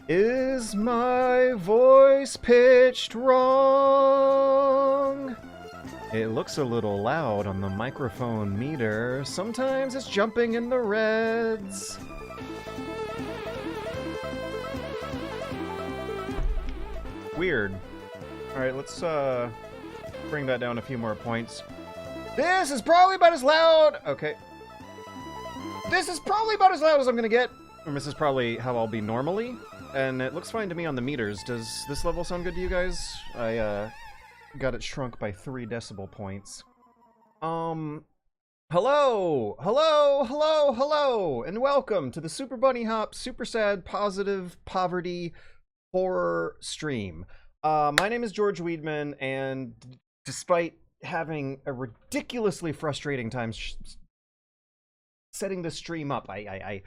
Is my voice pitched wrong? It looks a little loud on the microphone meter. Sometimes it's jumping in the reds. Weird. Alright, let's bring that down a few more points. This is probably about as loud! Okay. This is probably about as loud as I'm gonna get. And this is probably how I'll be normally. And it looks fine to me on the meters. Does this level sound good to you guys? I got it shrunk by 3 decibel points. Hello! Hello! Hello! Hello! And welcome to the Super Bunny Hop Super Sad Positive Poverty Horror Stream. My name is George Weedman, and despite having a ridiculously frustrating time setting the stream up, I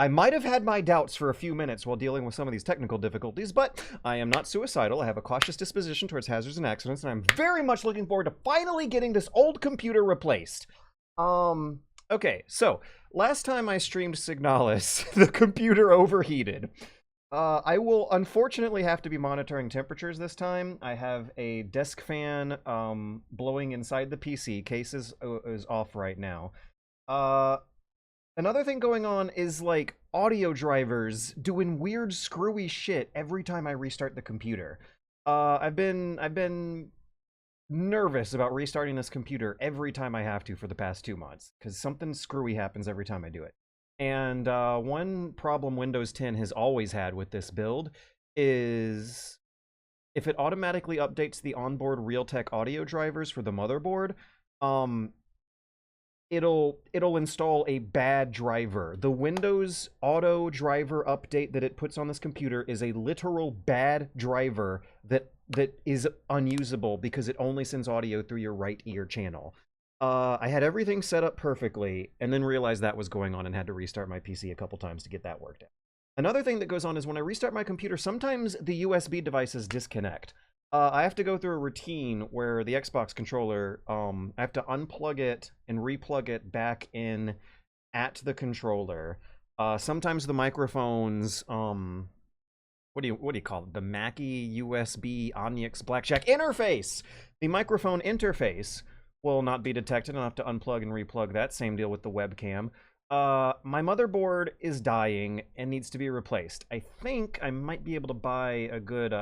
might have had my doubts for a few minutes while dealing with some of these technical difficulties, but I am not suicidal. I have a cautious disposition towards hazards and accidents, and I'm very much looking forward to finally getting this old computer replaced. Okay, so last time I streamed Signalis, the computer overheated. I will unfortunately have to be monitoring temperatures this time. I have a desk fan blowing inside the PC. Case is off right now. Another thing going on is, like, audio drivers doing weird screwy shit every time I restart the computer. I've been nervous about restarting this computer every time I have to for the past 2 months, because something screwy happens every time I do it. And one problem Windows 10 has always had with this build is if it automatically updates the onboard Realtek audio drivers for the motherboard, it'll install a bad driver. The Windows auto driver update that it puts on this computer is a literal bad driver that is unusable because it only sends audio through your right ear channel. I had everything set up perfectly and then realized that was going on and had to restart my PC a couple times to get that worked out. Another thing that goes on is when I restart my computer, sometimes the USB devices disconnect. I have to go through a routine where the Xbox controller, I have to unplug it and replug it back in at the controller. Sometimes the microphones, what do you call it? The Mackie USB Onyx Blackjack interface! The microphone interface will not be detected, and I'll have to unplug and replug that. Same deal with the webcam. My motherboard is dying and needs to be replaced. I think I might be able to buy a good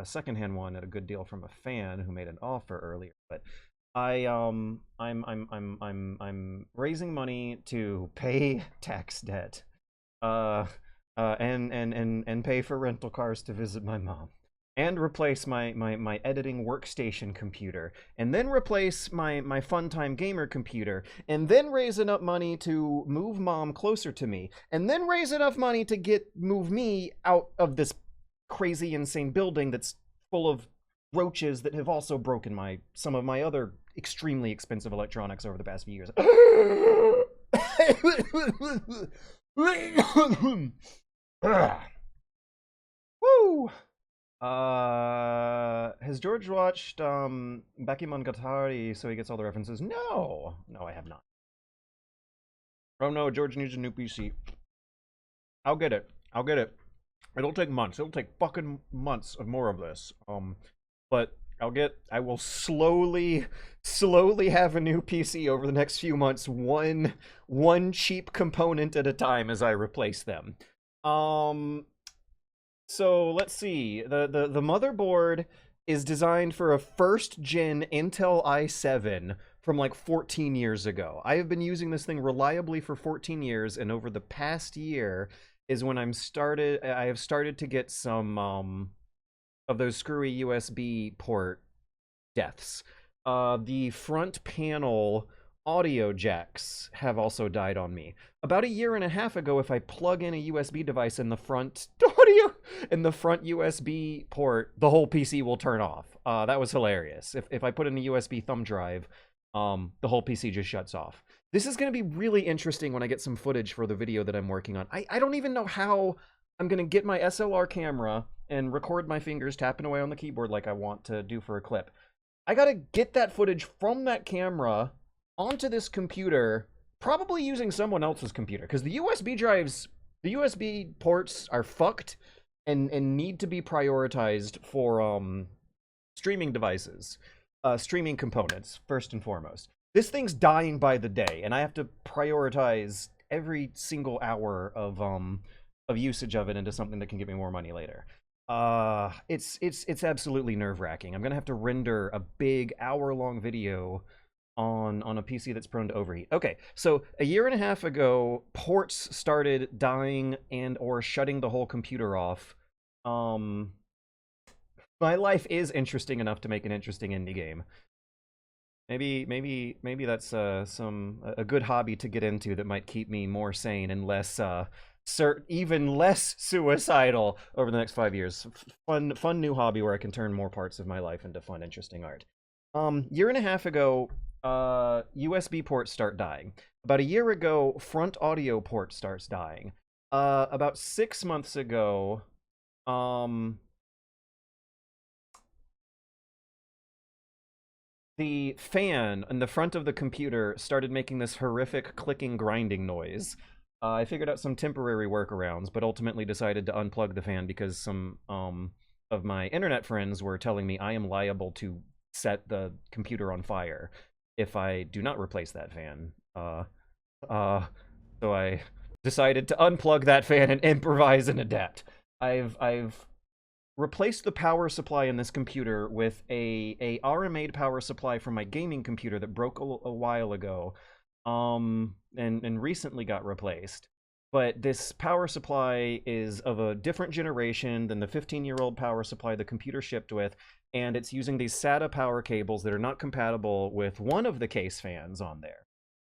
secondhand one at a good deal from a fan who made an offer earlier. But I'm raising money to pay tax debt, and pay for rental cars to visit my mom, and replace my editing workstation computer, and then replace my Funtime gamer computer, and then raise enough money to move mom closer to me, and then raise enough money to move me out of this crazy, insane building that's full of roaches that have also broken some of my other extremely expensive electronics over the past few years. Woo! Has George watched Bakemonogatari so he gets all the references? No, I have not. Oh no, George needs a new PC. I'll get it. I'll get it. It'll take months. It'll take fucking months of more of this. But I will slowly have a new PC over the next few months, one cheap component at a time as I replace them. So let's see. The motherboard is designed for a first gen Intel i7 from like 14 years ago. I have been using this thing reliably for 14 years, and over the past year is when I have started to get some of those screwy USB port deaths. The front panel audio jacks have also died on me. About a year and a half ago, if I plug in a USB device in the front USB port, the whole PC will turn off. That was hilarious. If I put in a USB thumb drive, the whole PC just shuts off. This is going to be really interesting when I get some footage for the video that I'm working on. I don't even know how I'm going to get my SLR camera and record my fingers tapping away on the keyboard like I want to do for a clip. I got to get that footage from that camera onto this computer, probably using someone else's computer, because the USB ports are fucked and need to be prioritized for streaming devices, streaming components, first and foremost. This thing's dying by the day, and I have to prioritize every single hour of usage of it into something that can give me more money later. It's absolutely nerve-wracking. I'm gonna have to render a big hour-long video on a PC that's prone to overheat. Okay, so a year and a half ago, ports started dying and or shutting the whole computer off. My life is interesting enough to make an interesting indie game. Maybe that's a good hobby to get into that might keep me more sane and less even less suicidal over the next 5 years. Fun new hobby where I can turn more parts of my life into fun, interesting art. Year and a half ago, USB ports start dying. About a year ago, front audio port starts dying. About 6 months ago, the fan in the front of the computer started making this horrific clicking, grinding noise. I figured out some temporary workarounds, but ultimately decided to unplug the fan because some of my internet friends were telling me I am liable to set the computer on fire if I do not replace that fan. So I decided to unplug that fan and improvise and adapt. I've replaced the power supply in this computer with a RMA power supply from my gaming computer that broke a while ago, and recently got replaced. But this power supply is of a different generation than the 15-year-old power supply the computer shipped with, and it's using these SATA power cables that are not compatible with one of the case fans on there.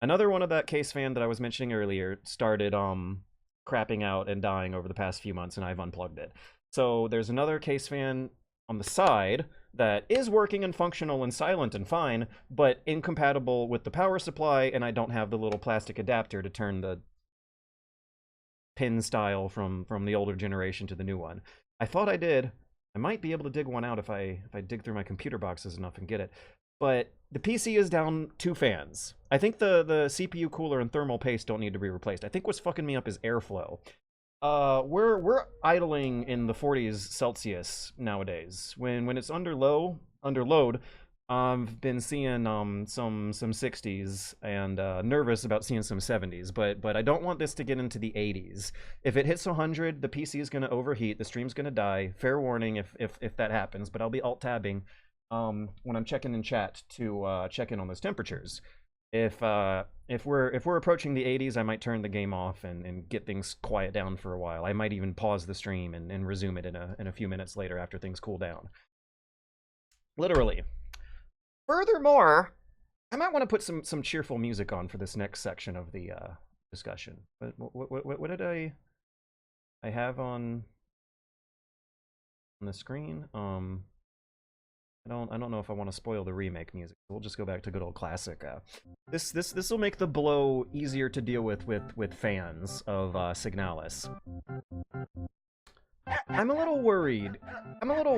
Another one of that case fan that I was mentioning earlier started crapping out and dying over the past few months, and I've unplugged it. So there's another case fan on the side that is working and functional and silent and fine, but incompatible with the power supply, and I don't have the little plastic adapter to turn the pin style from the older generation to the new one. I thought I did. I might be able to dig one out if I dig through my computer boxes enough and get it. But the PC is down 2 fans. I think the CPU cooler and thermal paste don't need to be replaced. I think what's fucking me up is airflow. We're idling in the 40s Celsius nowadays. When it's under load, I've been seeing some 60s and nervous about seeing some 70s, but I don't want this to get into the 80s. If it hits 100, the PC is going to overheat, the stream's going to die. Fair warning if that happens, but I'll be alt-tabbing when I'm checking in chat to check in on those temperatures. If we're approaching the 80s, I might turn the game off and get things quiet down for a while. I might even pause the stream and resume it in a few minutes later after things cool down. Literally. Furthermore, I might want to put some cheerful music on for this next section of the discussion. What did I have on the screen? I don't know if I want to spoil the remake music. We'll just go back to good old classic. This will make the blow easier to deal with fans of Signalis. I'm a little worried. I'm a little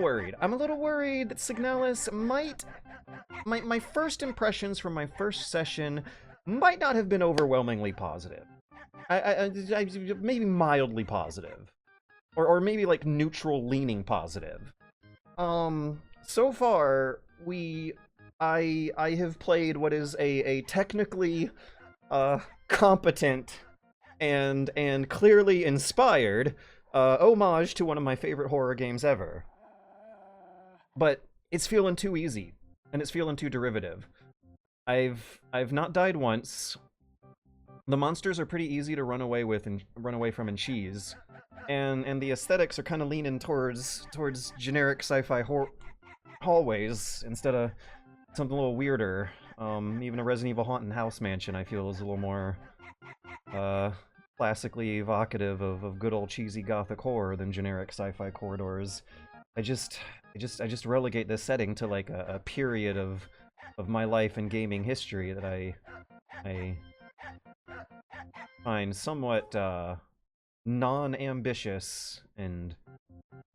worried that Signalis might... My first impressions from my first session might not have been overwhelmingly positive. maybe mildly positive, or maybe like neutral leaning positive. So far I have played what is a technically competent and clearly inspired homage to one of my favorite horror games ever. But it's feeling too easy, and it's feeling too derivative. I've not died once. The monsters are pretty easy to run away with and run away from and cheese. And the aesthetics are kind of leaning towards generic sci-fi hallways instead of something a little weirder. Even a Resident Evil Haunted House Mansion, I feel, is a little more classically evocative of good old cheesy gothic horror than generic sci-fi corridors. I just relegate this setting to like a period of my life and gaming history that I find somewhat non-ambitious and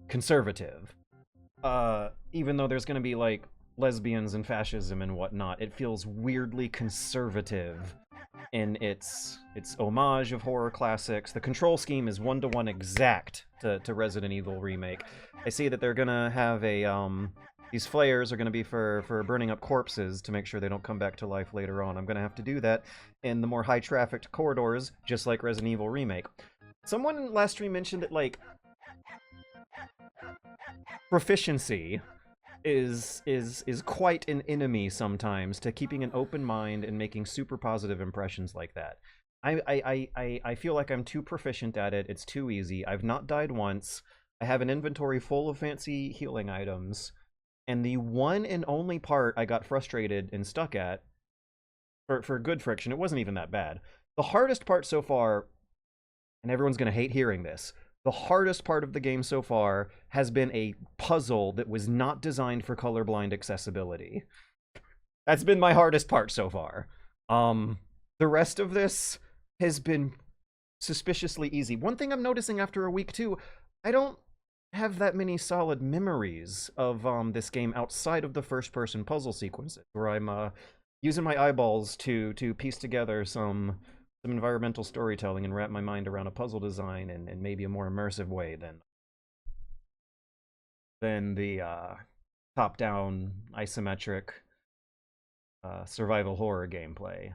conservative. Even though there's gonna be like lesbians and fascism and whatnot, it feels weirdly conservative in its homage of horror classics. The control scheme is one-to-one exact to Resident Evil Remake. I see that they're gonna have a these flares are gonna be for burning up corpses to make sure they don't come back to life later on. I'm gonna have to do that in the more high-trafficked corridors, just like Resident Evil Remake. Someone last stream mentioned that like proficiency is quite an enemy sometimes to keeping an open mind and making super positive impressions like that. I feel like I'm too proficient at it. It's too easy. I've not died once. I have an inventory full of fancy healing items, and the one and only part I got frustrated and stuck at for good friction, it wasn't even that bad. The hardest part so far, and everyone's gonna hate hearing this, the hardest part of the game so far has been a puzzle that was not designed for colorblind accessibility. That's been my hardest part so far. The rest of this has been suspiciously easy. One thing I'm noticing after a week too, I don't have that many solid memories of this game outside of the first-person puzzle sequences, where I'm using my eyeballs to piece together some environmental storytelling and wrap my mind around a puzzle design in maybe a more immersive way than the top-down isometric survival horror gameplay,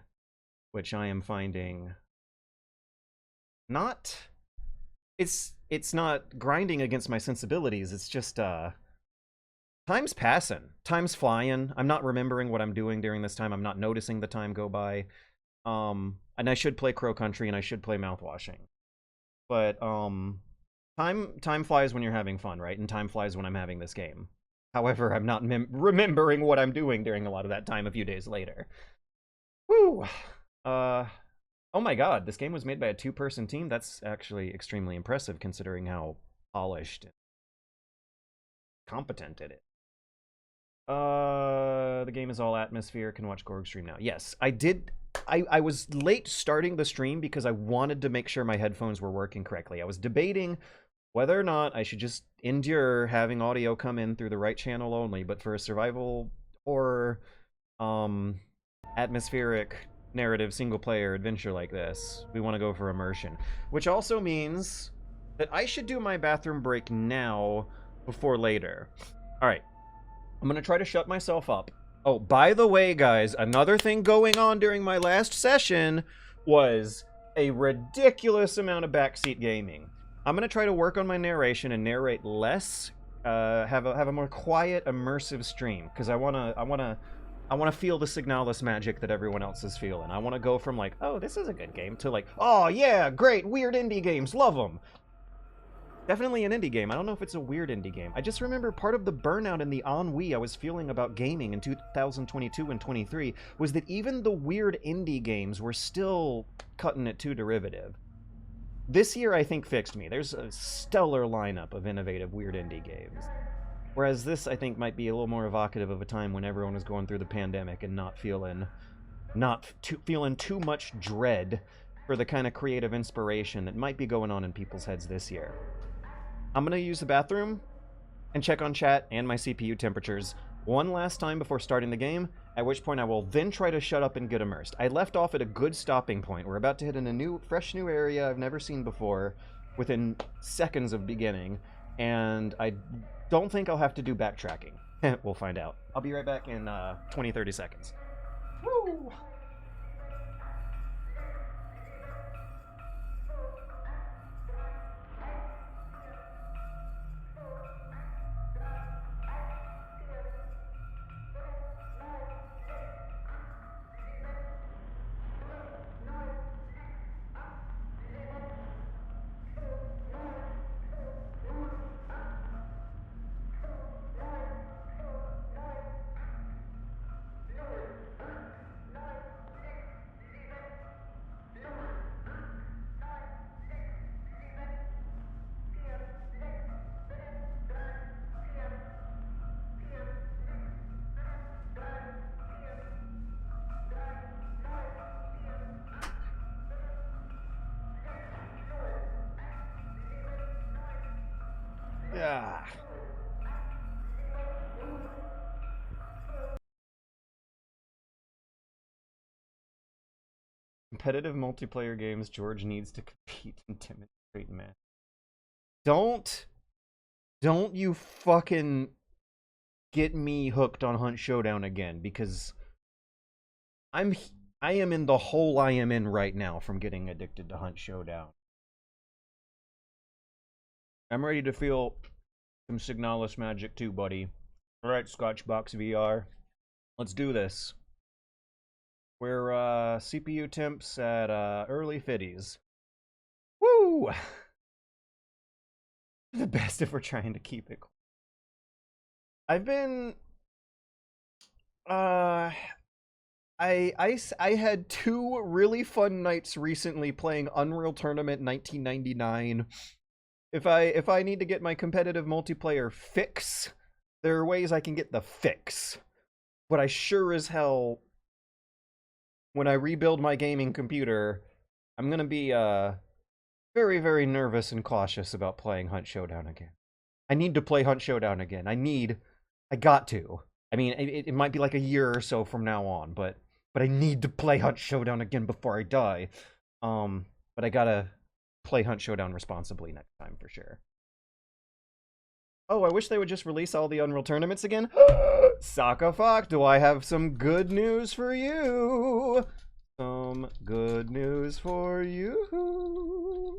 which I am finding not... It's not grinding against my sensibilities, it's just time's passing, time's flying. I'm not remembering what I'm doing during this time. I'm not noticing the time go by. And I should play Crow Country and I should play Mouthwashing. But time flies when you're having fun, right? And time flies when I'm having this game. However, I'm not remembering what I'm doing during a lot of that time a few days later. Woo! Oh my god, this game was made by a two-person team? That's actually extremely impressive considering how polished and competent it is. The game is all atmosphere. Can watch Gorg stream now. Yes, I did. I was late starting the stream because I wanted to make sure my headphones were working correctly. I was debating whether or not I should just endure having audio come in through the right channel only, but for a survival horror, atmospheric narrative single-player adventure like this, we want to go for immersion. Which also means that I should do my bathroom break now before later. Alright. I'm gonna try to shut myself up. Oh, by the way, guys, another thing going on during my last session was a ridiculous amount of backseat gaming. I'm gonna try to work on my narration and narrate less, have a more quiet, immersive stream, because I wanna feel the Signalis magic that everyone else is feeling. I wanna go from like, oh, this is a good game, to like, oh yeah, great, weird indie games, love them. Definitely an indie game. I don't know if it's a weird indie game. I just remember part of the burnout and the ennui I was feeling about gaming in 2022 and 23 was that even the weird indie games were still cutting it too derivative. This year, I think, fixed me. There's a stellar lineup of innovative weird indie games. Whereas this, I think, might be a little more evocative of a time when everyone was going through the pandemic and not feeling too much dread for the kind of creative inspiration that might be going on in people's heads this year. I'm going to use the bathroom and check on chat and my CPU temperatures one last time before starting the game, at which point I will then try to shut up and get immersed. I left off at a good stopping point. We're about to hit in a fresh new area I've never seen before within seconds of beginning, and I don't think I'll have to do backtracking. We'll find out. I'll be right back in 20-30 seconds. Woo! Yeah. Competitive multiplayer games, George needs to compete and demonstrate match. Don't you fucking get me hooked on Hunt Showdown again, because I am in the hole I am in right now from getting addicted to Hunt Showdown. I'm ready to feel some Signalis magic too, buddy. Alright, Scotchbox VR. Let's do this. We're CPU temps at early 50s. Woo! The best if we're trying to keep it. I've been I had 2 really fun nights recently playing Unreal Tournament 1999. If I need to get my competitive multiplayer fix, there are ways I can get the fix. But I sure as hell, when I rebuild my gaming computer, I'm gonna be very, very nervous and cautious about playing Hunt Showdown again. I need to play Hunt Showdown again. I got to. I mean, it might be like a year or so from now on, but I need to play Hunt Showdown again before I die. But I gotta play Hunt Showdown responsibly next time for sure. Oh, I wish they would just release all the Unreal Tournaments again. Sakafak, do I have some good news for you? Some good news for you.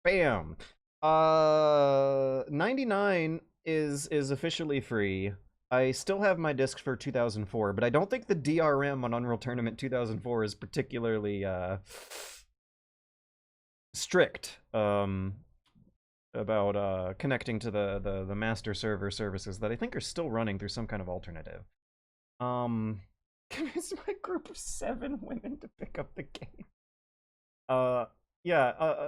Bam. 99 is officially free. I still have my disc for 2004, but I don't think the DRM on Unreal Tournament 2004 is particularly strict about connecting to the master server services that I think are still running through some kind of alternative. Convince my group of 7 women to pick up the game. Yeah,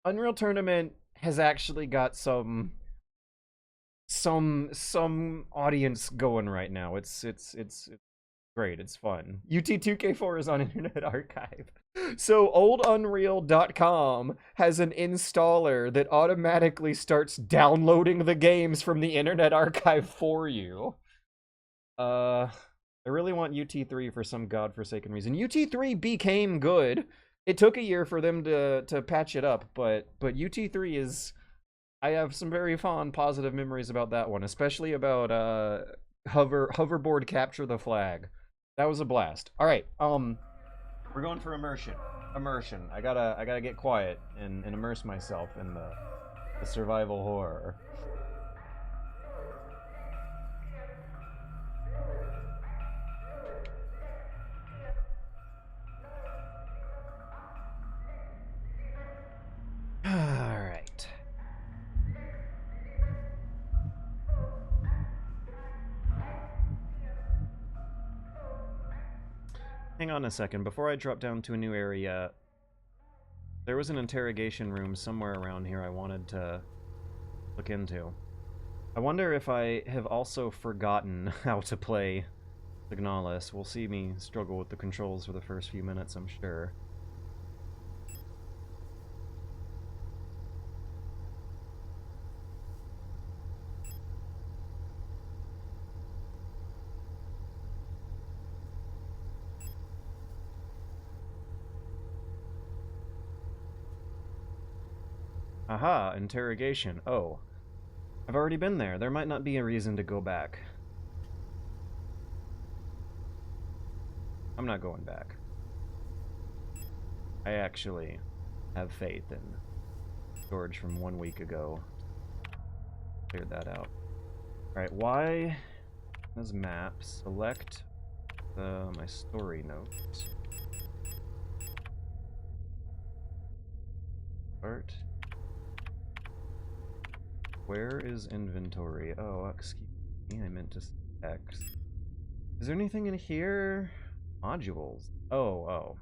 Unreal Tournament has actually got some audience going right now. It's great. It's fun. UT2K4 is on Internet Archive. So oldunreal.com has an installer that automatically starts downloading the games from the Internet Archive for you. I really want UT3 for some godforsaken reason. UT3 became good. It took a year for them to patch it up, but UT3 is... I have some very fond, positive memories about that one, especially about hoverboard capture the flag. That was a blast. All right, we're going for immersion. Immersion. I gotta get quiet and immerse myself in the survival horror. All right. Hang on a second. Before I drop down to a new area, there was an interrogation room somewhere around here I wanted to look into. I wonder if I have also forgotten how to play Signalis. We'll see me struggle with the controls for the first few minutes, I'm sure. Aha, interrogation. Oh. I've already been there. There might not be a reason to go back. I'm not going back. I actually have faith in storage from 1 week ago. Cleared that out. Alright, why does map select my story notes? Start. Where is inventory? Oh, excuse me, I meant to X. Is there anything in here? Modules. Oh.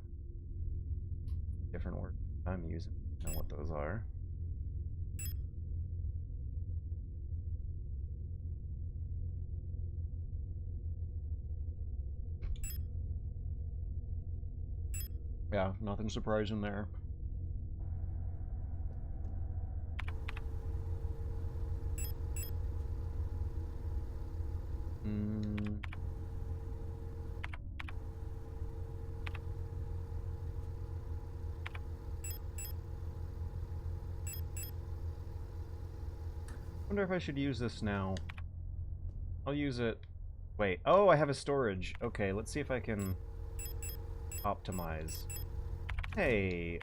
Different word I'm using. I know what those are. Yeah, nothing surprising there. Wonder if I should use this now. I'll use it. Wait. Oh, I have a storage. Okay, let's see if I can optimize. Hey.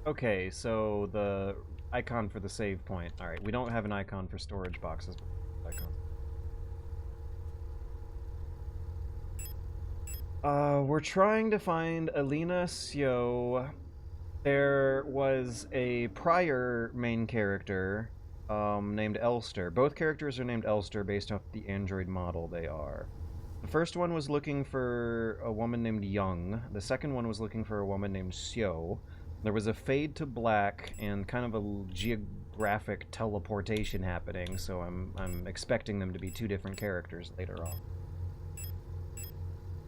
Okay, so the icon for the save point. Alright, we don't have an icon for storage boxes. We're trying to find Alina Sio. There was a prior main character named Elster. Both characters are named Elster based off the android model they are. The first one was looking for a woman named Young. The second one was looking for a woman named Sio. There was a fade to black and kind of a geographic teleportation happening, so I'm expecting them to be two different characters later on.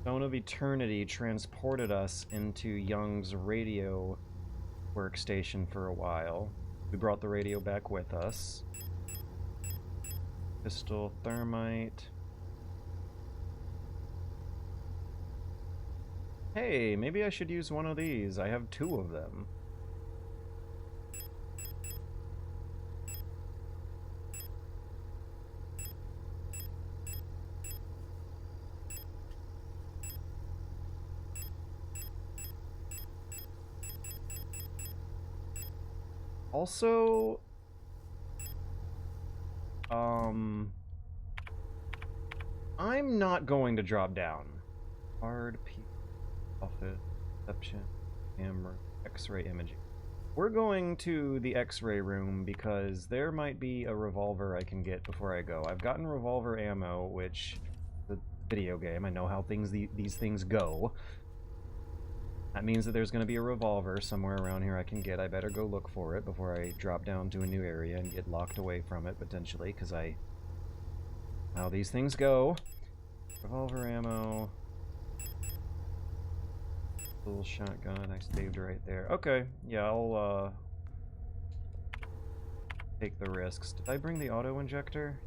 Stone of Eternity transported us into Young's radio workstation for a while. We brought the radio back with us. Pistol, thermite. Hey, maybe I should use one of these. I have 2 of them. Also, I'm not going to drop down. Hard P office, perception, camera, X-ray imaging. We're going to the X-ray room because there might be a revolver I can get before I go. I've gotten revolver ammo, which the video game. I know how these things go. That means that there's going to be a revolver somewhere around here I can get. I better go look for it before I drop down to a new area and get locked away from it, potentially, because how these things go. Revolver ammo. Little shotgun, I saved right there. Okay, yeah, I'll, take the risks. Did I bring the auto-injector?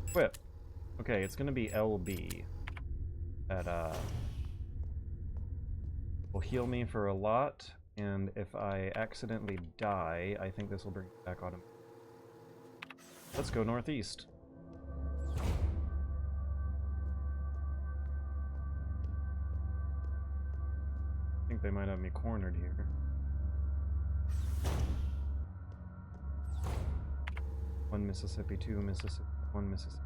Equip. Okay, it's gonna be LB. That, will heal me for a lot, and if I accidentally die, I think this will bring it back on him. Let's go northeast. I think they might have me cornered here. One Mississippi, 2 Mississippi, 1 Mississippi.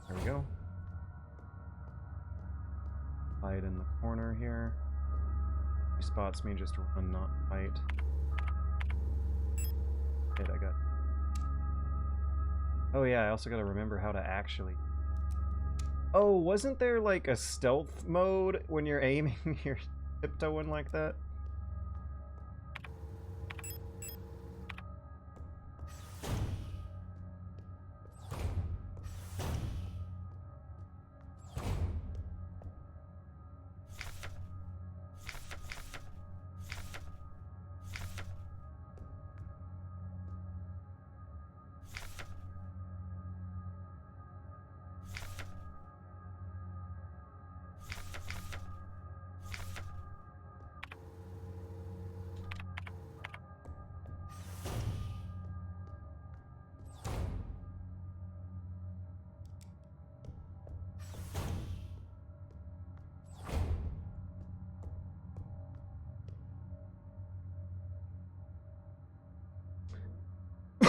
There we go. Hide in the corner here. He spots me, just run, not fight. Hit, I got. Oh yeah, I also gotta remember how to actually... Oh, wasn't there like a stealth mode when you're aiming, you're tiptoeing like that?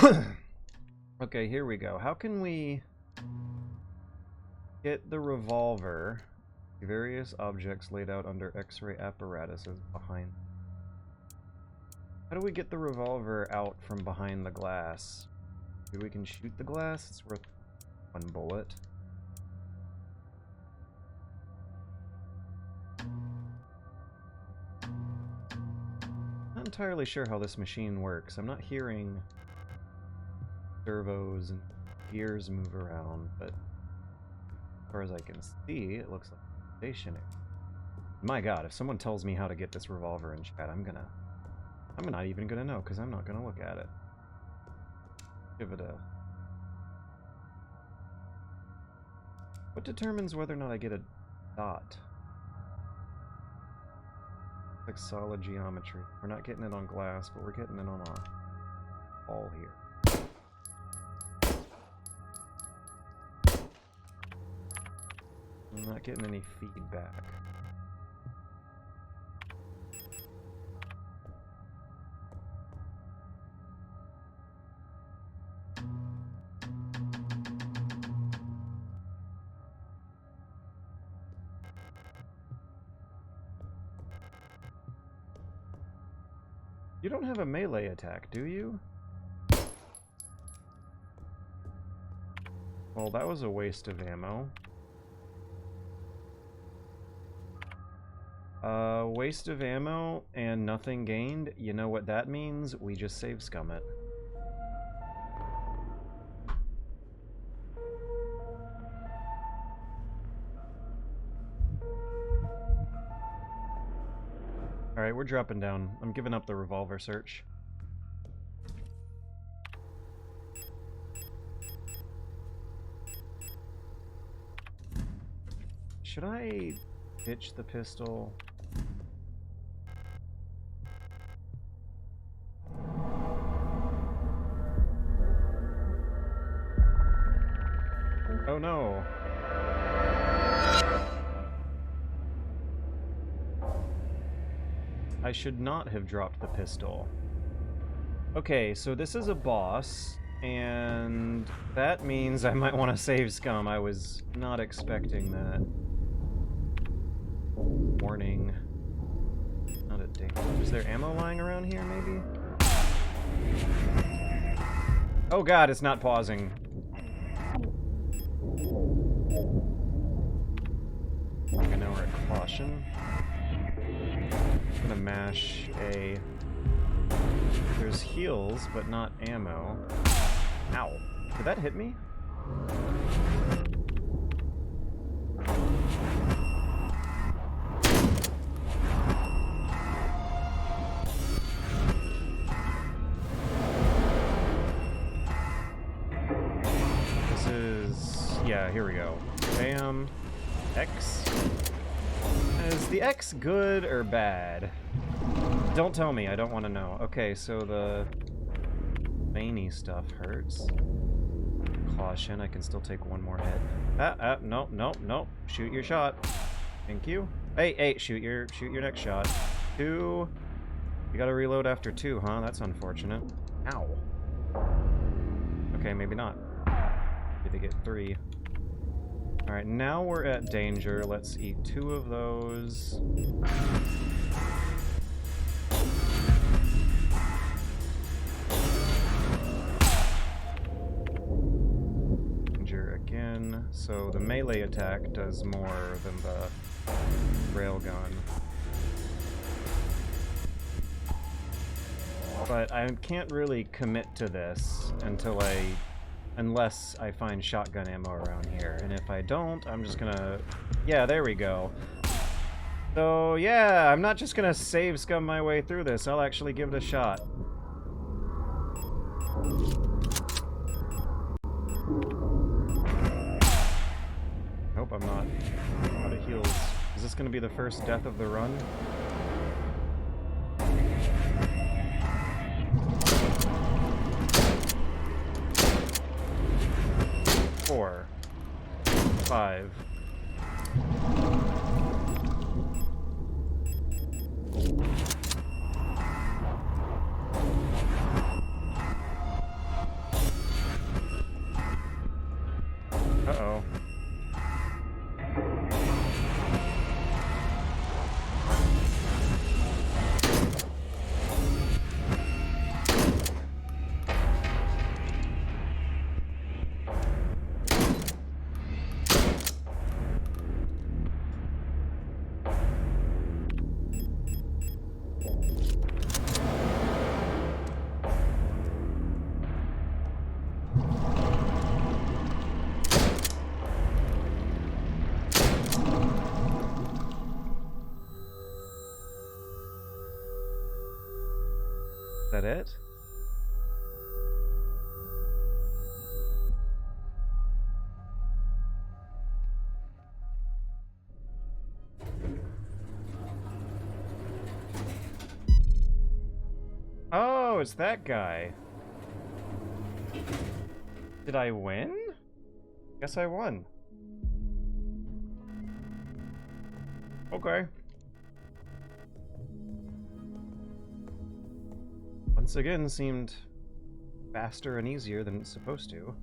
Okay, here we go. How can we get the revolver? Various objects laid out under X-ray apparatuses behind. How do we get the revolver out from behind the glass? Maybe we can shoot the glass? It's worth one bullet. Not entirely sure how this machine works. I'm not hearing servos and gears move around, but as far as I can see, it looks like stationary. My god, if someone tells me how to get this revolver in chat, I'm not even gonna know, because I'm not gonna look at it. Give it a... What determines whether or not I get a dot? Like solid geometry. We're not getting it on glass, but we're getting it on a ball here. I'm not getting any feedback. You don't have a melee attack, do you? Well, that was a waste of ammo. Waste of ammo and nothing gained. You know what that means? We just save scum it. Alright, we're dropping down. I'm giving up the revolver search. Should I ditch the pistol? Oh no. I should not have dropped the pistol. Okay, so this is a boss, and that means I might want to save scum. I was not expecting that. Warning. Not a danger. Is there ammo lying around here, maybe? Oh god, it's not pausing. Okay, now we're at caution. I'm gonna mash A. There's heals, but not ammo. Ow. Did that hit me? This is... yeah, here we go. Bam. X. Is the X good or bad? Don't tell me, I don't want to know. Okay, so the veiny stuff hurts. Caution, I can still take one more hit. Nope, nope, nope. Shoot your shot. Thank you. Hey, shoot your next shot. 2. You gotta reload after 2, huh? That's unfortunate. Ow. Okay, maybe not. Maybe they get 3. Alright, now we're at danger. Let's eat 2 of those. Danger again. So the melee attack does more than the railgun. But I can't really commit to this unless I find shotgun ammo around here. And if I don't, I'm just gonna... yeah, there we go. So, yeah, I'm not just gonna save scum my way through this. I'll actually give it a shot. Nope, I'm not out of heals. Is this gonna be the first death of the run? Four. 5. Uh-oh. Is that it? Oh, it's that guy. Did I win? Guess I won. Okay. Once again, seemed faster and easier than it's supposed to.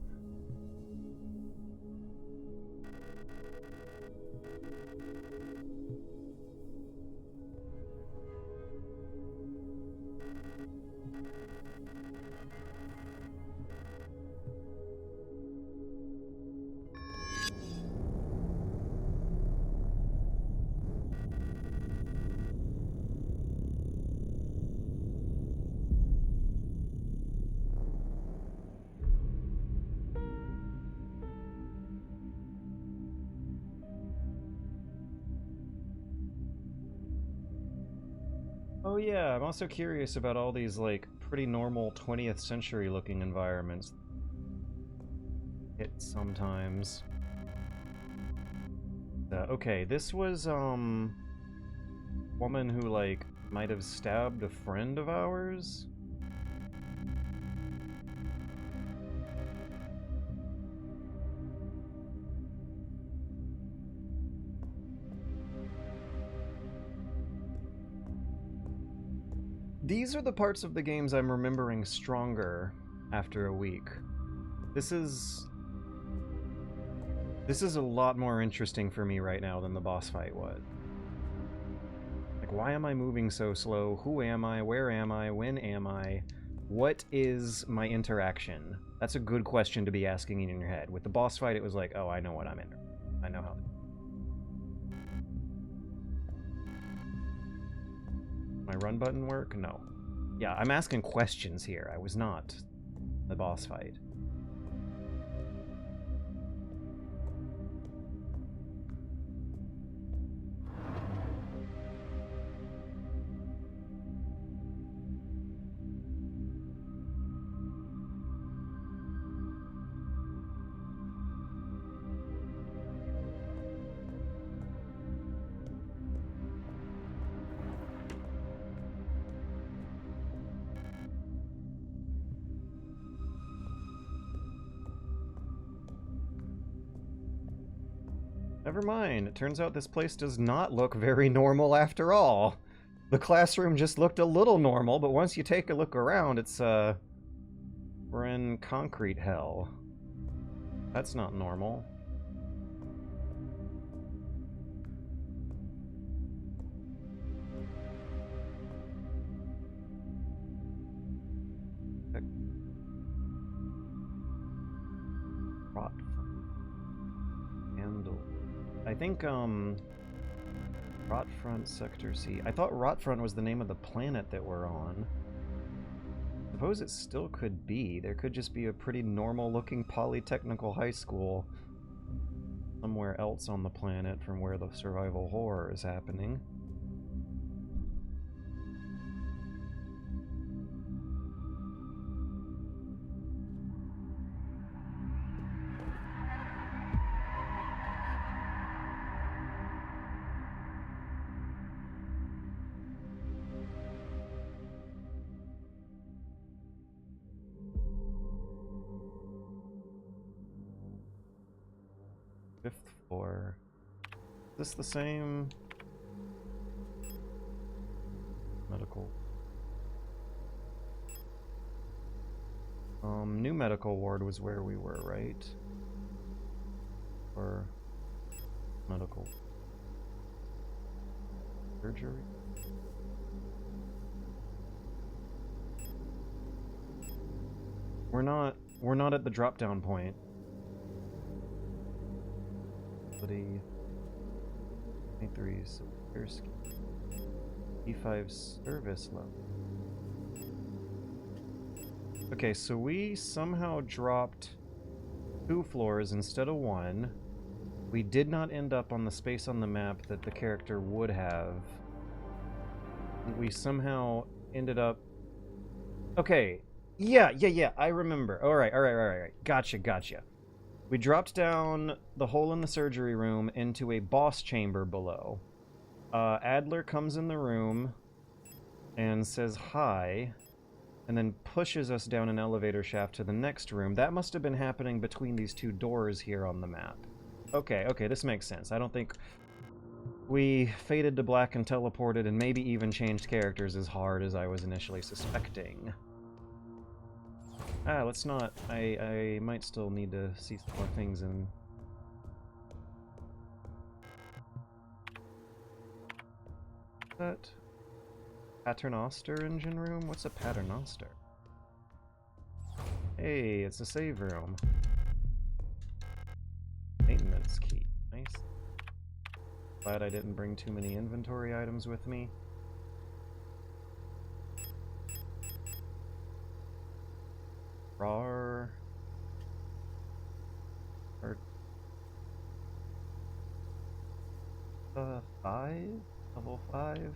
Oh yeah, I'm also curious about all these, like, pretty normal 20th century looking environments. Hit sometimes. Okay, this was, woman who, like, might have stabbed a friend of ours? These are the parts of the games I'm remembering stronger after a week. This is a lot more interesting for me right now than the boss fight was. Like, why am I moving so slow? Who am I? Where am I? When am I? What is my interaction? That's a good question to be asking in your head. With the boss fight, it was like, oh, I know what I'm in. I know how. My run button work? No. Yeah, I'm asking questions here. I was not the boss fight. Never mind. It turns out this place does not look very normal after all. The classroom just looked a little normal, but once you take a look around, it's, we're in concrete hell. That's not normal. Rot handle. I think, Rotfront Sector C. I thought Rotfront was the name of the planet that we're on. Suppose it still could be. There could just be a pretty normal-looking polytechnical high school somewhere else on the planet from where the survival horror is happening. Fifth floor. Is this the same? Medical. New medical ward was where we were, right? or medical surgery. We're not at the drop down point. Ability 23 severe skin. E5 service level. Okay, so we somehow dropped 2 floors instead of 1. We did not end up on the space on the map that the character would have. We somehow ended up... Okay, yeah, I remember. Alright. Gotcha. We dropped down the hole in the surgery room into a boss chamber below. Adler comes in the room and says hi, and then pushes us down an elevator shaft to the next room. That must have been happening between these 2 doors here on the map. Okay, this makes sense. I don't think we faded to black and teleported and maybe even changed characters as hard as I was initially suspecting. Let's not... I might still need to see some more things in... That... Paternoster engine room? What's a Paternoster? Hey, it's a save room. Maintenance key. Nice. Glad I didn't bring too many inventory items with me. RAR. Or... 5? Level 5?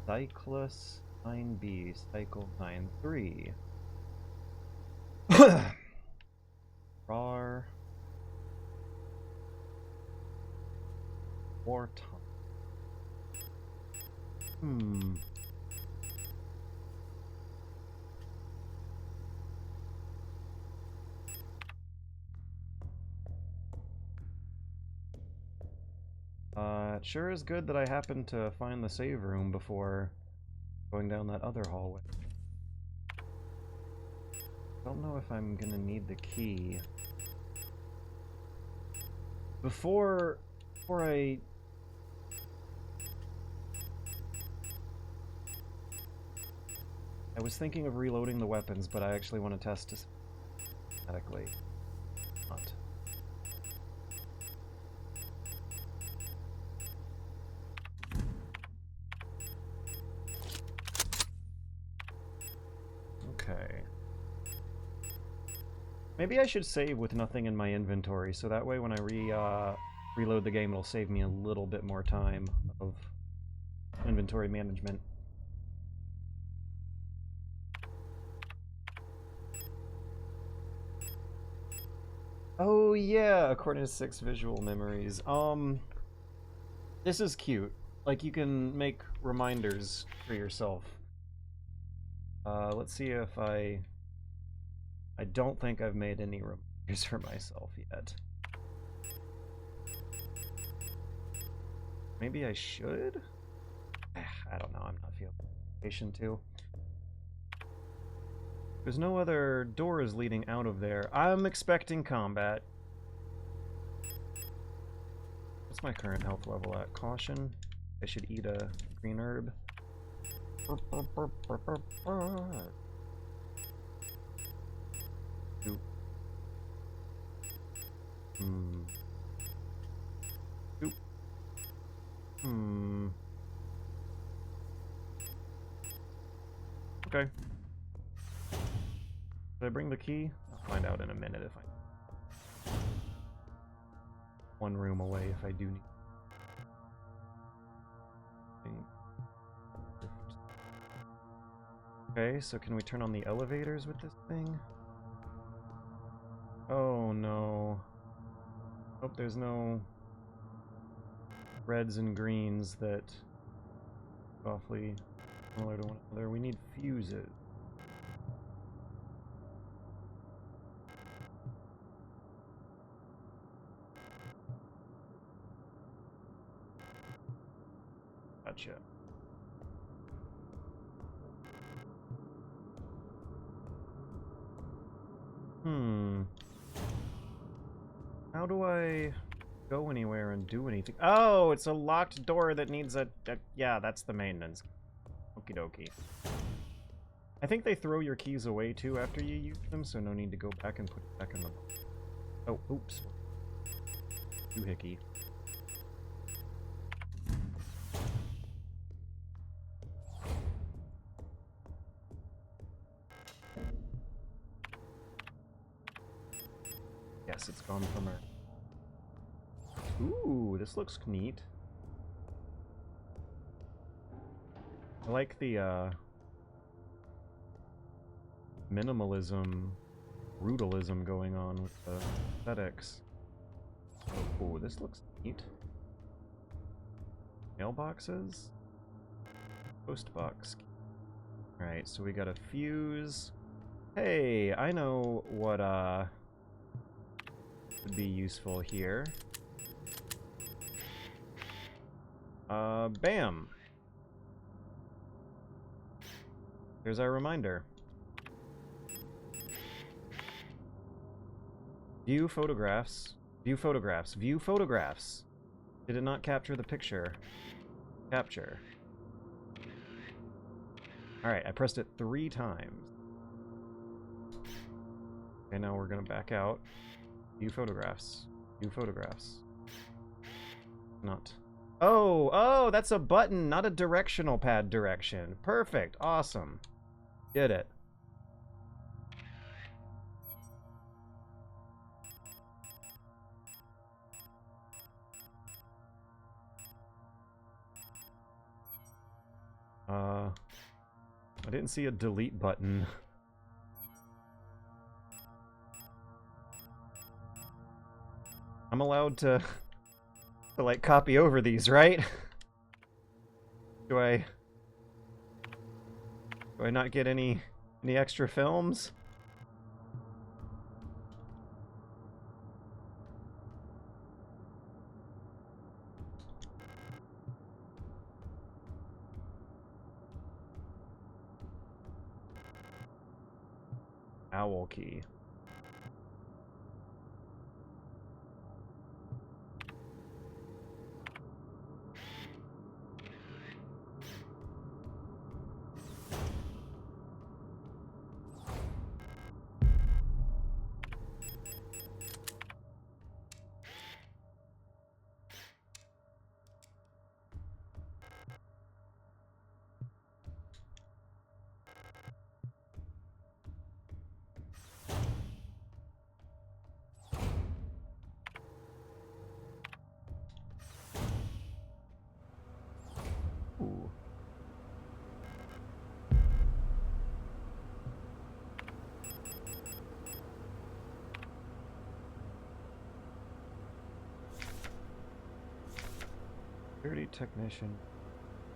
Cyclus 9B, Cycle 9-3. RAR. Wartime. It sure is good that I happened to find the save room before going down that other hallway. Don't know if I'm gonna need the key. Before I was thinking of reloading the weapons, but I actually want to test this automatically. Not. Okay. Maybe I should save with nothing in my inventory, so that way when I reload the game, it'll save me a little bit more time of inventory management. Oh yeah, according to 6 visual memories. This is cute. Like, you can make reminders for yourself. Let's see if I don't think I've made any reminders for myself yet. Maybe I should? I don't know, I'm not feeling patient to. There's no other doors leading out of there. I'm expecting combat. What's my current health level at? Caution. I should eat a green herb. Oop. Oop. Okay. Did I bring the key? I'll find out in a minute if I... One room away if I do need... Okay, so can we turn on the elevators with this thing? Oh no. Hope there's no reds and greens that awfully similar to one another. We need fuses. Gotcha. How do I go anywhere and do anything? Oh, it's a locked door that needs a yeah, that's the maintenance. Okie dokie. I think they throw your keys away too after you use them, so no need to go back and put it back in the... Oh, oops. Doohickey. Yes, it's gone from her. Ooh, this looks neat. I like the, minimalism, brutalism going on with the aesthetics. Oh, this looks neat. Mailboxes? Postbox. Alright, so we got a fuse. Hey, I know what, would be useful here. Bam! Here's our reminder. View photographs. View photographs. View photographs! Did it not capture the picture? Capture. Alright, I pressed it 3 times. Okay, now we're gonna back out. View photographs. View photographs. Not. Oh, that's a button, not a directional pad direction. Perfect. Awesome. Did it. I didn't see a delete button. I'm allowed to like copy over these, right? Do I not get any extra films? Owl key. Ooh. Security technician.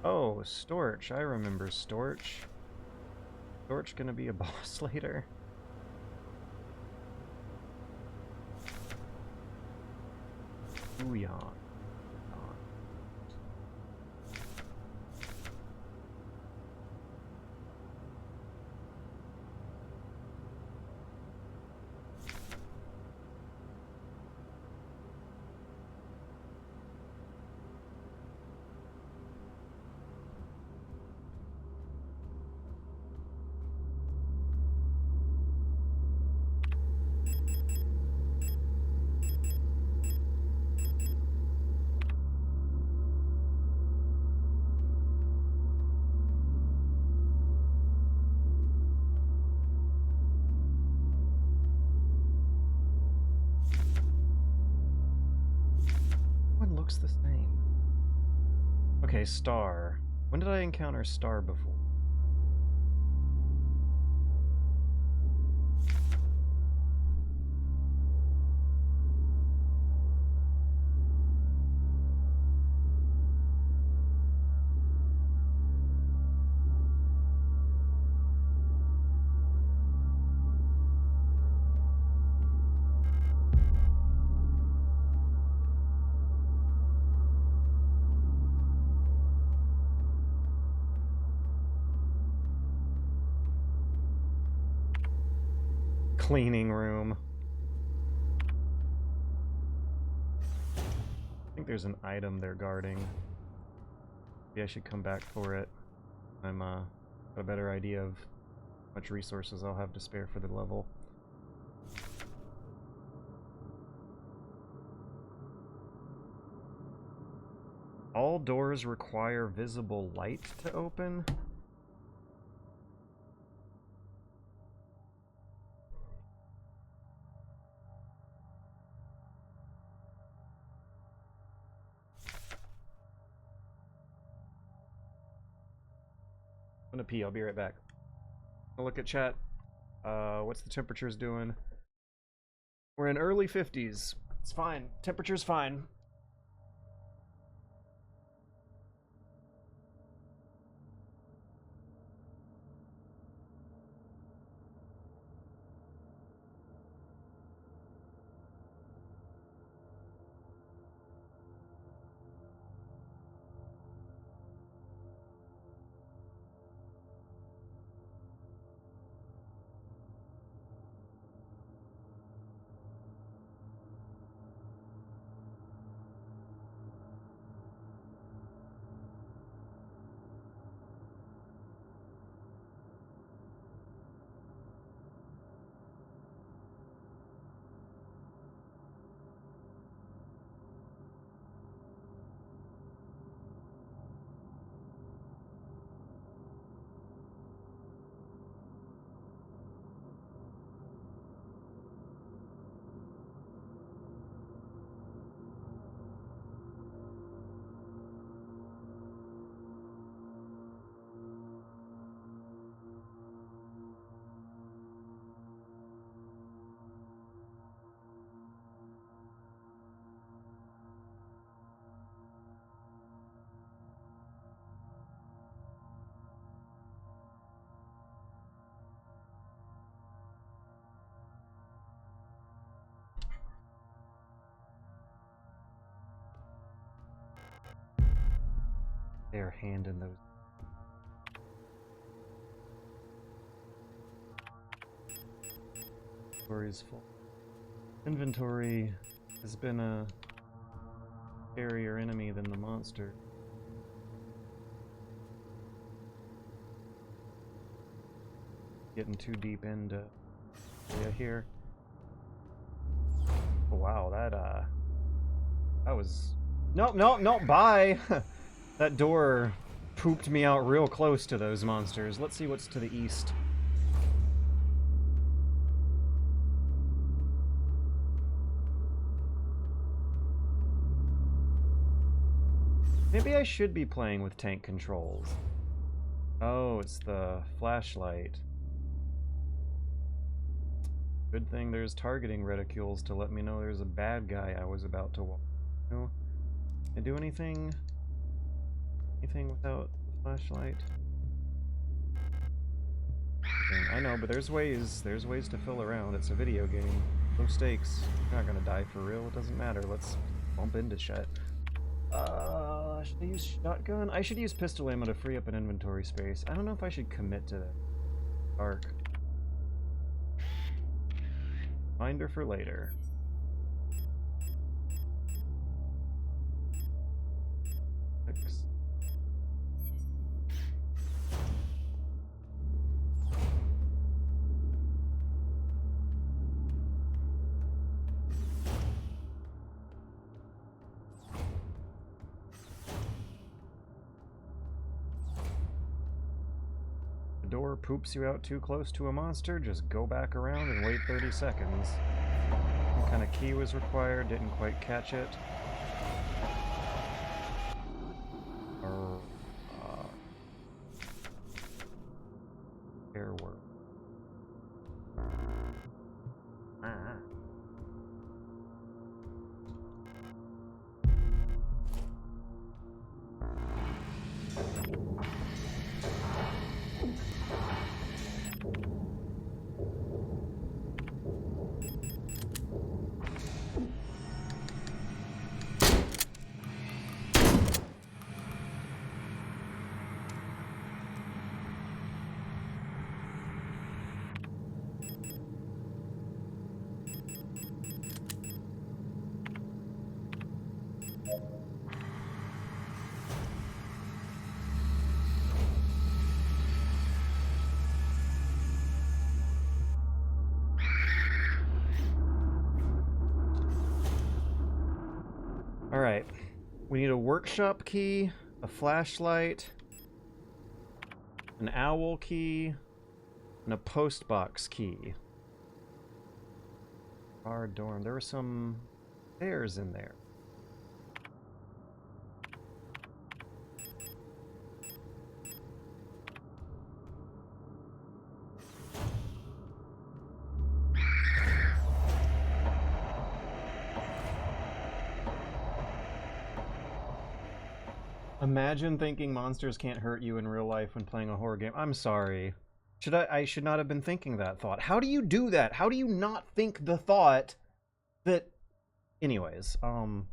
Oh, Storch. I remember Storch. Storch gonna be a boss later. Booyah. Looks the same. Okay, Star. When did I encounter Star before? Cleaning room. I think there's an item they're guarding. Maybe I should come back for it. I'm got a better idea of how much resources I'll have to spare for the level. All doors require visible light to open. I'm gonna pee, I'll be right back. I'll look at chat. What's the temperatures doing? We're in early 50s. It's fine. Temperature's fine. They're handing those. Inventory is full. Inventory has been a scarier enemy than the monster. Getting too deep into here. Oh, wow, that was nope, bye. That door pooped me out real close to those monsters. Let's see what's to the east. Maybe I should be playing with tank controls. Oh, it's the flashlight. Good thing there's targeting reticules to let me know there's a bad guy I was about to walk. No? Can I do anything? Anything without the flashlight? I know, but there's ways to fill around. It's a video game. Low stakes. You're not gonna die for real. It doesn't matter. Let's bump into shit. Should I use shotgun? I should use pistol ammo to free up an inventory space. I don't know if I should commit to that. Dark. Reminder for later. Six. Door poops you out too close to a monster, just go back around and wait 30 seconds. What kind of key was required? Didn't quite catch it. Or, air work. Alright. We need a workshop key, a flashlight, an owl key, and a postbox key. Bar dorm. There were some stairs in there. Imagine thinking monsters can't hurt you in real life when playing a horror game. I'm sorry. I should not have been thinking that thought. How do you do that? How do you not think the thought that... Anyways, not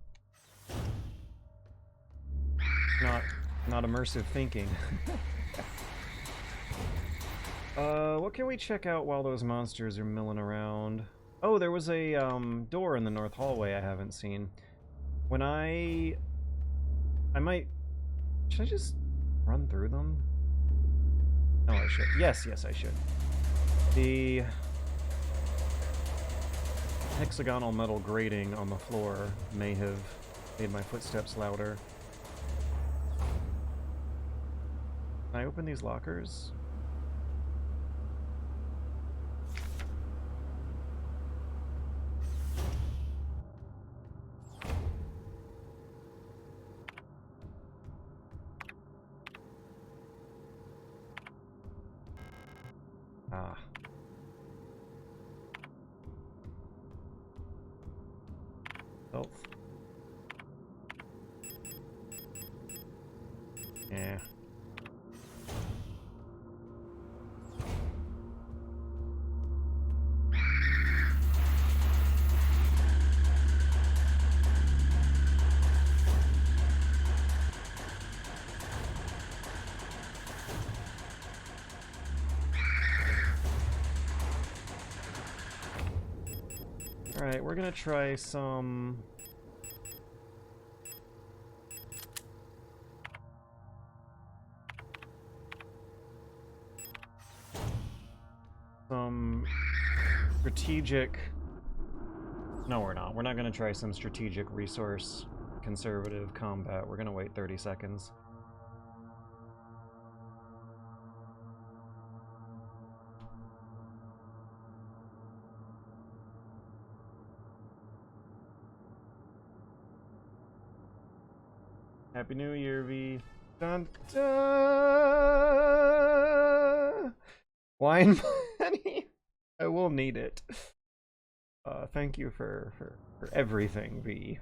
immersive thinking. What can we check out while those monsters are milling around? Oh, there was a, door in the north hallway I haven't seen. When I might... Should I just run through them? No, I should. Yes, I should. The hexagonal metal grating on the floor may have made my footsteps louder. Can I open these lockers? Ah. Health. Yeah. Alright, we're gonna try some... strategic... No, we're not. We're not gonna try some strategic resource conservative combat. We're gonna wait 30 seconds. Happy New Year, V. Dun dun! Wine money? I will need it. Thank you for everything, V.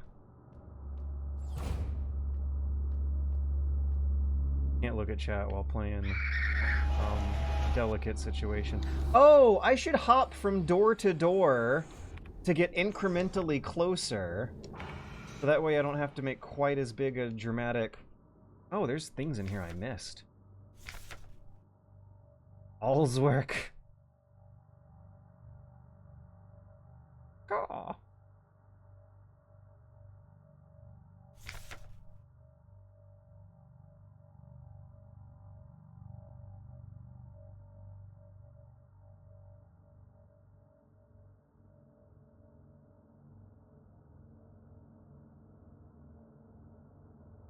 Can't look at chat while playing delicate situation. Oh, I should hop from door to door to get incrementally closer. So that way I don't have to make quite as big a dramatic... Oh, there's things in here I missed. All's work. Aw.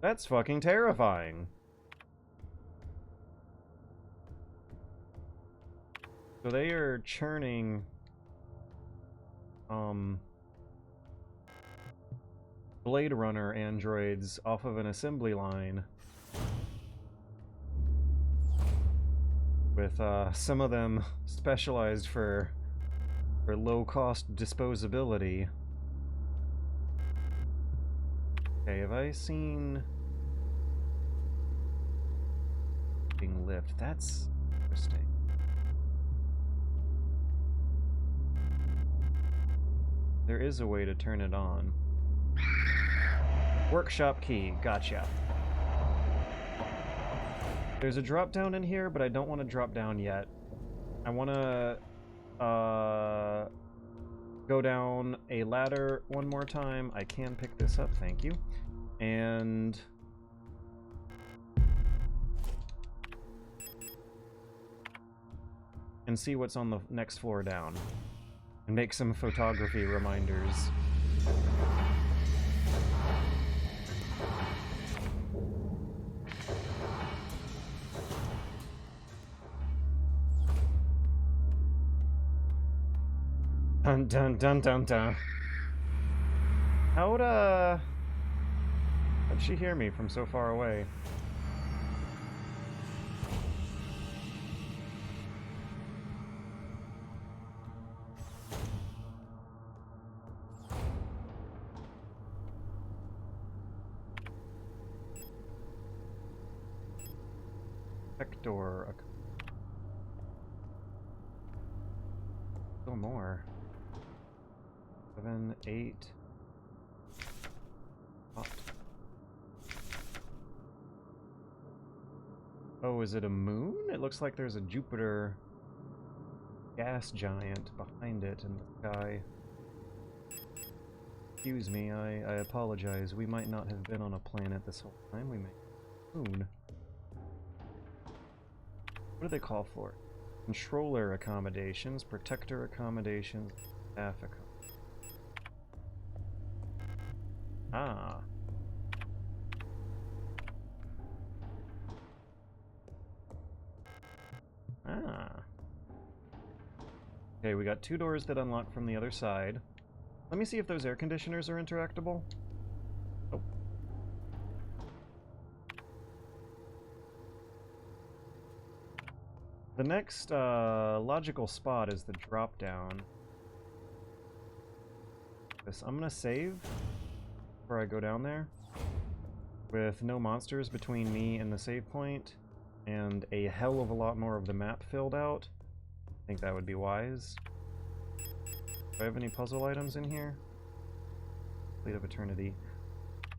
That's fucking terrifying. So they are churning Blade Runner androids off of an assembly line with some of them specialized for low-cost disposability. Okay, have I seen being lift? That's interesting. There is a way to turn it on. Workshop key, gotcha. There's a drop down in here, but I don't want to drop down yet. I want to go down a ladder one more time. I can pick this up, thank you. and see what's on the next floor down. And make some photography reminders. Dun dun dun dun dun. How'd she hear me from so far away? Door. Still more. 7, 8. Hot. Oh, is it a moon? It looks like there's a Jupiter gas giant behind it in the sky. Excuse me, I apologize. We might not have been on a planet this whole time. We may be on a moon. What do they call for? Controller accommodations, protector accommodations, staff accommodations. Ah. Ah. Okay, we got 2 doors that unlock from the other side. Let me see if those air conditioners are interactable. Oh. The next logical spot is the drop down. I'm gonna save before I go down there, with no monsters between me and the save point, and a hell of a lot more of the map filled out. I think that would be wise. Do I have any puzzle items in here? Fleet of Eternity.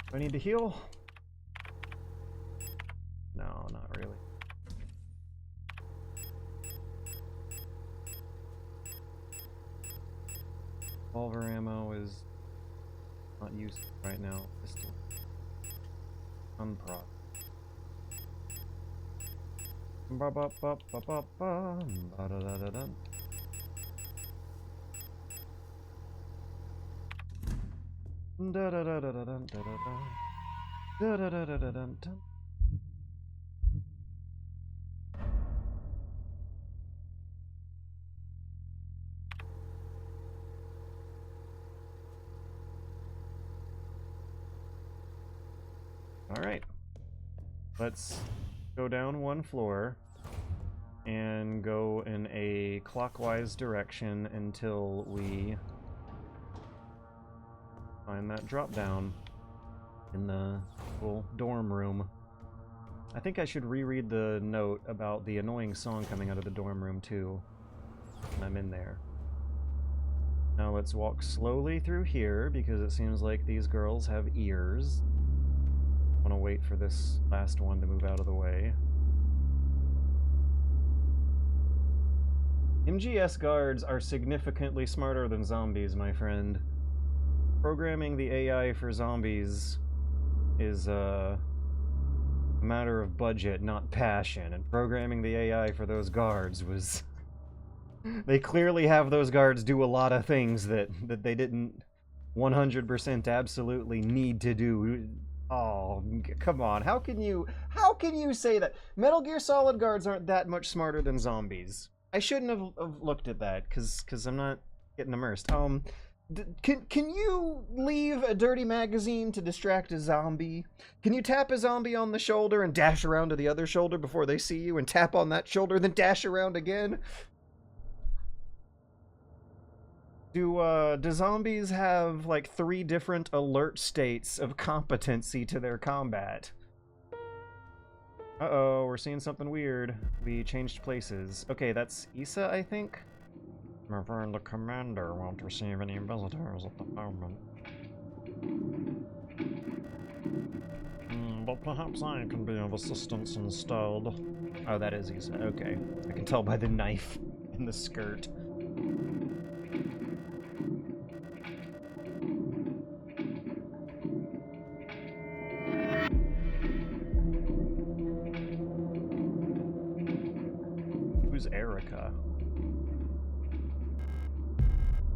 Do I need to heal? No, not really. Revolver ammo is not used right now. Pistol. Unprop. Ba ba ba ba ba ba ba da da da da. Da da da da da da da da da da da da da da. Alright, let's go down 1 floor and go in a clockwise direction until we find that drop down in the little dorm room. I think I should reread the note about the annoying song coming out of the dorm room too when I'm in there. Now let's walk slowly through here because it seems like these girls have ears. I want to wait for this last one to move out of the way. MGS guards are significantly smarter than zombies, my friend. Programming the AI for zombies is a matter of budget, not passion. And programming the AI for those guards was... They clearly have those guards do a lot of things that they didn't 100% absolutely need to do. Oh, come on. How can you say that? Metal Gear Solid guards aren't that much smarter than zombies. I shouldn't have looked at that, because I'm not getting immersed. Can you leave a dirty magazine to distract a zombie? Can you tap a zombie on the shoulder and dash around to the other shoulder before they see you, and tap on that shoulder, then dash around again? Do zombies have, like, 3 different alert states of competency to their combat? Uh-oh, we're seeing something weird. We changed places. Okay, that's Issa, I think? My friend, the commander won't receive any visitors at the moment. But perhaps I can be of assistance instead. Oh, that is Issa. Okay. I can tell by the knife in the skirt. America.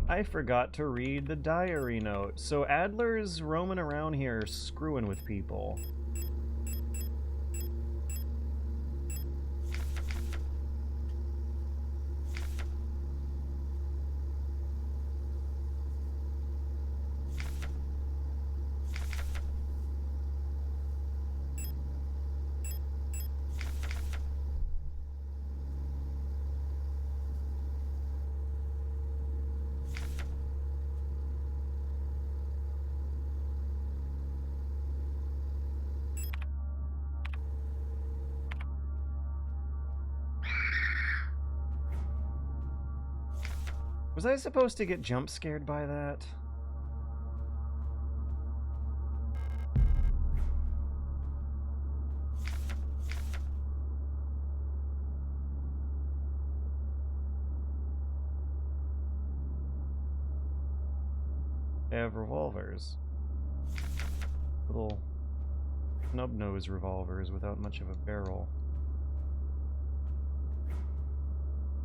I forgot to read the diary note. So Adler's roaming around here screwing with people. Was I supposed to get jump scared by that? They have revolvers. Little snub-nose revolvers without much of a barrel.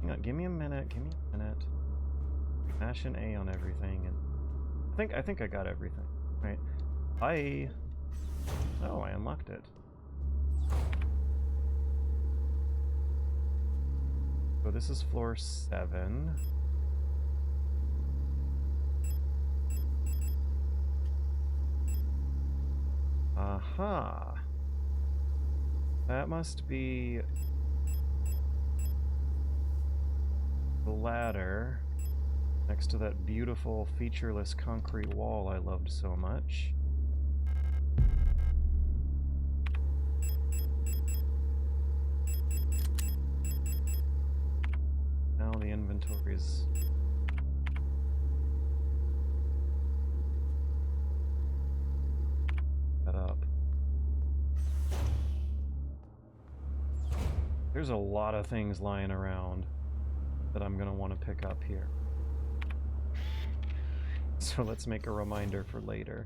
Hang on, give me a minute, give me a minute. Mash an A on everything, and I think I got everything. Right. Oh, I unlocked it. So this is floor 7. Aha. That must be the ladder next to that beautiful featureless concrete wall I loved so much. Now the inventory's set up. There's a lot of things lying around that I'm gonna want to pick up here. So let's make a reminder for later.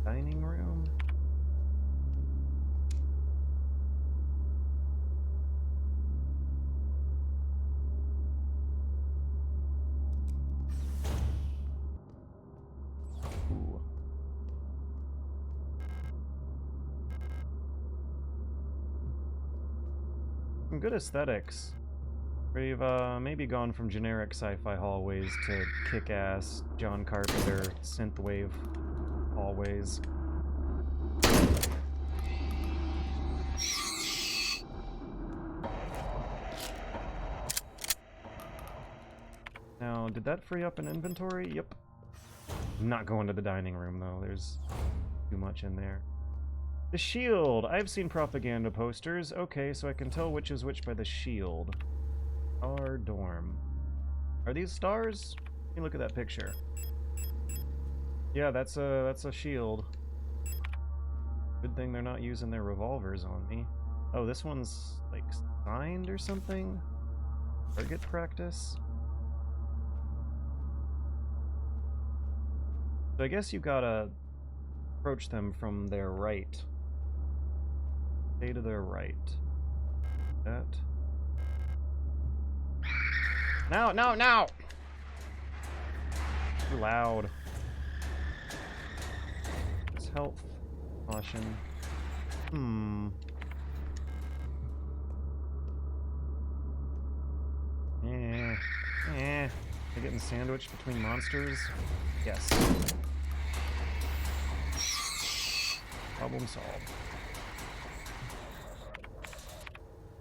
Dining room. Ooh. Some good aesthetics. We've maybe gone from generic sci-fi hallways to kick-ass John Carpenter synthwave hallways. Now, did that free up an inventory? Yep. I'm not going to the dining room, though. There's too much in there. The shield! I've seen propaganda posters. Okay, so I can tell which is which by the shield. Our dorm. Are these stars? Let me look at that picture. Yeah, that's a shield. Good thing they're not using their revolvers on me. Oh, this one's like signed or something? Target practice? So I guess you gotta approach them from their right. Stay to their right. That. No, no, no! Too loud. It's health. Caution. Am I getting sandwiched between monsters? Yes. Problem solved.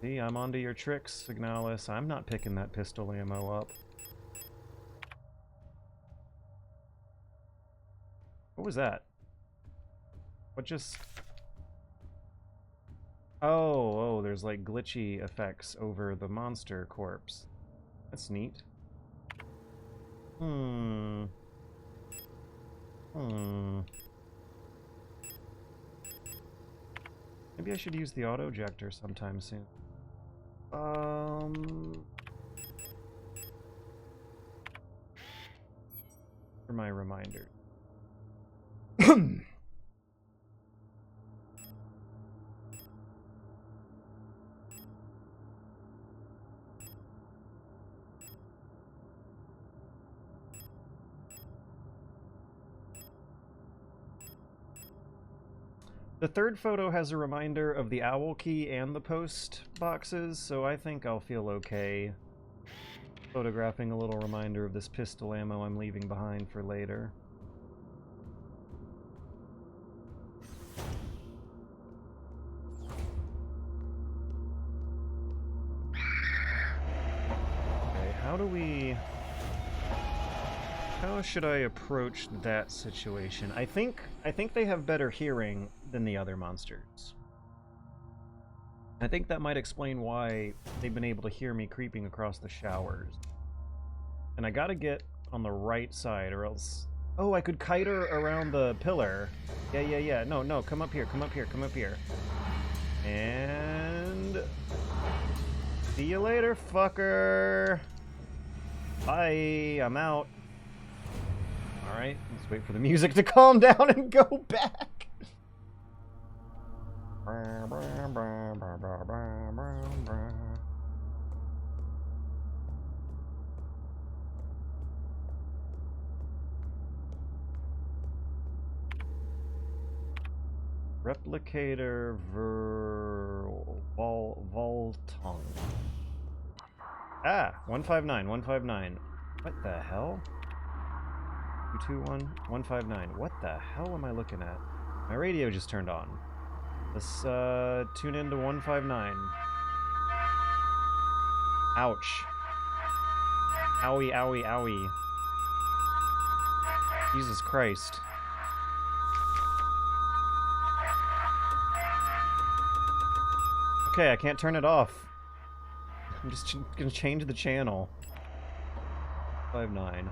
See, I'm onto your tricks, Signalis. I'm not picking that pistol ammo up. What was that? What just... Oh, there's like glitchy effects over the monster corpse. That's neat. Maybe I should use the auto-ejector sometime soon. For my reminder. The third photo has a reminder of the owl key and the post boxes, so I think I'll feel okay photographing a little reminder of this pistol ammo I'm leaving behind for later. Okay, how should I approach that situation? I think they have better hearing than the other monsters. I think that might explain why they've been able to hear me creeping across the showers. And I gotta get on the right side or else... Oh, I could kite her around the pillar. Yeah. No, come up here. And... See you later, fucker! Bye, I'm out. Alright, let's wait for the music to calm down and go back. Replicator Voltung. Ah, 159. What the hell? 221 159. What the hell am I looking at? My radio just turned on. Let's tune into 159. Ouch. Owie. Jesus Christ. Okay, I can't turn it off. I'm just gonna change the channel. 59.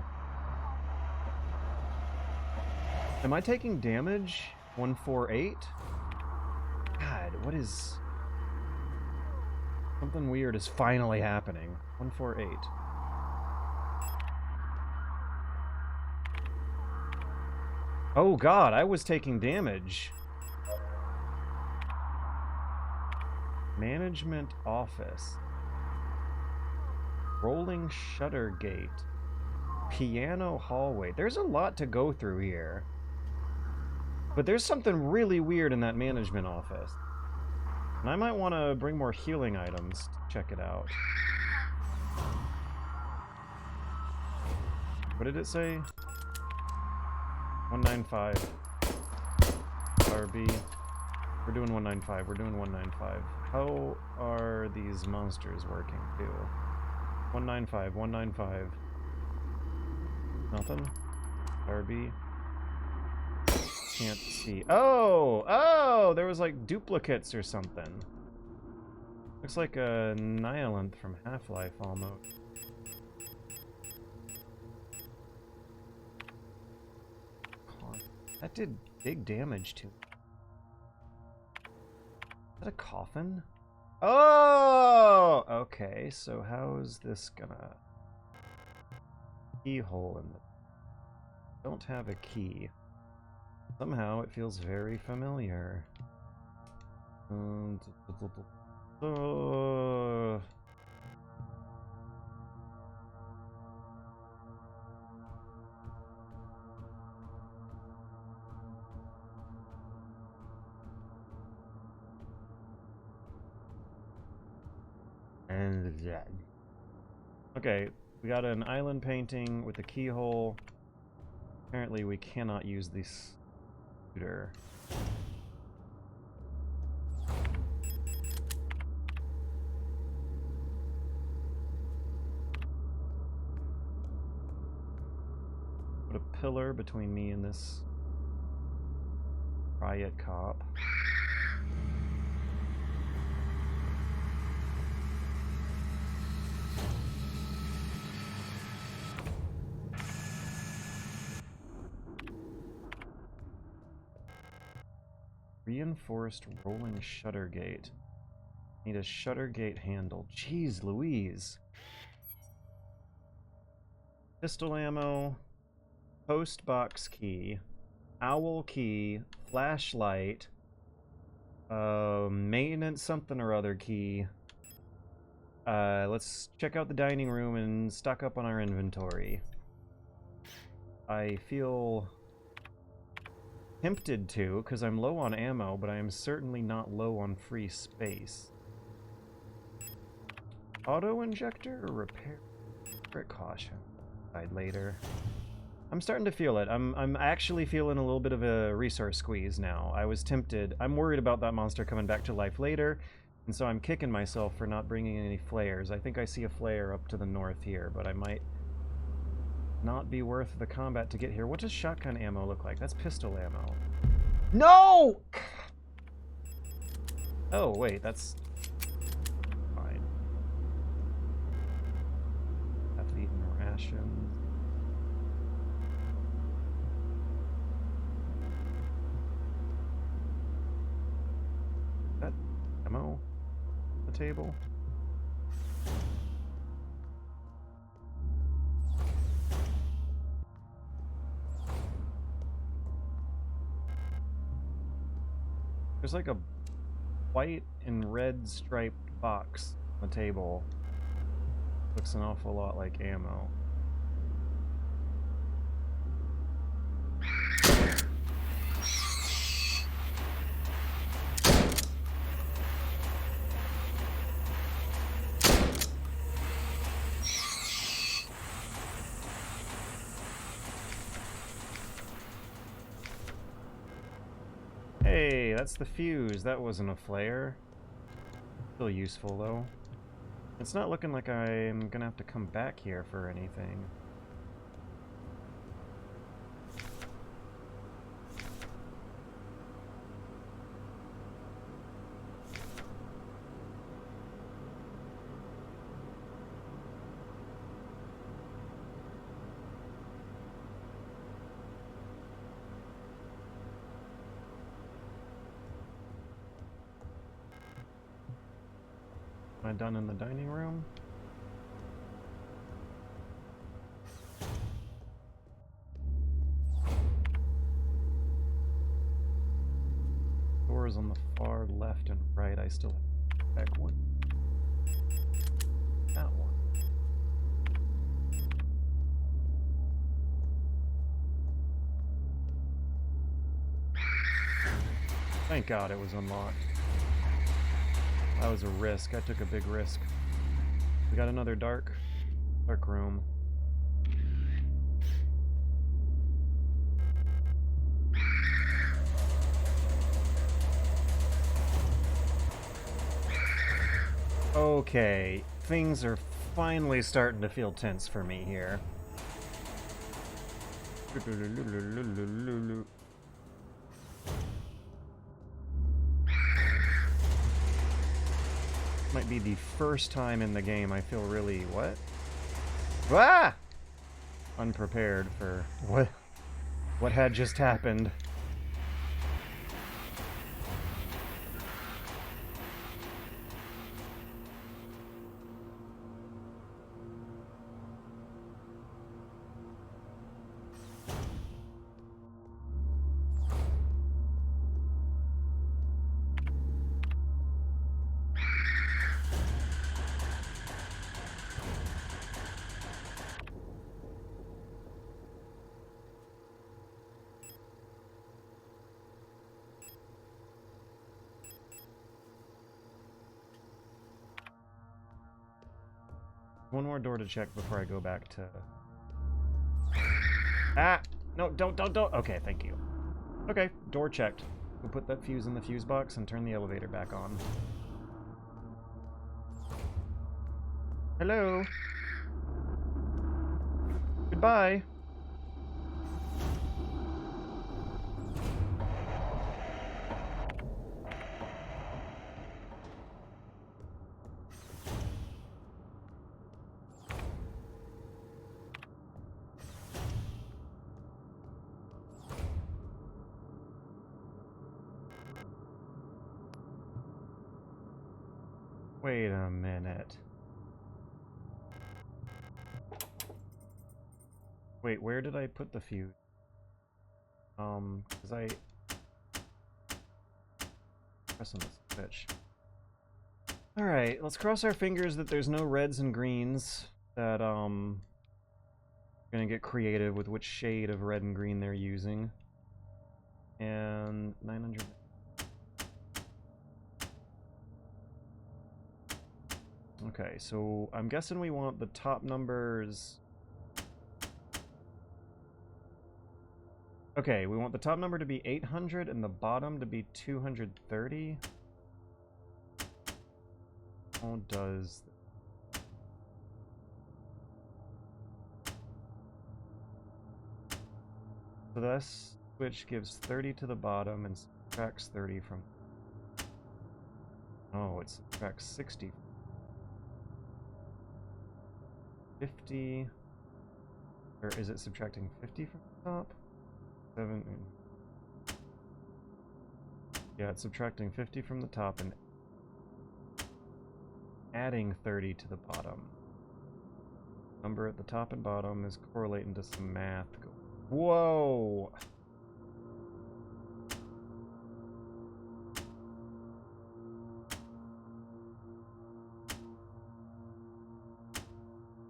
Am I taking damage? 148? God, what is... Something weird is finally happening. 148. Oh god, I was taking damage. Management office. Rolling shutter gate. Piano hallway. There's a lot to go through here. But there's something really weird in that management office. And I might want to bring more healing items to check it out. What did it say? 195. RB. We're doing 195. How are these monsters working, too? 195. Nothing? RB. Can't see. Oh! There was like duplicates or something. Looks like a Nihilith from Half-Life almost. That did big damage to me. Is that a coffin? Oh! Okay, so how is this gonna... Keyhole in the... Don't have a key. Somehow it feels very familiar. And that. Okay, we got an island painting with a keyhole. Apparently we cannot use this computer. Put a pillar between me and this riot cop. Reinforced rolling shutter gate. Need a shutter gate handle. Jeez Louise. Pistol ammo. Post box key. Owl key. Flashlight. Maintenance something or other key. Let's check out the dining room and stock up on our inventory. I feel tempted to, because I'm low on ammo, but I am certainly not low on free space. Auto-injector or repair? Precaution. Decide later. I'm starting to feel it. I'm actually feeling a little bit of a resource squeeze now. I was tempted. I'm worried about that monster coming back to life later, and so I'm kicking myself for not bringing any flares. I think I see a flare up to the north here, but I might not be worth the combat to get here. What does shotgun ammo look like? That's pistol ammo. No! Oh, wait, that's fine. Have eaten rations. That ammo on the table. There's like a white and red striped box on the table. Looks an awful lot like ammo. Hey, that's the fuse. That wasn't a flare. Still useful, though. It's not looking like I'm gonna have to come back here for anything. Am I done in the dining room? Doors on the far left and right. I still have back one. That one. Thank God it was unlocked. That was a risk. I took a big risk. We got another dark room. Okay, things are finally starting to feel tense for me here. Might be the first time in the game I feel really, what? Ah! Unprepared for what had just happened. One more door to check before I go back to... Ah! No, don't! Okay, thank you. Okay, door checked. We'll put that fuse in the fuse box and turn the elevator back on. Hello? Goodbye! Wait a minute. Wait, where did I put the fuse? Cause I... pressing this switch. Alright, let's cross our fingers that there's no reds and greens. That, gonna get creative with which shade of red and green they're using. and 900. Okay, so I'm guessing we want the top numbers. Okay, we want the top number to be 800 and the bottom to be 230. How does... So this switch gives 30 to the bottom and subtracts 30 from... Oh, it subtracts 60. 50... Or is it subtracting 50 from the top? 7... Yeah, it's subtracting 50 from the top and adding 30 to the bottom. Number at the top and bottom is correlating to some math. Whoa!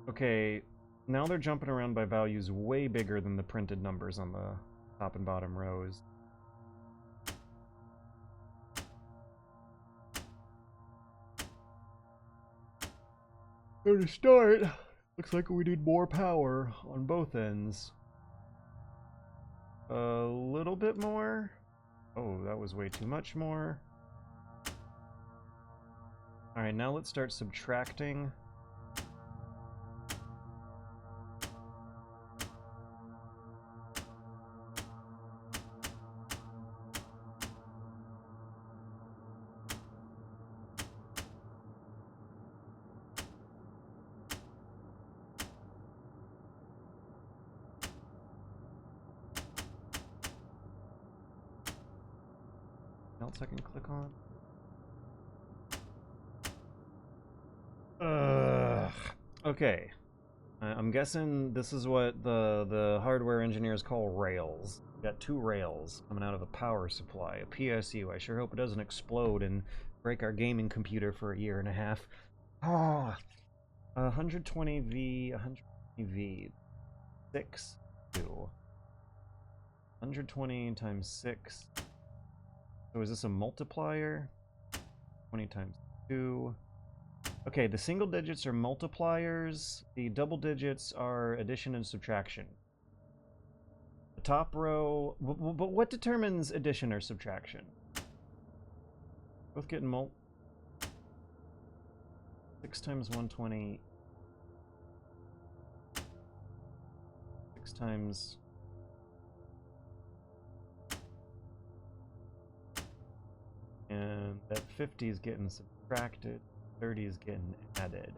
Okay, now they're jumping around by values way bigger than the printed numbers on the top and bottom rows. So to start, looks like we need more power on both ends. A little bit more. Oh, that was way too much more. Alright, now let's start subtracting. Else I can click on. Okay. I'm guessing this is what the hardware engineers call rails. We got two rails coming out of a power supply, a PSU. I sure hope it doesn't explode and break our gaming computer for a year and a half. Ah, 120V, 120V, 6, 2. 120 times 6. So is this a multiplier? 20 times 2. Okay, the single digits are multipliers. The double digits are addition and subtraction. The top row... But what determines addition or subtraction? Both getting 6 times 120. 6 times... And that 50 is getting subtracted, 30 is getting added.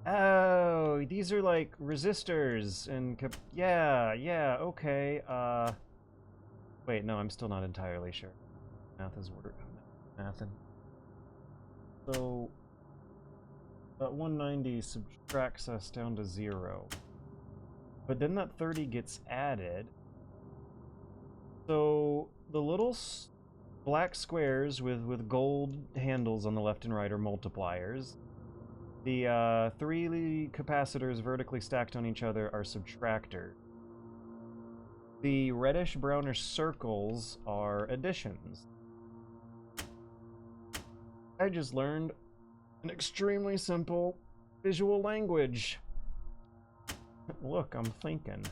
Oh, these are like resistors and yeah, okay. Wait, no, I'm still not entirely sure. Math is mathin'. So that 190 subtracts us down to 0. But then that 30 gets added. So the little black squares with gold handles on the left and right are multipliers. The 3 capacitors vertically stacked on each other are subtractors. The reddish brownish circles are additions. I just learned an extremely simple visual language. Look, I'm thinking.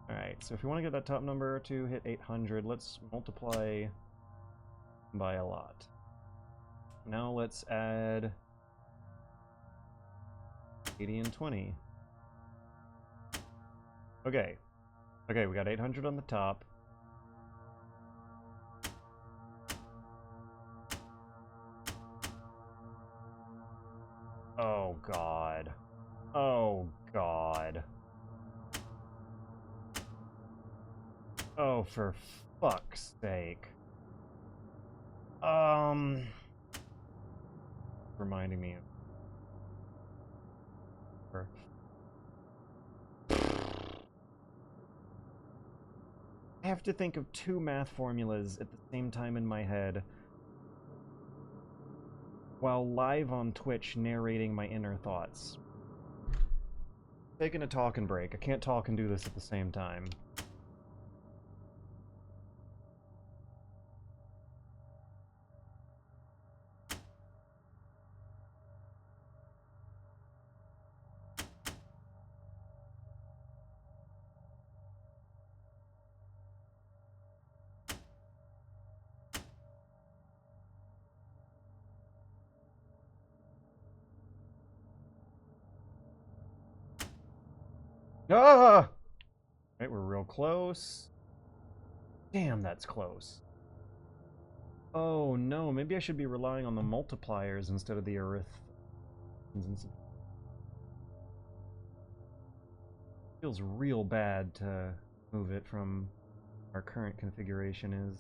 Alright, so if we want to get that top number to hit 800, let's multiply by a lot. Now let's add 80 and 20. Okay. Okay, we got 800 on the top. Oh, God. Oh, God. Oh, for fuck's sake. Reminding me of... I have to think of 2 math formulas at the same time in my head while live on Twitch narrating my inner thoughts. Taking a talking break. I can't talk and do this at the same time. Ah! Right, we're real close. Damn, that's close. Oh no, maybe I should be relying on the multipliers instead of the arithmetics. Feels real bad to move it from our current configuration is.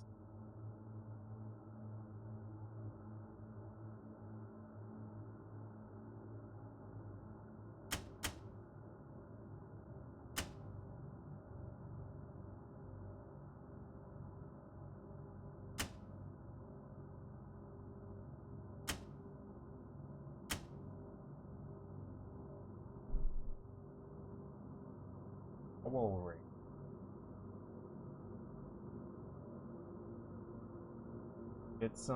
Whoa, right. It's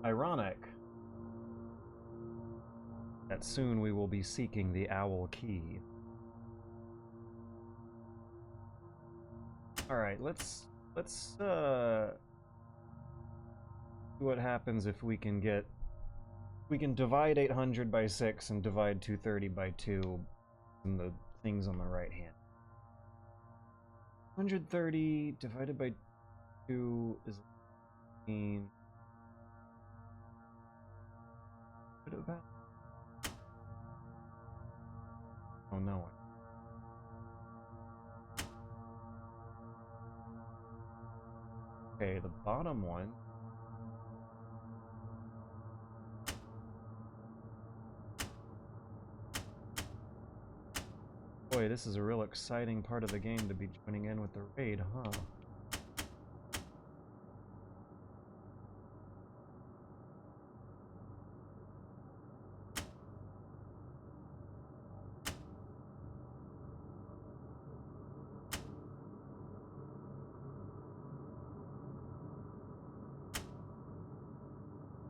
ironic that soon we will be seeking the owl key. Alright, let's see what happens if we can divide 800 by 6 and divide 230 by 2 and the things on the right hand. 130 divided by 2 is 15. About? Oh no. Okay, the bottom one. Boy, this is a real exciting part of the game to be joining in with the raid, huh?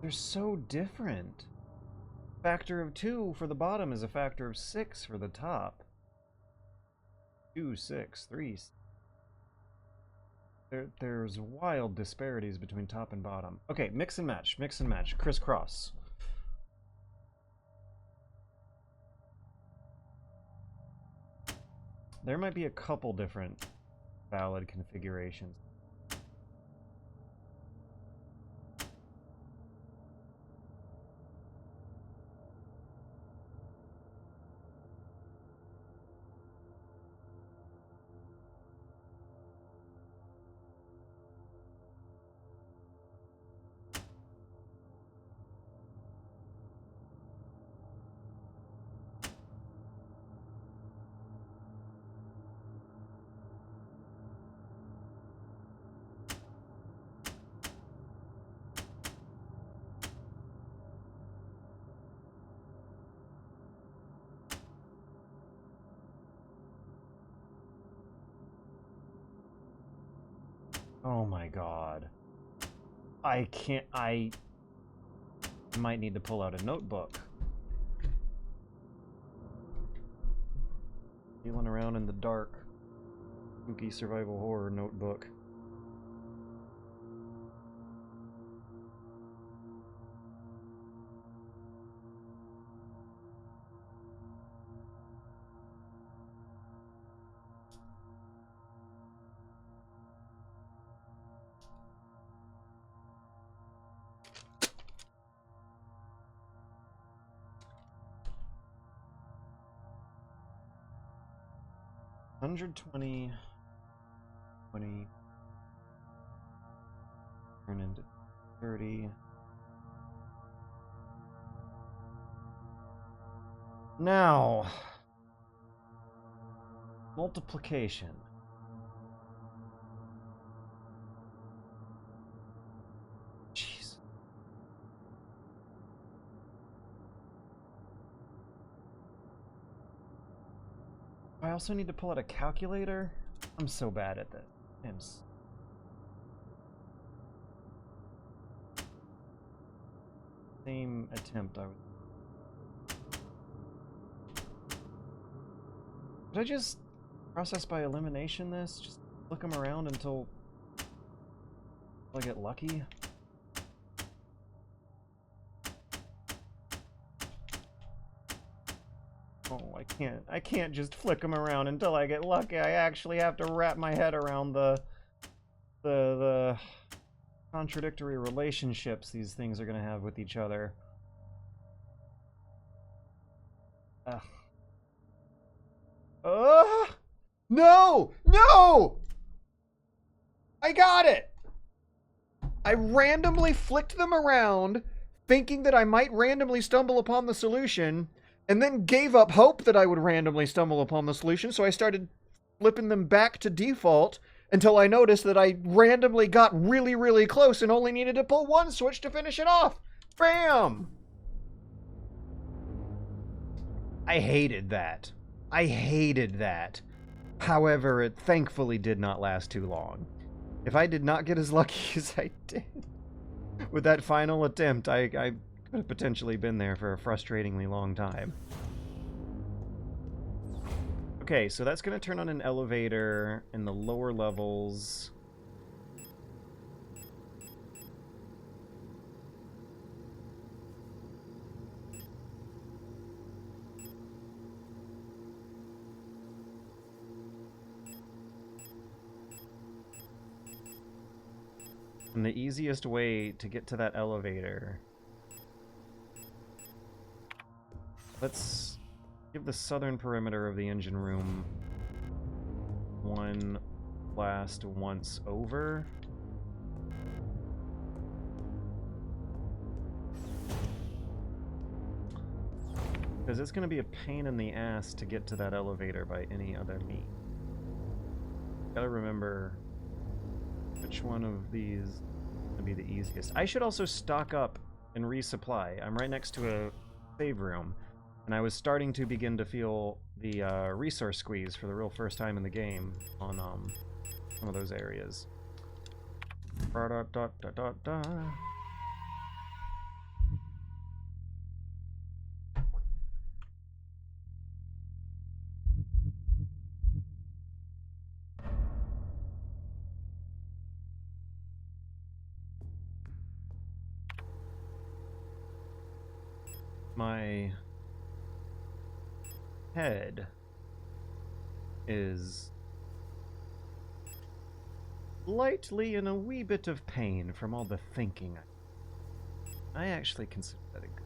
They're so different. Factor of 2 for the bottom is a factor of 6 for the top. 2, 6, 3. There's wild disparities between top and bottom. Okay, mix and match, crisscross. There might be a couple different valid configurations. Oh my god. I might need to pull out a notebook. Feeling around in the dark. Spooky survival horror notebook. $120, 20, turn into 30. Now, multiplication. Jeez. I also need to pull out a calculator. I'm so bad at this. Same attempt I was. Did I just process by elimination this? Just look them around until I get lucky? Oh, I can't just flick them around until I get lucky. I actually have to wrap my head around the contradictory relationships these things are gonna have with each other. Ugh. No! No! I got it! I randomly flicked them around, thinking that I might randomly stumble upon the solution, and then gave up hope that I would randomly stumble upon the solution, so I started flipping them back to default until I noticed that I randomly got really, really close and only needed to pull one switch to finish it off. Bam! I hated that. I hated that. However, it thankfully did not last too long. If I did not get as lucky as I did with that final attempt, I could have potentially been there for a frustratingly long time. Okay, so that's going to turn on an elevator in the lower levels. And the easiest way to get to that elevator... Let's give the southern perimeter of the engine room one blast once over. Because it's going to be a pain in the ass to get to that elevator by any other means. Gotta remember which one of these is going to be the easiest. I should also stock up and resupply. I'm right next to a save room, and I was starting to begin to feel the resource squeeze for the real first time in the game on some of those areas. My head is slightly in a wee bit of pain from all the thinking. I actually consider that a good.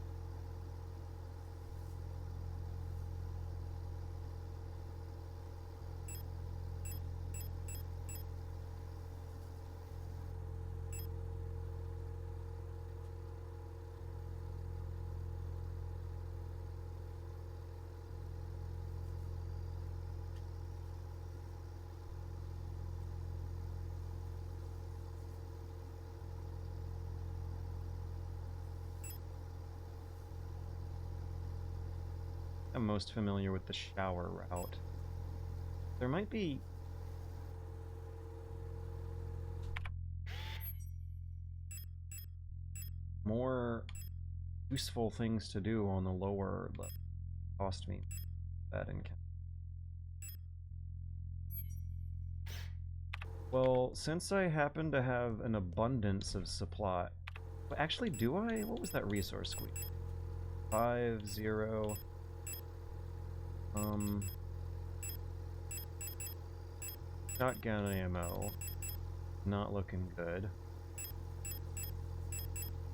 I'm most familiar with the shower route. There might be more useful things to do on the lower level. Cost me that encounter. Well, since I happen to have an abundance of supply... Actually, do I? What was that resource squeeze? 5, 0... Shotgun ammo. Not looking good.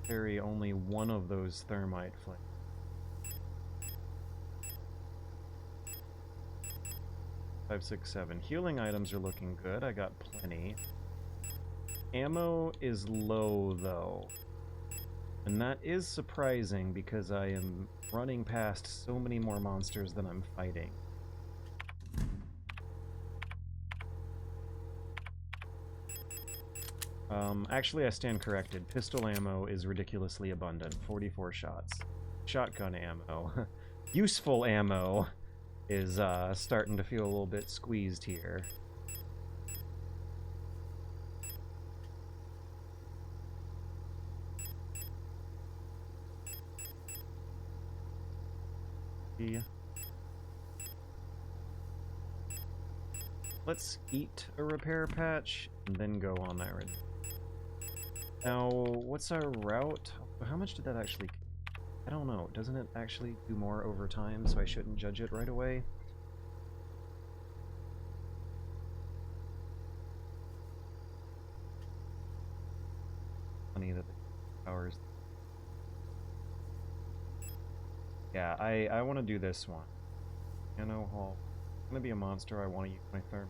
Carry only one of those thermite flames. Five, 6, 7. Healing items are looking good. I got plenty. Ammo is low, though. And that is surprising because I am running past so many more monsters than I'm fighting. Actually, I stand corrected. Pistol ammo is ridiculously abundant. 44 shots. Shotgun ammo. Useful ammo is starting to feel a little bit squeezed here. Let's eat a repair patch and then go on that route. Now, what's our route? How much did that actually... I don't know. Doesn't it actually do more over time, so I shouldn't judge it right away? Funny that the powers... Yeah, I want to do this one. Piano hall. It's gonna be a monster. I want to use my therm.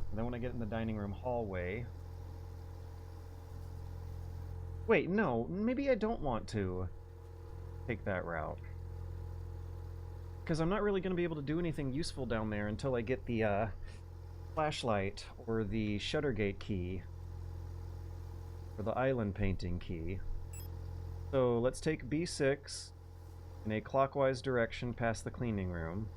And then when I get in the dining room hallway... Wait, no. Maybe I don't want to take that route. Because I'm not really going to be able to do anything useful down there until I get the flashlight or the shutter gate key or the island painting key. So let's take B6 in a clockwise direction past the cleaning room.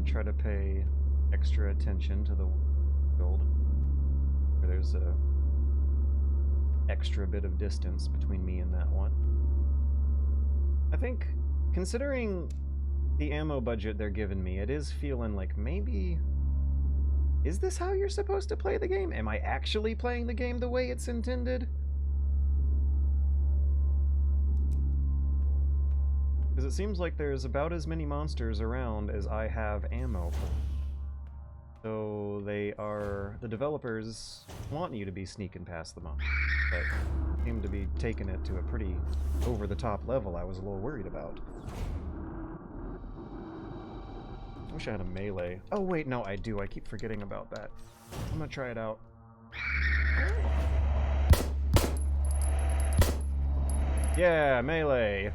Try to pay extra attention to the build where there's a extra bit of distance between me and that one. I think, considering the ammo budget they're giving me, it is feeling like maybe... Is this how you're supposed to play the game? Am I actually playing the game the way it's intended? Because it seems like there's about as many monsters around as I have ammo for. So the developers want you to be sneaking past the monsters, but seem to be taking it to a pretty over-the-top level I was a little worried about. I wish I had a melee. Oh wait, no, I do. I keep forgetting about that. I'm gonna try it out. Yeah, melee!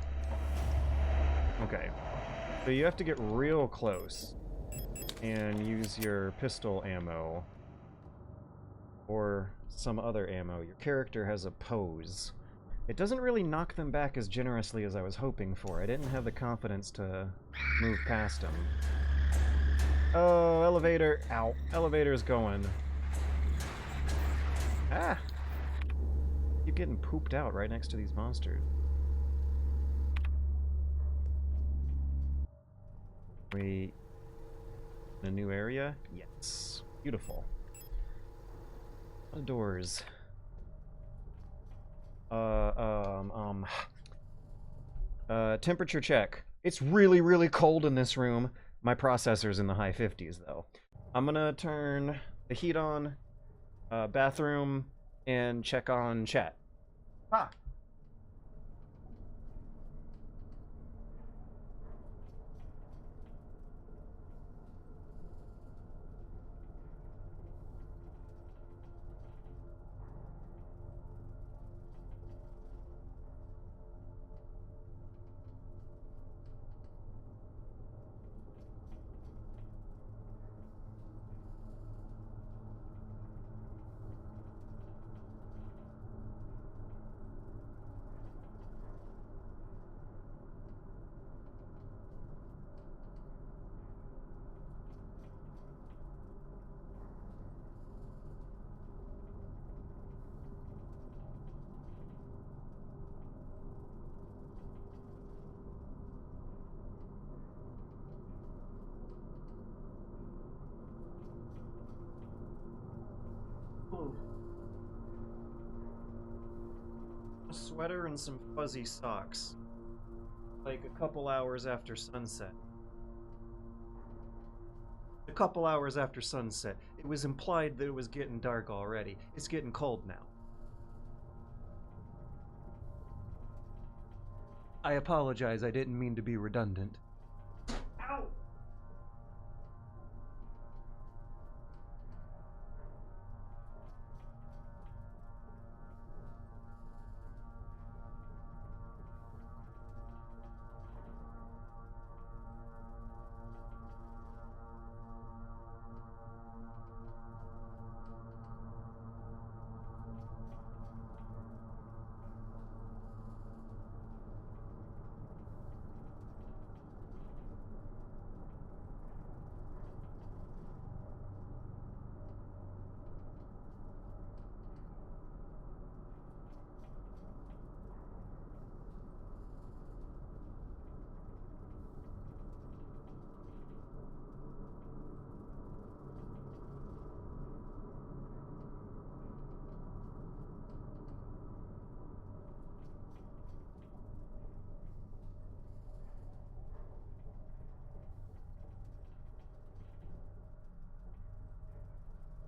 Okay, so you have to get real close and use your pistol ammo or some other ammo. Your character has a pose. It doesn't really knock them back as generously as I was hoping for. I didn't have the confidence to move past them. Oh, elevator. Ow. Elevator's going. Ah! Keep getting pooped out right next to these monsters. We in a new area? Yes. Beautiful. Doors. Temperature check. It's really, really cold in this room. My processor's in the high 50s, though. I'm gonna turn the heat on, bathroom, and check on chat. Ah! A sweater and some fuzzy socks. Like a couple hours after sunset. A couple hours after sunset. It was implied that it was getting dark already. It's getting cold now. I apologize, I didn't mean to be redundant. Ow!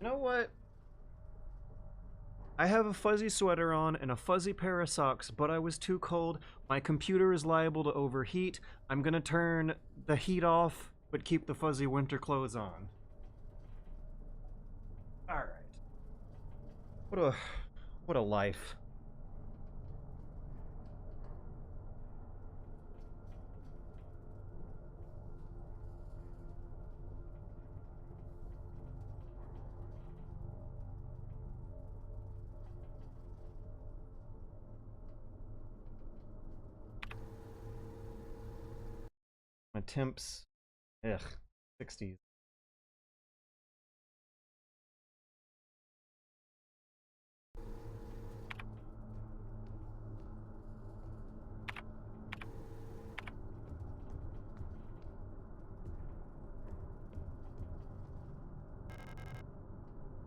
You know what? I have a fuzzy sweater on and a fuzzy pair of socks, but I was too cold. My computer is liable to overheat. I'm gonna turn the heat off, but keep the fuzzy winter clothes on. Alright. What a life. My temps, ugh, 60s.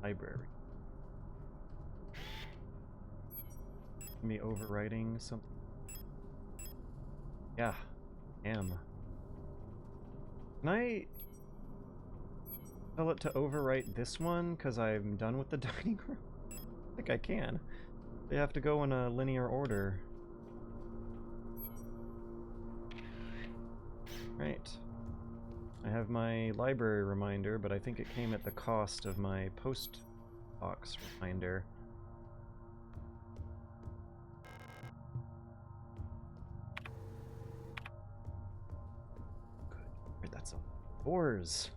Library. Me overwriting something. Yeah, am. Can I tell it to overwrite this one because I'm done with the dining room? I think I can. They have to go in a linear order. Right. I have my library reminder, but I think it came at the cost of my post box reminder. Good. That's all. Doors.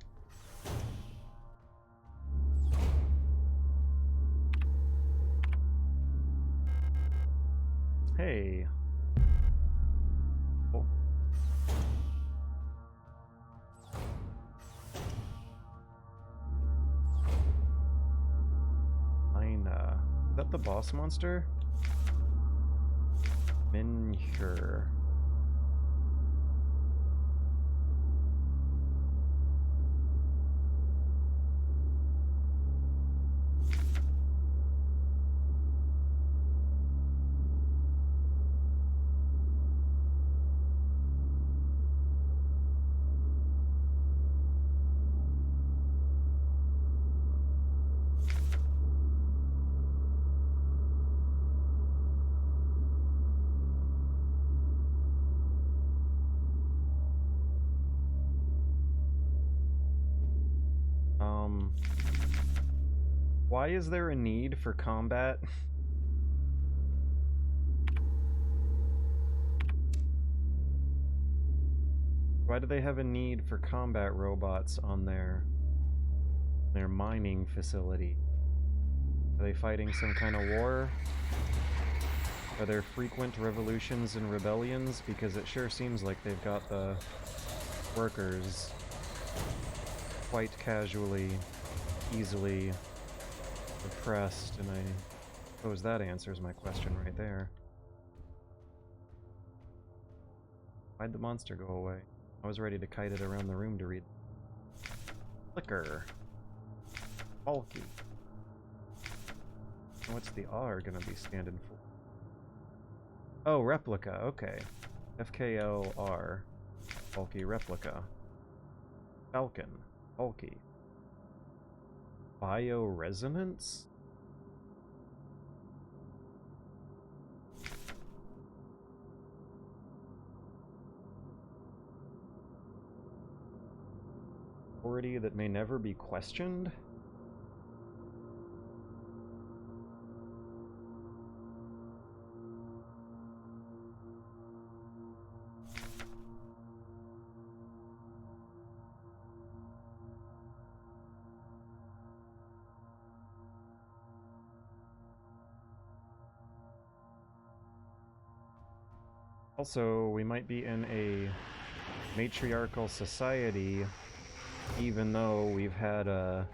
Hey. Oh. Is that the boss monster? Minhur. Why is there a need for combat? Why do they have a need for combat robots on their mining facility? Are they fighting some kind of war? Are there frequent revolutions and rebellions? Because it sure seems like they've got the workers quite casually, easily oppressed, and I suppose that answers my question right there. Why'd the monster go away? I was ready to kite it around the room to read. Flicker. Bulky. What's the R gonna be standing for? Oh, replica, okay. FKLR. Bulky replica. Falcon. Bulky. Bioresonance? Authority that may never be questioned? Also, we might be in a matriarchal society, even though we've had an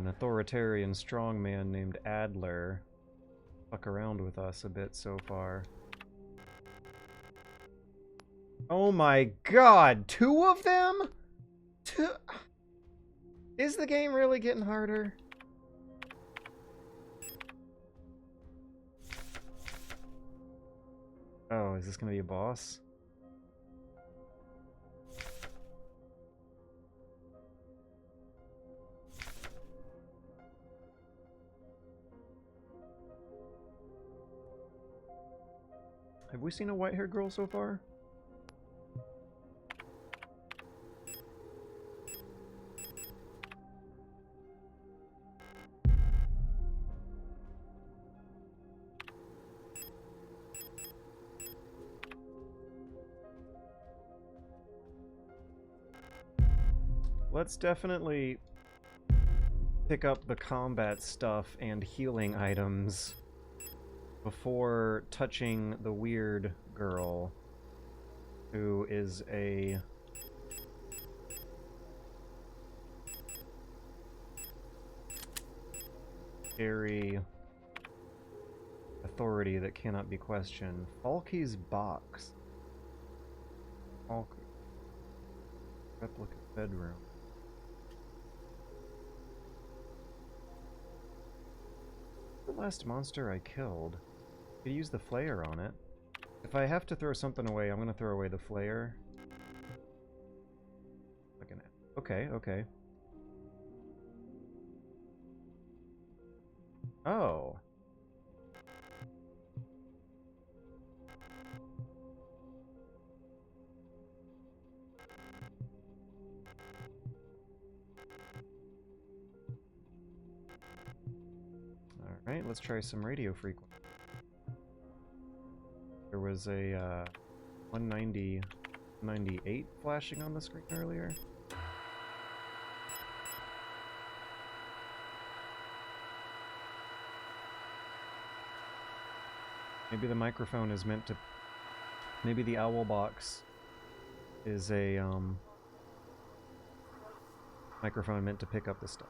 authoritarian strongman named Adler fuck around with us a bit so far. Oh my god, 2 of them? 2? Is the game really getting harder? Oh, is this gonna be a boss? Have we seen a white-haired girl so far? Let's definitely pick up the combat stuff and healing items before touching the weird girl, who is a scary authority that cannot be questioned. Falky's box. Falky. Replica bedroom. The last monster I killed. Could use the flare on it. If I have to throw something away, I'm gonna throw away the flare. Okay, okay. Oh. Alright, let's try some radio frequency. There was a 190-98 flashing on the screen earlier. Maybe the microphone is meant to... Maybe the owl box is a microphone meant to pick up the stuff.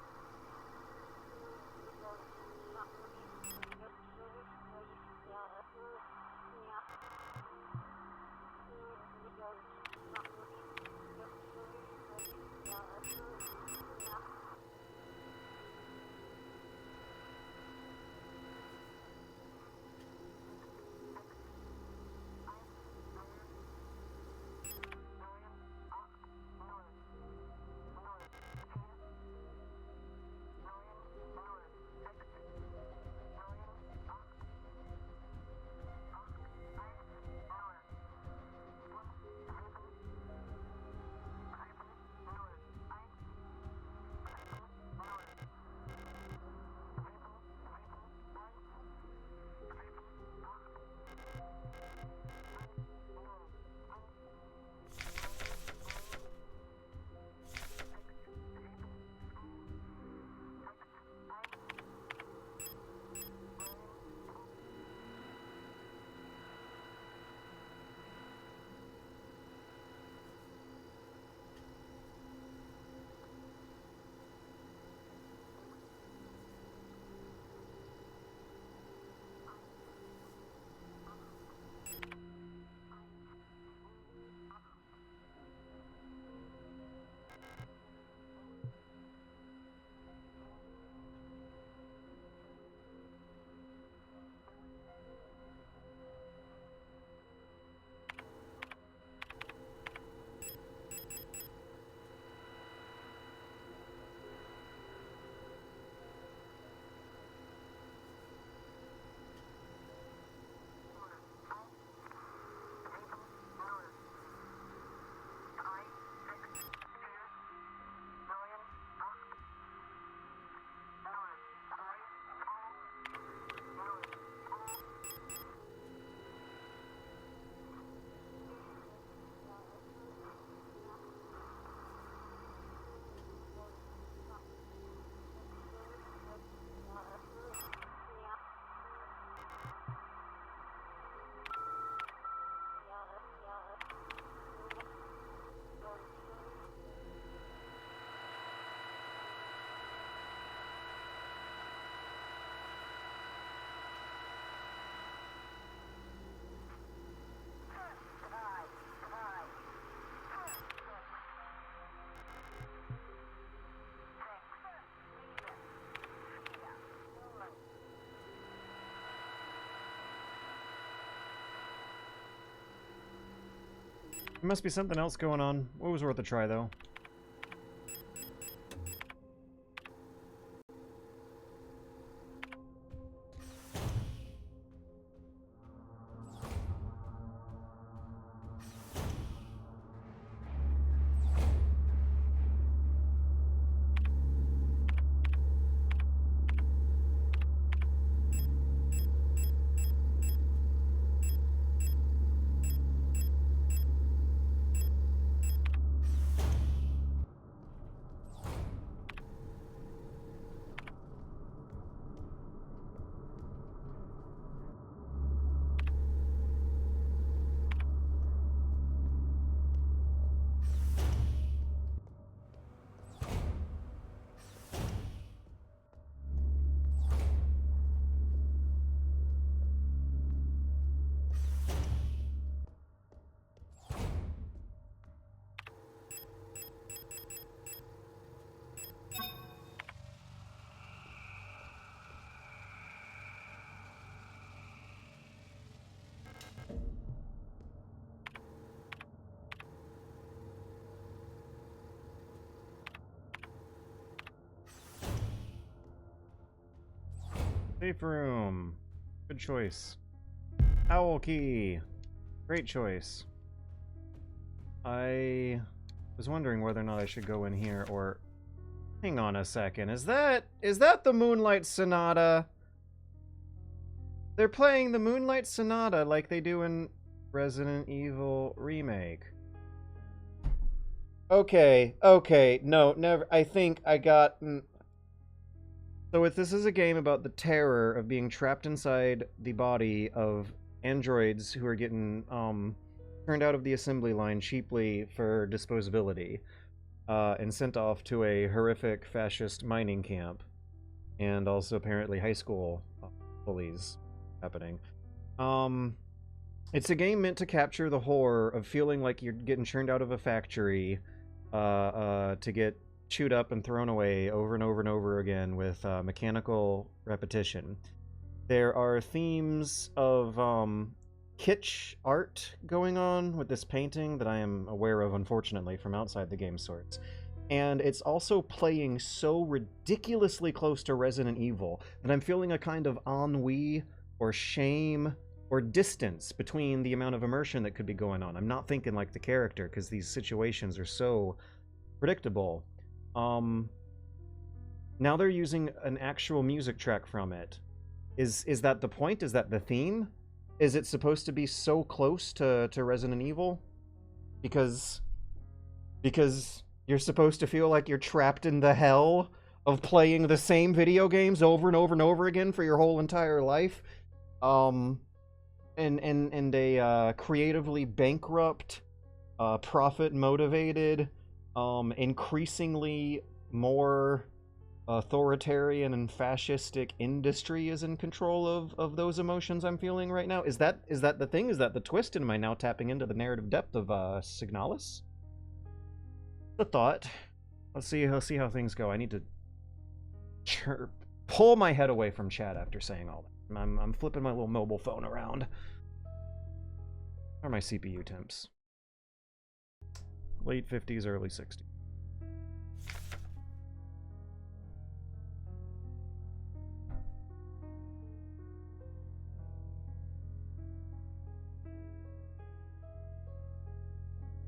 There must be something else going on. It was worth a try, though. Safe room. Good choice. Owl key. Great choice. I was wondering whether or not I should go in here or... Hang on a second. Is that the Moonlight Sonata? They're playing the Moonlight Sonata like they do in Resident Evil Remake. Okay, no, never. I think I got... So if this is a game about the terror of being trapped inside the body of androids who are getting turned out of the assembly line cheaply for disposability, and sent off to a horrific fascist mining camp, and also apparently high school bullies happening. It's a game meant to capture the horror of feeling like you're getting churned out of a factory to get chewed up and thrown away over and over and over again with mechanical repetition. There are themes of kitsch art going on with this painting that I am aware of, unfortunately, from outside the game sorts. And it's also playing so ridiculously close to Resident Evil that I'm feeling a kind of ennui or shame or distance between the amount of immersion that could be going on. I'm not thinking like the character because these situations are so predictable. Now they're using an actual music track from it. Is that the point? Is that the theme? Is it supposed to be so close to Resident Evil? Because you're supposed to feel like you're trapped in the hell of playing the same video games over and over and over again for your whole entire life. And a creatively bankrupt, profit-motivated, increasingly more authoritarian and fascistic industry is in control of those emotions I'm feeling right now. Is that the thing? Is that the twist? And am I now tapping into the narrative depth of Signalis? The thought. Let's see how things go. I need to pull my head away from chat after saying all that. I'm flipping my little mobile phone around. What are my CPU temps? Late 50s, early 60s.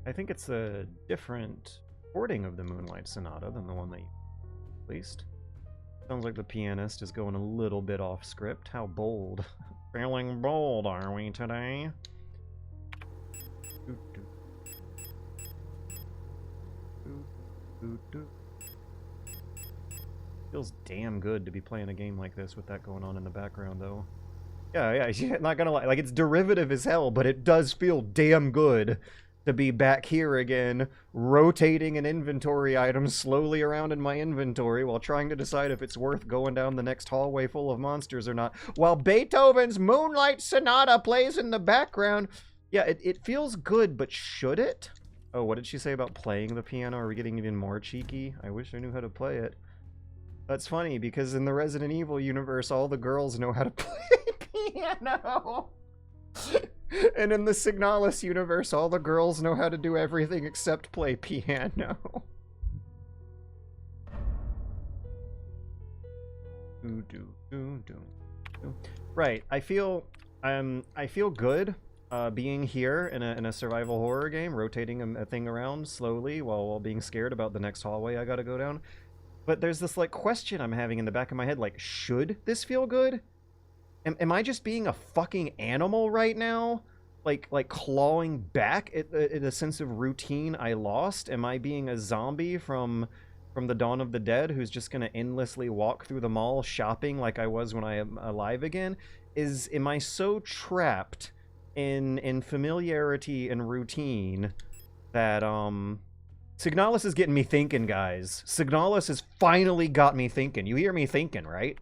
I think it's a different recording of the Moonlight Sonata than the one that you released. Sounds like the pianist is going a little bit off script. How bold. Feeling bold, are we today? Feels damn good to be playing a game like this with that going on in the background, though. Yeah, not gonna lie. Like, it's derivative as hell, but it does feel damn good to be back here again, rotating an inventory item slowly around in my inventory while trying to decide if it's worth going down the next hallway full of monsters or not, while Beethoven's Moonlight Sonata plays in the background. Yeah, it feels good, but should it? Oh, what did she say about playing the piano? Are we getting even more cheeky? I wish I knew how to play it. That's funny, because in the Resident Evil universe, all the girls know how to play piano. And in the Signalis universe, all the girls know how to do everything except play piano. Right, I feel good being here in a survival horror game, rotating a thing around slowly while being scared about the next hallway I gotta go down. But there's this like question I'm having in the back of my head, like, should this feel good? Am I just being a fucking animal right now? Like clawing back at a sense of routine I lost? Am I being a zombie from the Dawn of the Dead who's just gonna endlessly walk through the mall shopping like I was when I am alive again? Am I so trapped in familiarity and routine that Signalis is getting me thinking, guys. Signalis has finally got me thinking. You hear me thinking, right?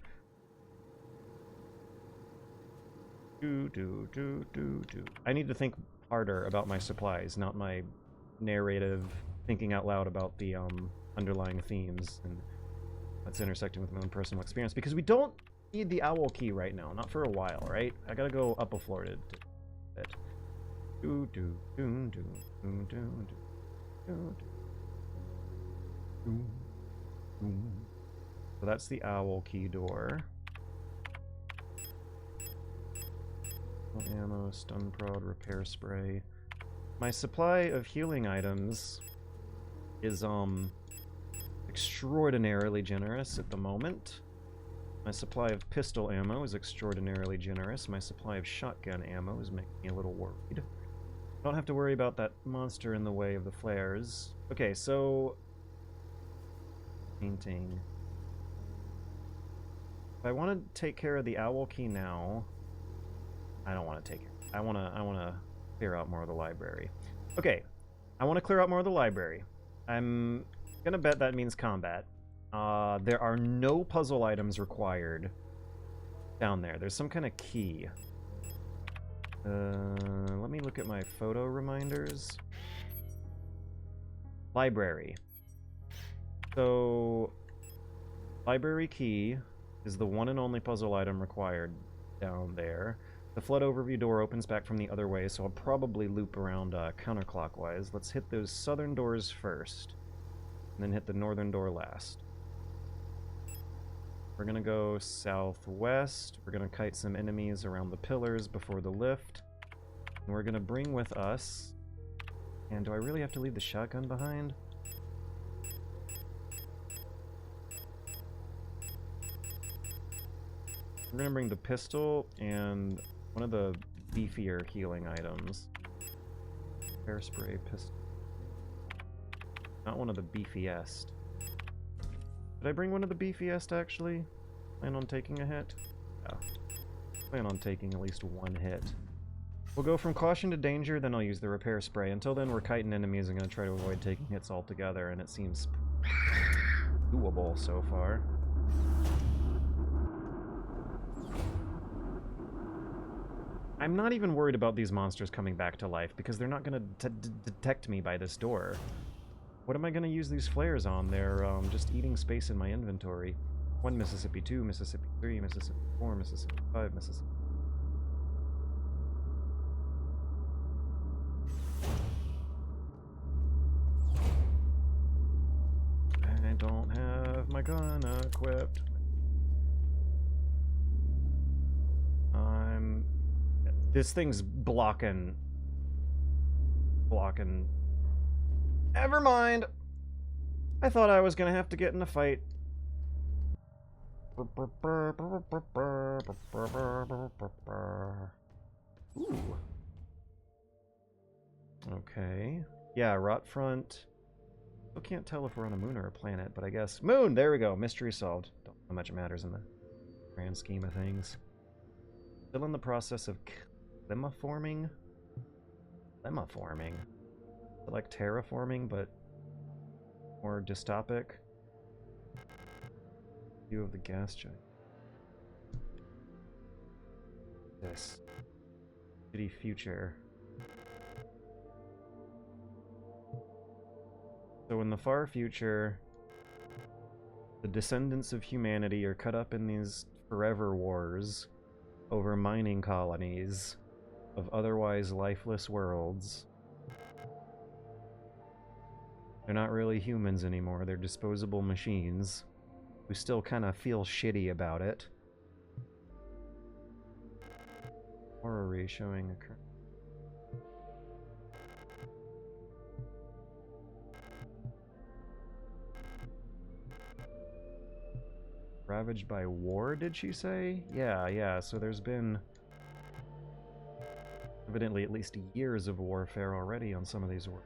I need to think harder about my supplies, not my narrative thinking out loud about the underlying themes and that's intersecting with my own personal experience, because we don't need the owl key right now, not for a while, right? I gotta go up a floor to it. So that's the owl key door. Ammo, stun prod, repair spray. My supply of healing items is extraordinarily generous at the moment. My supply of pistol ammo is extraordinarily generous. My supply of shotgun ammo is making me a little worried. Don't have to worry about that monster in the way of the flares. Okay, so painting. If I want to take care of the owl key now, I don't want to take it. I want to clear out more of the library. Okay, I want to clear out more of the library. I'm gonna bet that means combat. There are no puzzle items required down there. There's some kind of key. Let me look at my photo reminders. Library. So, library key is the one and only puzzle item required down there. The flood overview door opens back from the other way, so I'll probably loop around counterclockwise. Let's hit those southern doors first, and then hit the northern door last. We're gonna go southwest. We're gonna kite some enemies around the pillars before the lift. And we're gonna bring with us... And do I really have to leave the shotgun behind? We're gonna bring the pistol and one of the beefier healing items. Hairspray, pistol. Not one of the beefiest. Did I bring one of the beefiest, actually? Plan on taking a hit? Yeah. Plan on taking at least one hit. We'll go from caution to danger, then I'll use the repair spray. Until then, we're kiting enemies and gonna try to avoid taking hits altogether, and it seems doable so far. I'm not even worried about these monsters coming back to life, because they're not gonna detect me by this door. What am I gonna use these flares on? They're just eating space in my inventory. 1 Mississippi, 2 Mississippi, 3 Mississippi, 4 Mississippi, 5 Mississippi. I don't have my gun equipped. This thing's blocking. Never mind. I thought I was gonna have to get in a fight. Ooh. Okay. Yeah, rot front. Still can't tell if we're on a moon or a planet, but I guess... Moon! There we go. Mystery solved. Don't know how much it matters in the grand scheme of things. Still in the process of Limaforming? Limaforming. Like terraforming, but more dystopic. View of the gas giant. This. Shitty future. So in the far future, the descendants of humanity are cut up in these forever wars over mining colonies of otherwise lifeless worlds. They're not really humans anymore, they're disposable machines who still kind of feel shitty about it. Horror showing occur. Ravaged by war, did she say? Yeah, so there's been evidently at least years of warfare already on some of these worlds.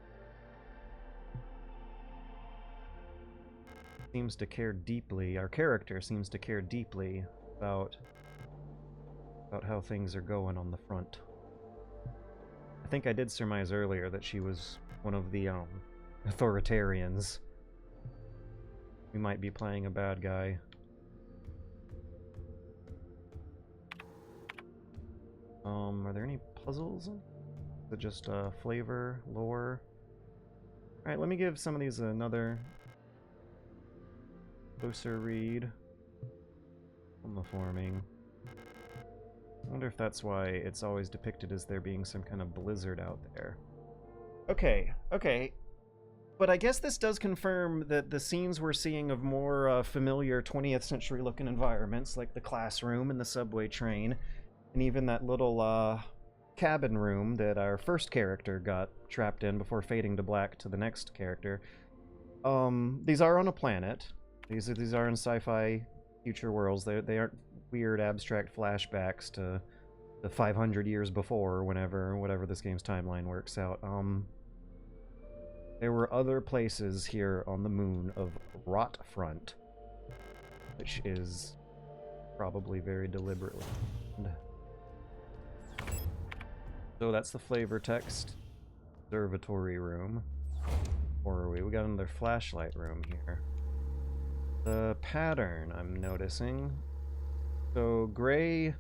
Seems to care deeply, our character seems to care deeply about how things are going on the front. I think I did surmise earlier that she was one of the authoritarians. We might be playing a bad guy. Are there any puzzles? Is it just flavor, lore? Alright, let me give some of these another closer read. On the forming. I wonder if that's why it's always depicted as there being some kind of blizzard out there. Okay. But I guess this does confirm that the scenes we're seeing of more familiar 20th century looking environments, like the classroom and the subway train, and even that little cabin room that our first character got trapped in before fading to black to the next character. These are on a planet. These are in sci-fi future worlds. They aren't weird abstract flashbacks to the 500 years before, whatever this game's timeline works out. There were other places here on the moon of Rotfront, which is probably very deliberately. So that's the flavor text observatory room. Or we got another flashlight room here. The pattern I'm noticing. So gray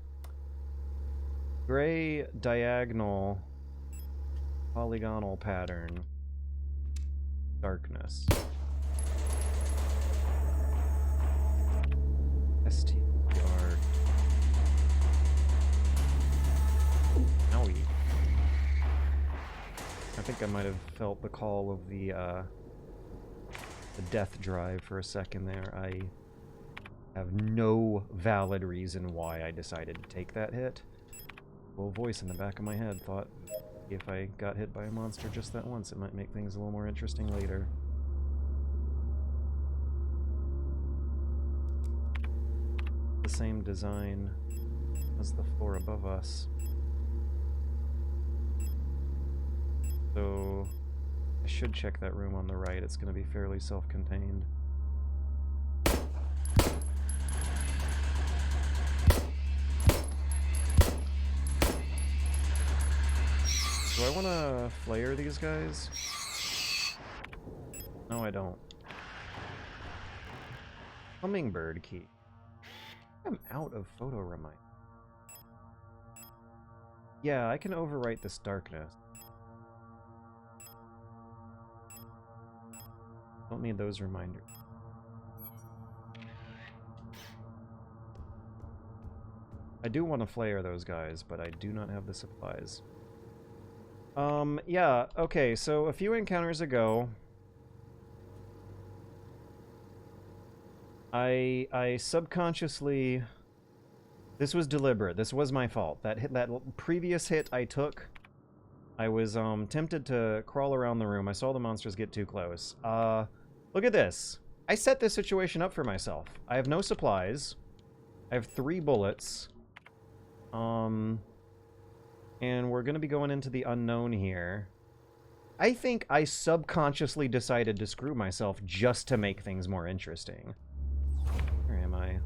diagonal polygonal pattern. Darkness. STR. Owie. I think I might have felt the call of the death drive for a second there. I have no valid reason why I decided to take that hit. A little voice in the back of my head thought if I got hit by a monster just that once, it might make things a little more interesting later. The same design as the floor above us. So I should check that room on the right. It's going to be fairly self-contained. Do I want to flare these guys? No, I don't. Hummingbird key. I'm out of photo reminder. Yeah, I can overwrite this darkness. Don't need those reminders. I do want to flare those guys, but I do not have the supplies. Yeah, okay, so a few encounters ago, I subconsciously... This was deliberate. This was my fault. That previous hit I took, I was, tempted to crawl around the room. I saw the monsters get too close. Look at this. I set this situation up for myself. I have no supplies. I have 3 bullets. And we're going to be going into the unknown here. I think I subconsciously decided to screw myself just to make things more interesting. Where am I?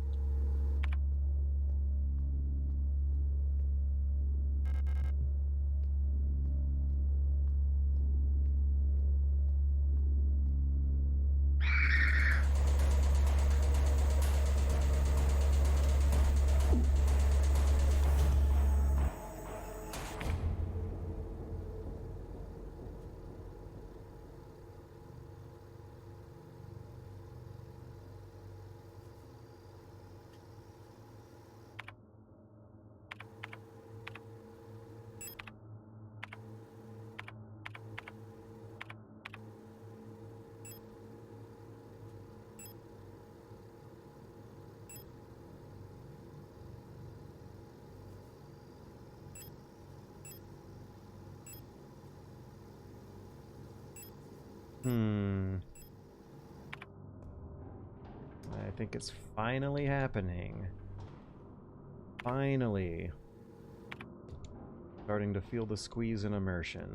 I think it's finally happening. Finally. Starting to feel the squeeze and immersion.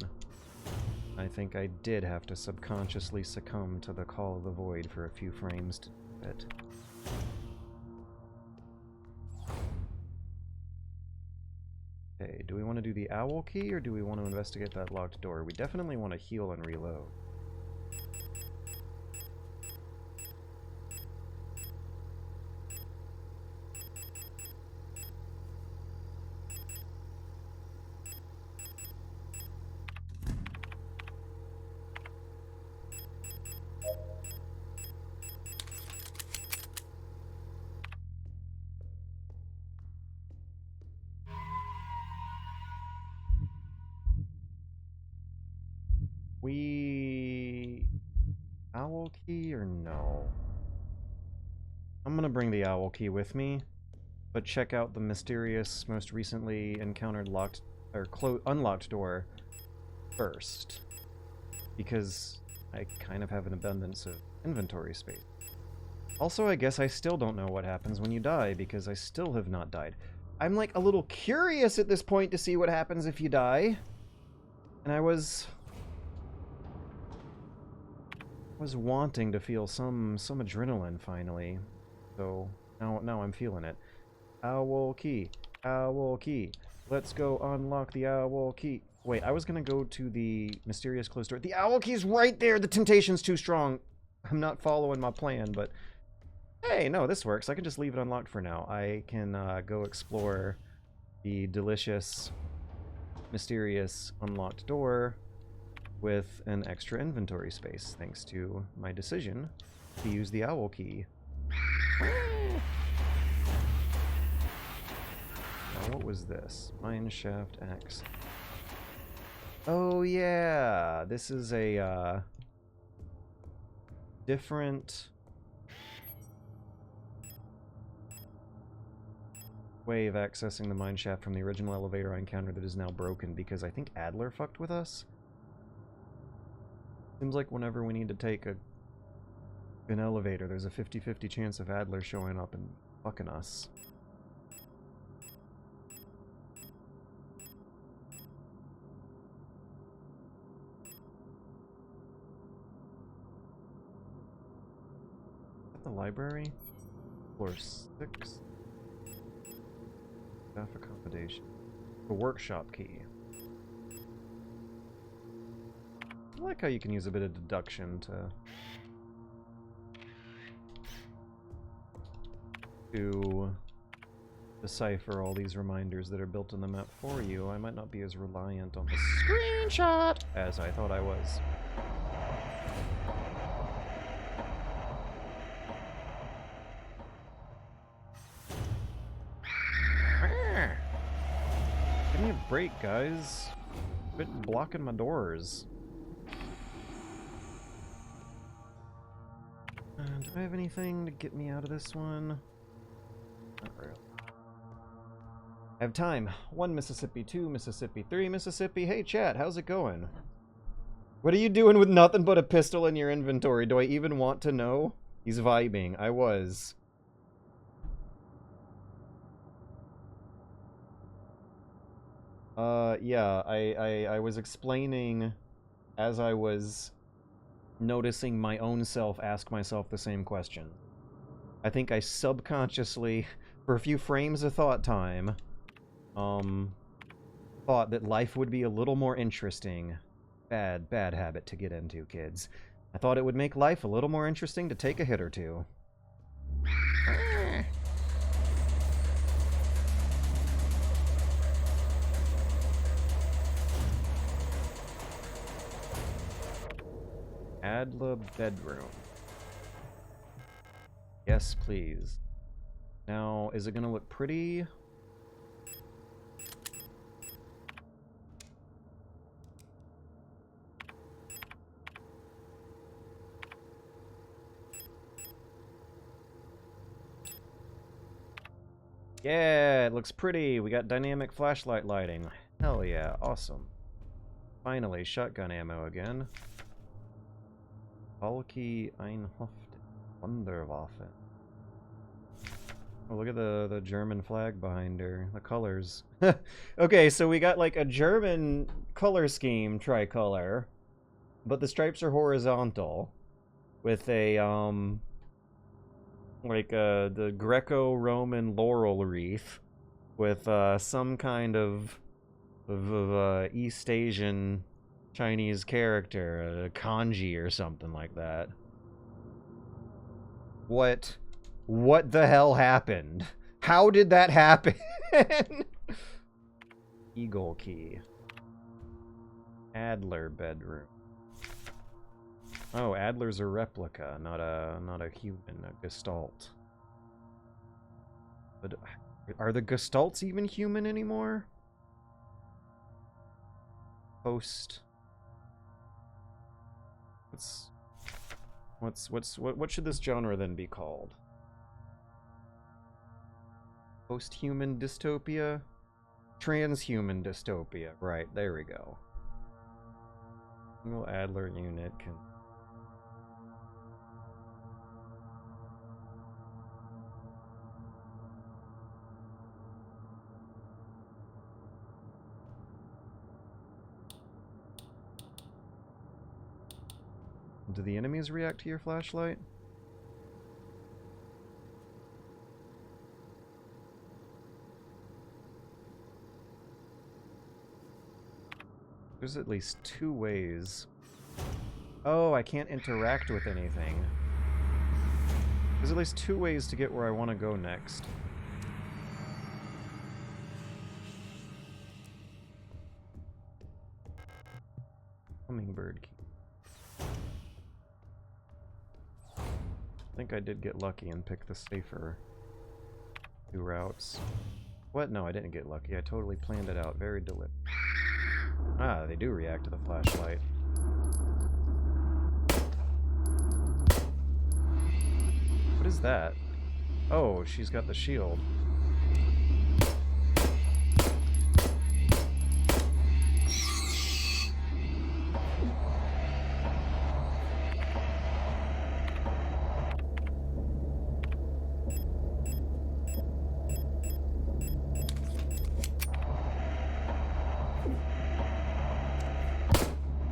I think I did have to subconsciously succumb to the call of the void for a few frames to do it. Okay, do we want to do the owl key or do we want to investigate that locked door? We definitely want to heal and reload. Owl key or no? I'm gonna bring the owl key with me, but check out the mysterious, most recently encountered locked or unlocked door first, because I kind of have an abundance of inventory space. Also, I guess I still don't know what happens when you die, because I still have not died. I'm like a little curious at this point to see what happens if you die. And I was wanting to feel some adrenaline finally. So now I'm feeling it. Owl key. Owl key. Let's go unlock the owl key. Wait, I was gonna go to the mysterious closed door. The owl key's right there! The temptation's too strong. I'm not following my plan, but... Hey, no, this works. I can just leave it unlocked for now. I can go explore the delicious, mysterious, unlocked door with an extra inventory space, thanks to my decision to use the owl key. Now, what was this? Mineshaft X. Oh, yeah! This is a, different... way of accessing the mineshaft from the original elevator I encountered that is now broken because I think Adler fucked with us. Seems like whenever we need to take an elevator, there's a 50-50 chance of Adler showing up and fucking us. At the library? Floor 6. Staff accommodation. The workshop key. I like how you can use a bit of deduction to decipher all these reminders that are built in the map for you. I might not be as reliant on the screenshot as I thought I was. Give me a break, guys. Quit blocking my doors. Do I have anything to get me out of this one? Not really. I have time. 1 Mississippi, 2 Mississippi, 3 Mississippi. Hey chat, how's it going? What are you doing with nothing but a pistol in your inventory? Do I even want to know? He's vibing. I was. Yeah, I was explaining as I was noticing my own self ask myself the same question. I think I subconsciously, for a few frames of thought time, thought that life would be a little more interesting. Bad habit to get into, kids. I thought it would make life a little more interesting to take a hit or two. Adler bedroom. Yes, please. Now, is it gonna look pretty? Yeah, it looks pretty. We got dynamic flashlight lighting. Hell yeah, awesome. Finally, shotgun ammo again. Valky Einhofte Wunderwaffe. Oh, look at the German flag behind her. The colors. Okay, so we got like a German color scheme tricolor, but the stripes are horizontal with a the Greco-Roman laurel wreath with some kind of East Asian Chinese character, a kanji or something like that. What the hell happened? How did that happen? Eagle key. Adler bedroom. Oh, Adler's a replica, not a human, a gestalt. But are the gestalts even human anymore? Post. What should this genre then be called? Post-human dystopia? Transhuman dystopia. Right, there we go. Single Adler unit can... Do the enemies react to your flashlight? There's at least 2 ways. Oh, I can't interact with anything. There's at least 2 ways to get where I want to go next. Hummingbird key. I think I did get lucky and pick the safer 2 routes. What? No, I didn't get lucky. I totally planned it out. Very deliberate. Ah, they do react to the flashlight. What is that? Oh, she's got the shield.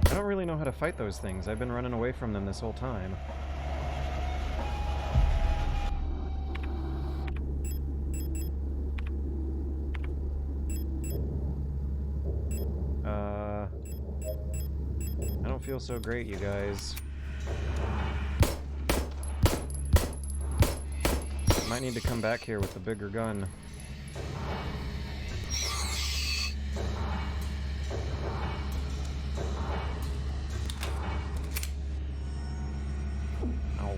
I don't really know how to fight those things. I've been running away from them this whole time. I don't feel so great, you guys. Might need to come back here with the bigger gun. Ow.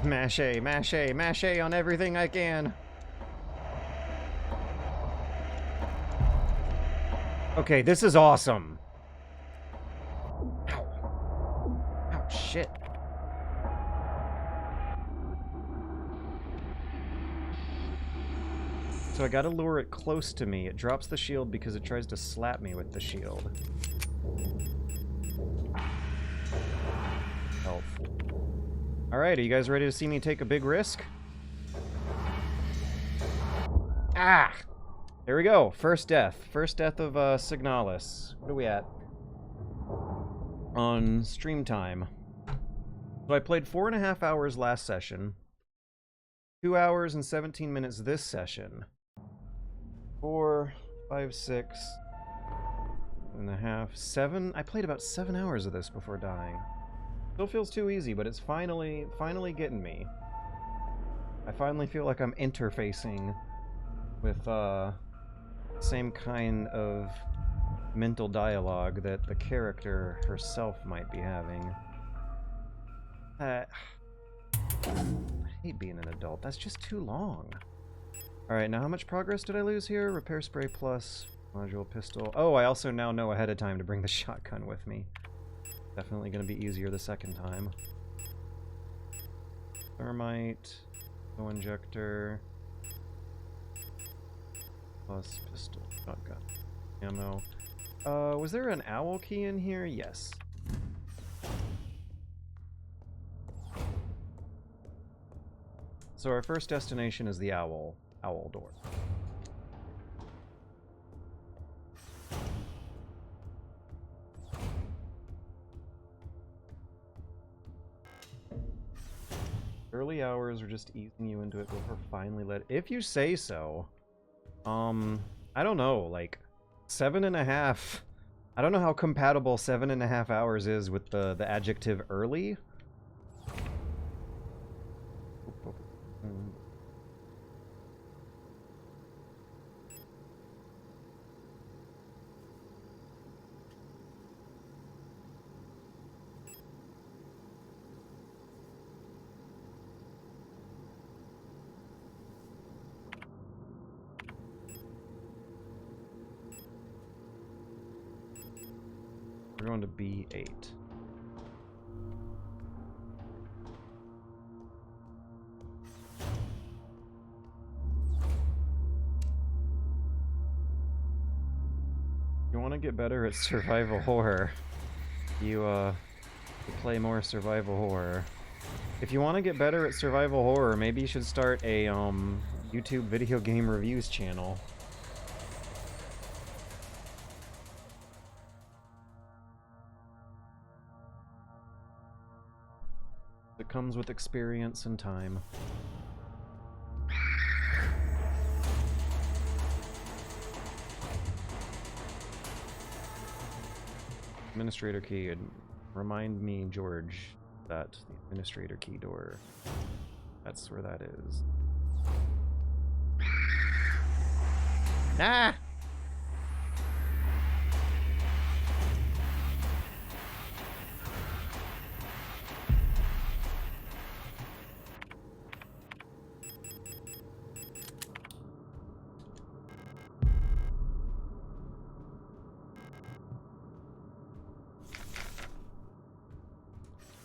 Mash A, mash A, mash A on everything I can. Okay, this is awesome. Ow. Ow, shit. So I gotta lure it close to me. It drops the shield because it tries to slap me with the shield. Health. Alright, are you guys ready to see me take a big risk? Ah! There we go. First death. First death of Signalis. What are we at? On stream time. So I played 4.5 hours last session. 2 hours and 17 minutes this session. 4, 5, 6 and a half, 7. I played about 7 hours of this before dying. Still feels too easy, but it's finally getting me. I finally feel like I'm interfacing with same kind of mental dialogue that the character herself might be having. I hate being an adult. That's just too long. Alright, now how much progress did I lose here? Repair spray plus module pistol. Oh, I also now know ahead of time to bring the shotgun with me. Definitely going to be easier the second time. Thermite, no injector, plus pistol, shotgun, ammo. Was there an owl key in here? Yes. So our first destination is the owl door. Early 40 hours or just easing you into it before finally if you say so. I don't know, like 7.5. I don't know how compatible 7.5 hours is with the adjective early. We're going to B8. You want to get better at survival horror. You play more survival horror. If you want to get better at survival horror, maybe you should start a YouTube video game reviews channel. It comes with experience and time. Administrator key. Remind me, George, that the administrator key door. That's where that is. Ah!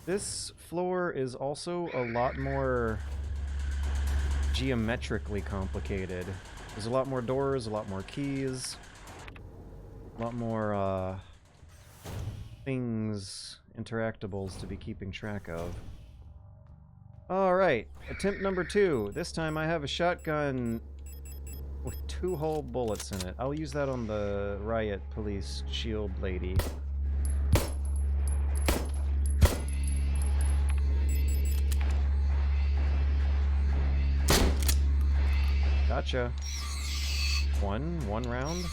This floor is also a lot more geometrically complicated. There's a lot more doors, a lot more keys, a lot more things, interactables to be keeping track of. Alright, attempt number 2. This time I have a shotgun with 2 whole bullets in it. I'll use that on the riot police shield lady. Gotcha. One round.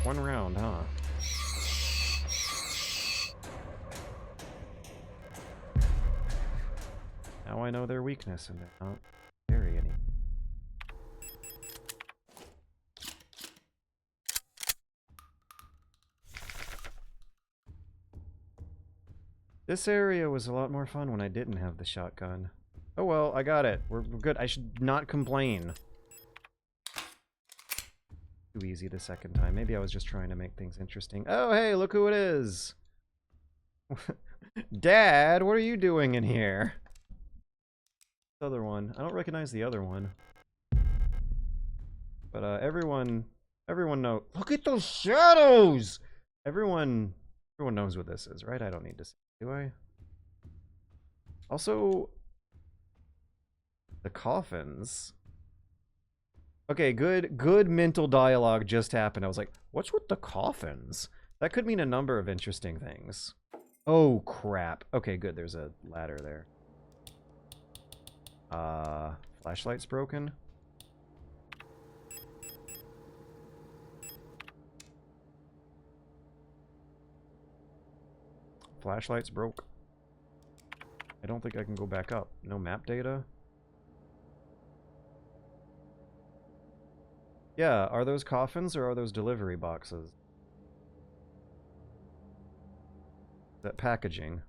One round, huh? Now I know their weakness and they're not very any. This area was a lot more fun when I didn't have the shotgun. Oh well, I got it. We're good. I should not complain. Too easy the second time. Maybe I was just trying to make things interesting. Oh hey, look who it is! Dad, what are you doing in here? This other one. I don't recognize the other one. But everyone know. Look at those shadows! Everyone knows what this is, right? I don't need to say, do I? Also, the coffins. Okay, good mental dialogue just happened. I was like, what's with the coffins? That could mean a number of interesting things. Oh, crap. Okay, good. There's a ladder there. Flashlight's broken. Flashlight's broke. I don't think I can go back up. No map data. Yeah, are those coffins or are those delivery boxes? Is that packaging?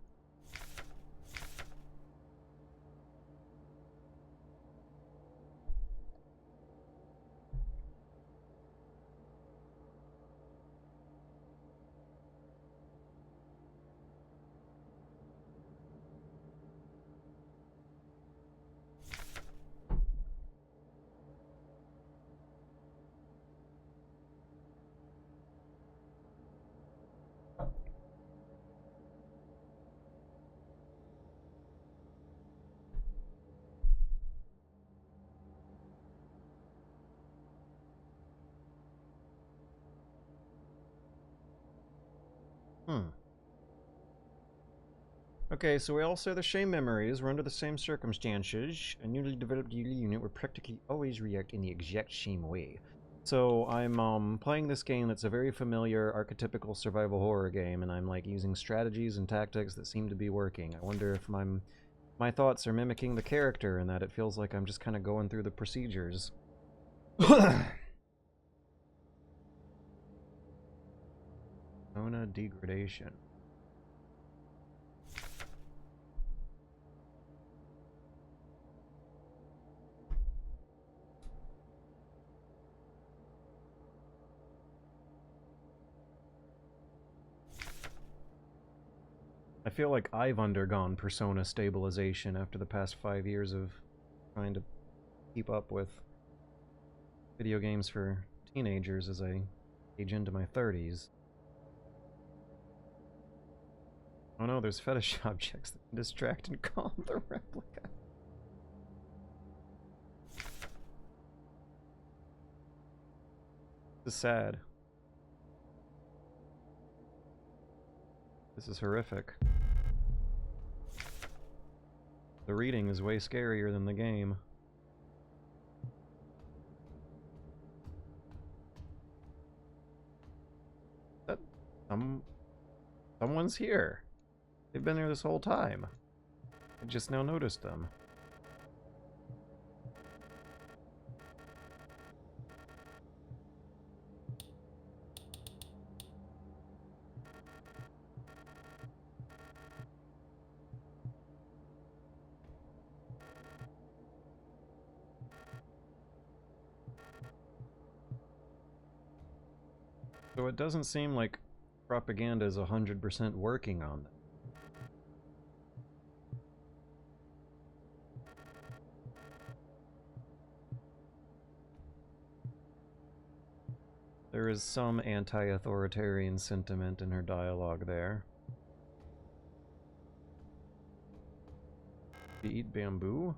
Hmm. Okay, so we all share the same memories. We're under the same circumstances. A newly developed daily unit will practically always react in the exact same way. So I'm playing this game that's a very familiar archetypical survival horror game, and I'm like using strategies and tactics that seem to be working. I wonder if my thoughts are mimicking the character and that it feels like I'm just kind of going through the procedures. Ona degradation. I feel like I've undergone persona stabilization after the past 5 years of trying to keep up with video games for teenagers as I age into my 30s. Oh no, there's fetish objects that can distract and calm the replica. This is sad. This is horrific. The reading is way scarier than the game. Someone's here. They've been here this whole time. I just now noticed them. So it doesn't seem like propaganda is 100% working on them. There is some anti-authoritarian sentiment in her dialogue there. You eat bamboo?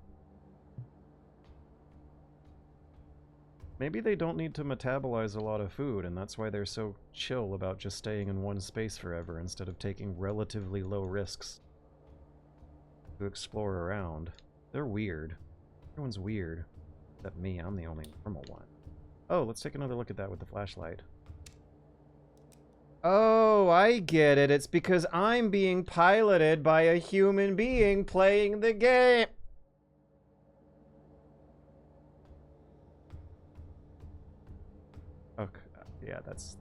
Maybe they don't need to metabolize a lot of food, and that's why they're so chill about just staying in one space forever instead of taking relatively low risks to explore around. They're weird. Everyone's weird. Except me, I'm the only normal one. Oh, let's take another look at that with the flashlight. Oh, I get it. It's because I'm being piloted by a human being playing the game. Okay, yeah, that's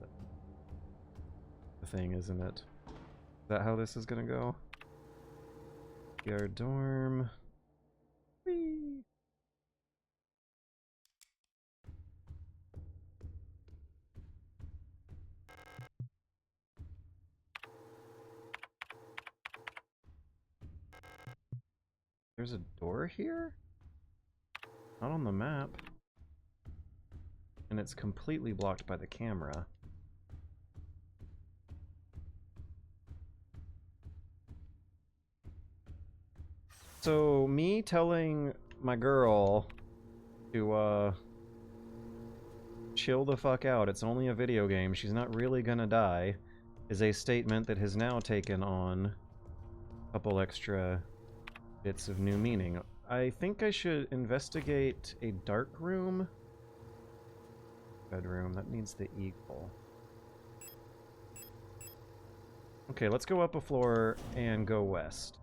the thing, isn't it? Is that how this is gonna go? Your dorm. Whee! There's a door here? Not on the map. And it's completely blocked by the camera. So, me telling my girl to, chill the fuck out, it's only a video game, she's not really gonna die, is a statement that has now taken on a couple extra bits of new meaning. I think I should investigate a dark room. Bedroom, that needs the eagle. Okay, let's go up a floor and go west.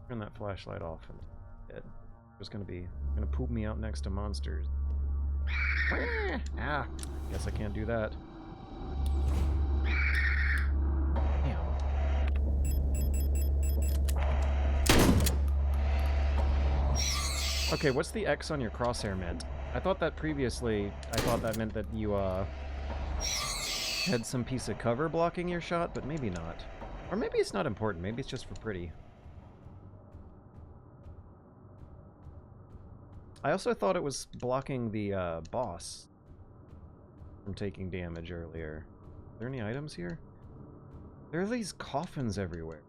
Turn that flashlight off and there's gonna poop me out next to monsters. Ah, guess I can't do that. Damn. Okay, what's the X on your crosshair meant? I thought that previously, meant that you, had some piece of cover blocking your shot, but maybe not. Or maybe it's not important, maybe it's just for pretty. I also thought it was blocking the, boss from taking damage earlier. Are there any items here? There are these coffins everywhere.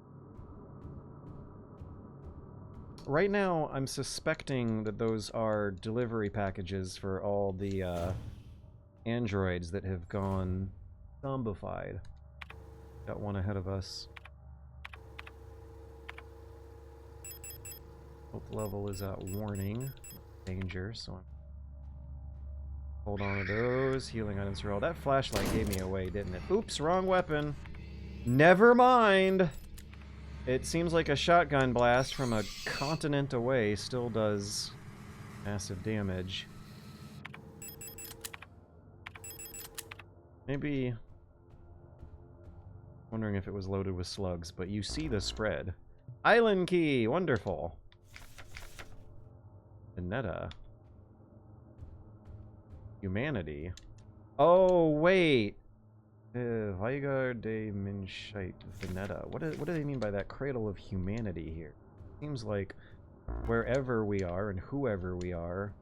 Right now, I'm suspecting that those are delivery packages for all the, androids that have gone Zombified. Got one ahead of us. Health level is at warning. Danger, so I'm... Hold on to those. Healing items for all. That flashlight gave me away, didn't it? Oops, wrong weapon. Never mind! It seems like a shotgun blast from a continent away still does massive damage. Maybe... Wondering if it was loaded with slugs, but you see the spread. Island key! Wonderful! Veneta. Humanity. Oh, wait! Vigar de Minshite Veneta. What do they mean by that? Cradle of humanity here? Seems like wherever we are and whoever we are,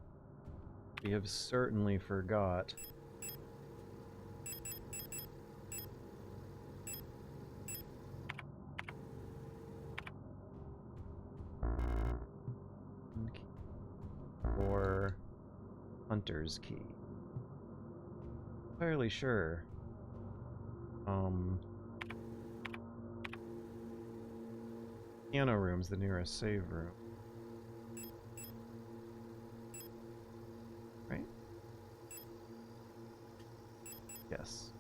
we have certainly forgot. Or Hunter's key. Fairly sure. Piano room's the nearest save room. Right? Yes.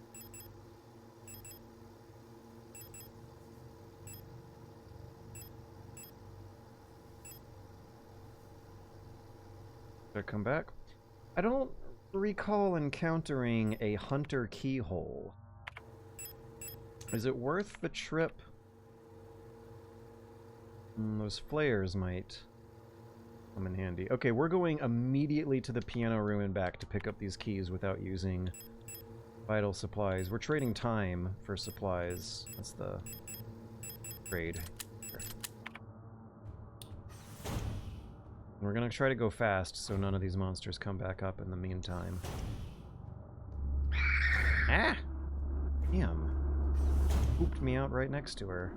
Did I come back? I don't recall encountering a hunter keyhole. Is it worth the trip? Those flares might come in handy. Okay, we're going immediately to the piano room and back to pick up these keys without using vital supplies. We're trading time for supplies. That's the trade. We're gonna try to go fast so none of these monsters come back up in the meantime. Ah! Damn. Pooped me out right next to her.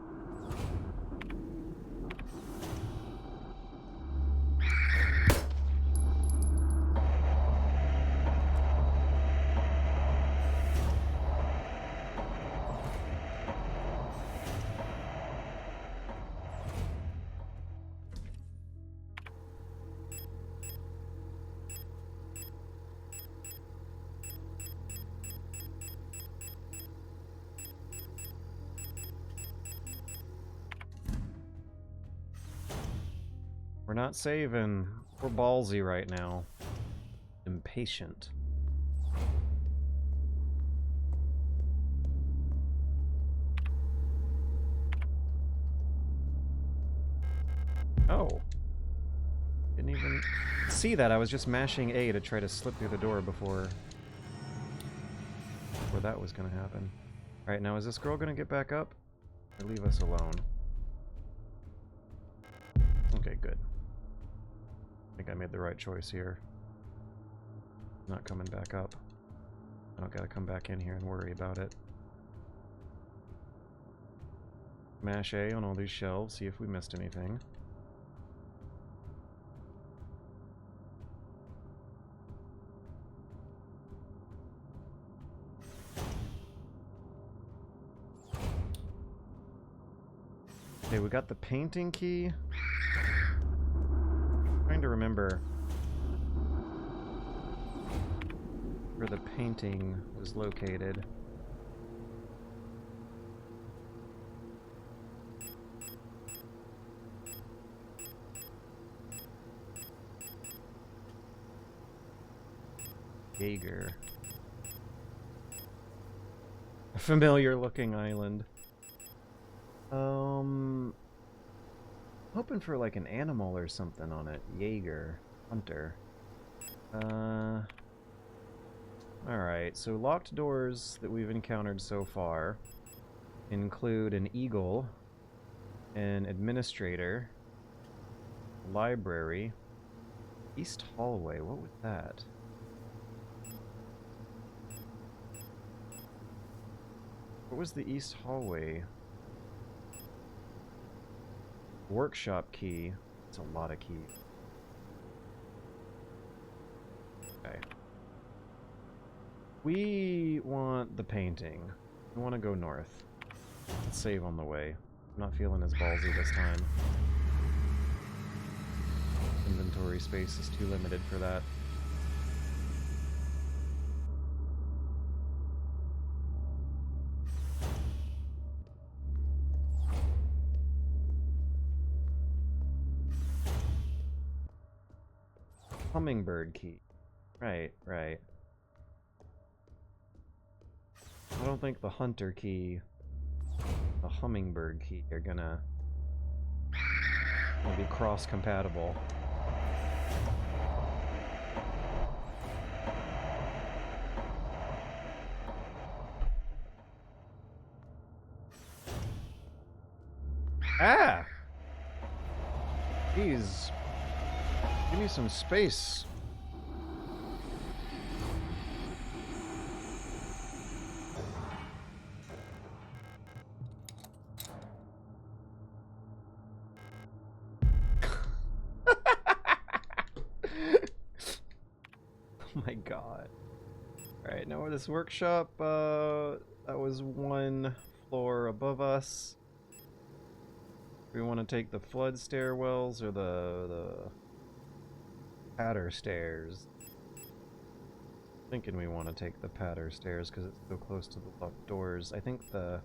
We're not saving. We're ballsy right now. Impatient. Oh. Didn't even see that. I was just mashing A to try to slip through the door before that was going to happen. Alright, now is this girl going to get back up? Or leave us alone? Okay, good. I think I made the right choice here. Not coming back up. I don't gotta come back in here and worry about it. Mash A on all these shelves, see if we missed anything. Okay, we got the painting key. Trying to remember where the painting was located. Jaeger. A familiar looking island. Hoping for like an animal or something on it. Jaeger. Hunter. Alright, so locked doors that we've encountered so far include an eagle, an administrator, library, east hallway. What was that? What was the east hallway? Workshop key. It's a lot of keys. Okay. We want the painting. We want to go north. Let's save on the way. I'm not feeling as ballsy this time. Inventory space is too limited for that. Hummingbird key. Right, right. I don't think the hunter key, the hummingbird key are gonna be cross-compatible. Ah! Jeez. Give me some space. Oh my god. Alright, now this workshop, that was one floor above us. We want to take the flood stairwells or the patter stairs. Thinking we want to take the patter stairs because it's so close to the locked doors. I think the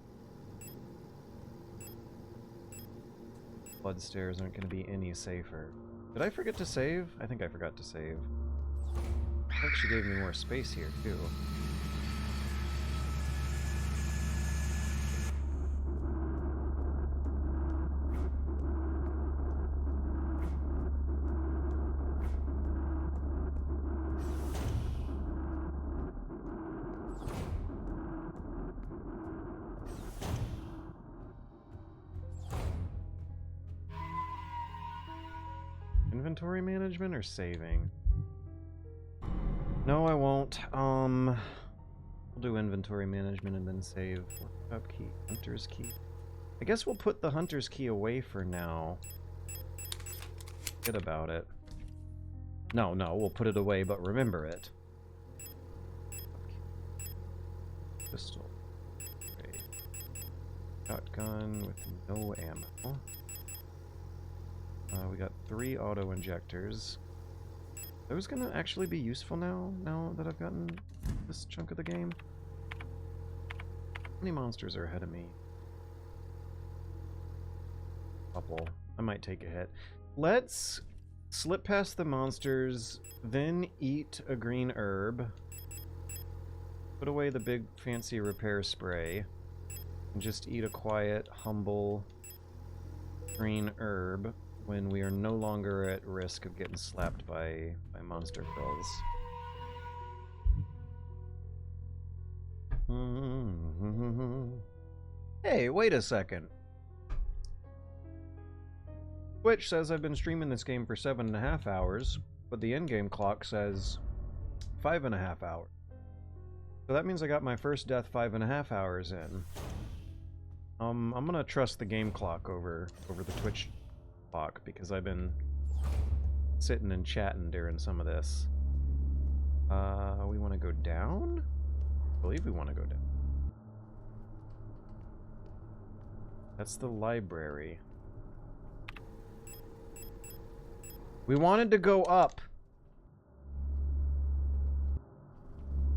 flood stairs aren't going to be any safer. Did I forget to save? I think I forgot to save. I think she gave me more space here too. Inventory management or saving? No, I won't. We'll do inventory management and then save. Workshop key, hunter's key. I guess we'll put the hunter's key away for now. Forget about it. No, we'll put it away, but remember it. Pistol. Okay. Shotgun with no ammo. We got 3 auto injectors. Are those gonna actually be useful now that I've gotten this chunk of the game? How many monsters are ahead of me? Couple. I might take a hit. Let's slip past the monsters, then eat a green herb. Put away the big fancy repair spray. And just eat a quiet, humble green herb when we are no longer at risk of getting slapped by monster girls. Hey, wait a second. Twitch says I've been streaming this game for 7.5 hours, but the in-game clock says 5.5 hours. So that means I got my first death 5.5 hours in. I'm gonna trust the game clock over the Twitch clock because I've been sitting and chatting during some of this. We want to go down? I believe we want to go down. That's the library. We wanted to go up.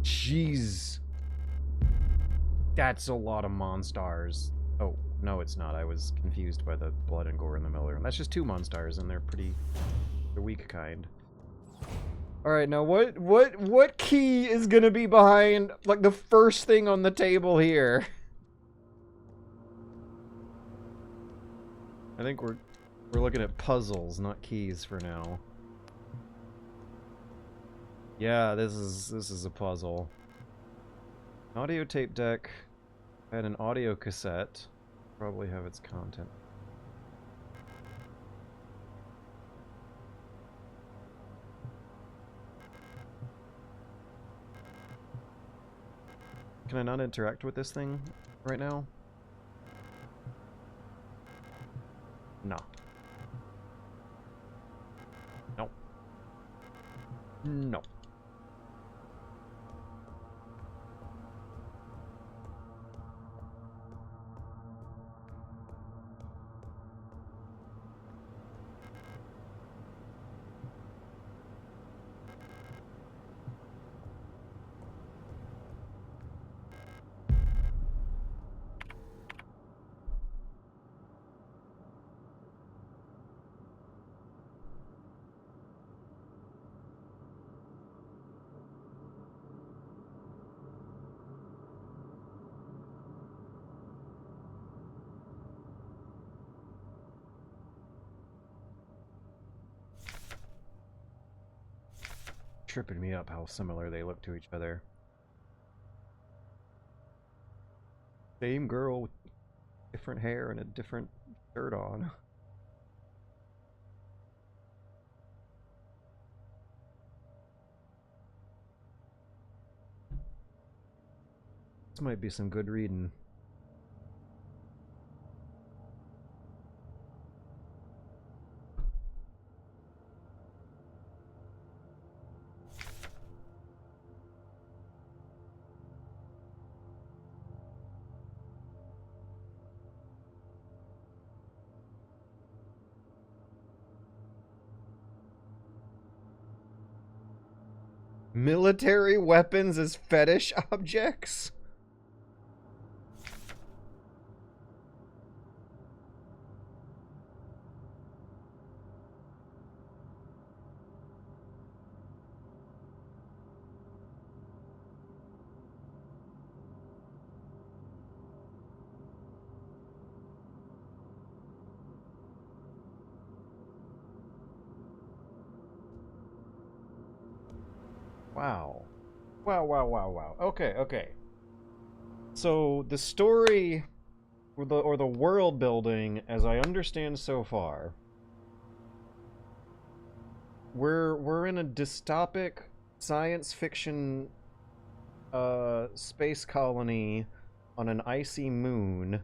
Jeez. That's a lot of monstars. Oh, no it's not. I was confused by the blood and gore in the middle. That's just 2 monstars and they're weak kind. Alright, now what key is gonna be behind, like, the first thing on the table here? I think we're looking at puzzles, not keys for now. Yeah, this is a puzzle. Audio tape deck. I had an audio cassette. Probably have its content. Can I not interact with this thing right now? No. No. No. tripping me up how similar they look to each other. Same girl with different hair and a different shirt on. This might be some good reading. Military weapons as fetish objects? Wow. Wow. Okay. So the story or the world building, as I understand so far, we're in a dystopic science fiction space colony on an icy moon.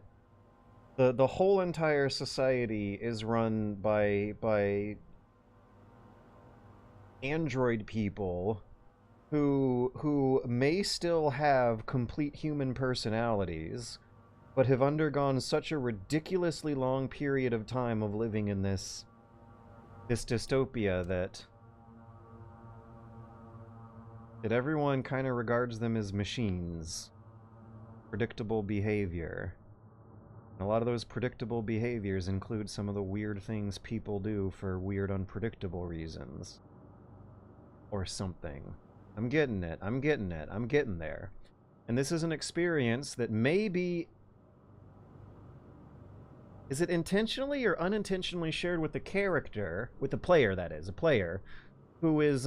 The whole entire society is run by android people who may still have complete human personalities, but have undergone such a ridiculously long period of time of living in this dystopia that everyone kind of regards them as machines. Predictable behavior. And a lot of those predictable behaviors include some of the weird things people do for weird, unpredictable reasons. Or something. I'm getting it. I'm getting there. And this is an experience that may be... Is it intentionally or unintentionally shared with the character, with the player, that is, a player, who is,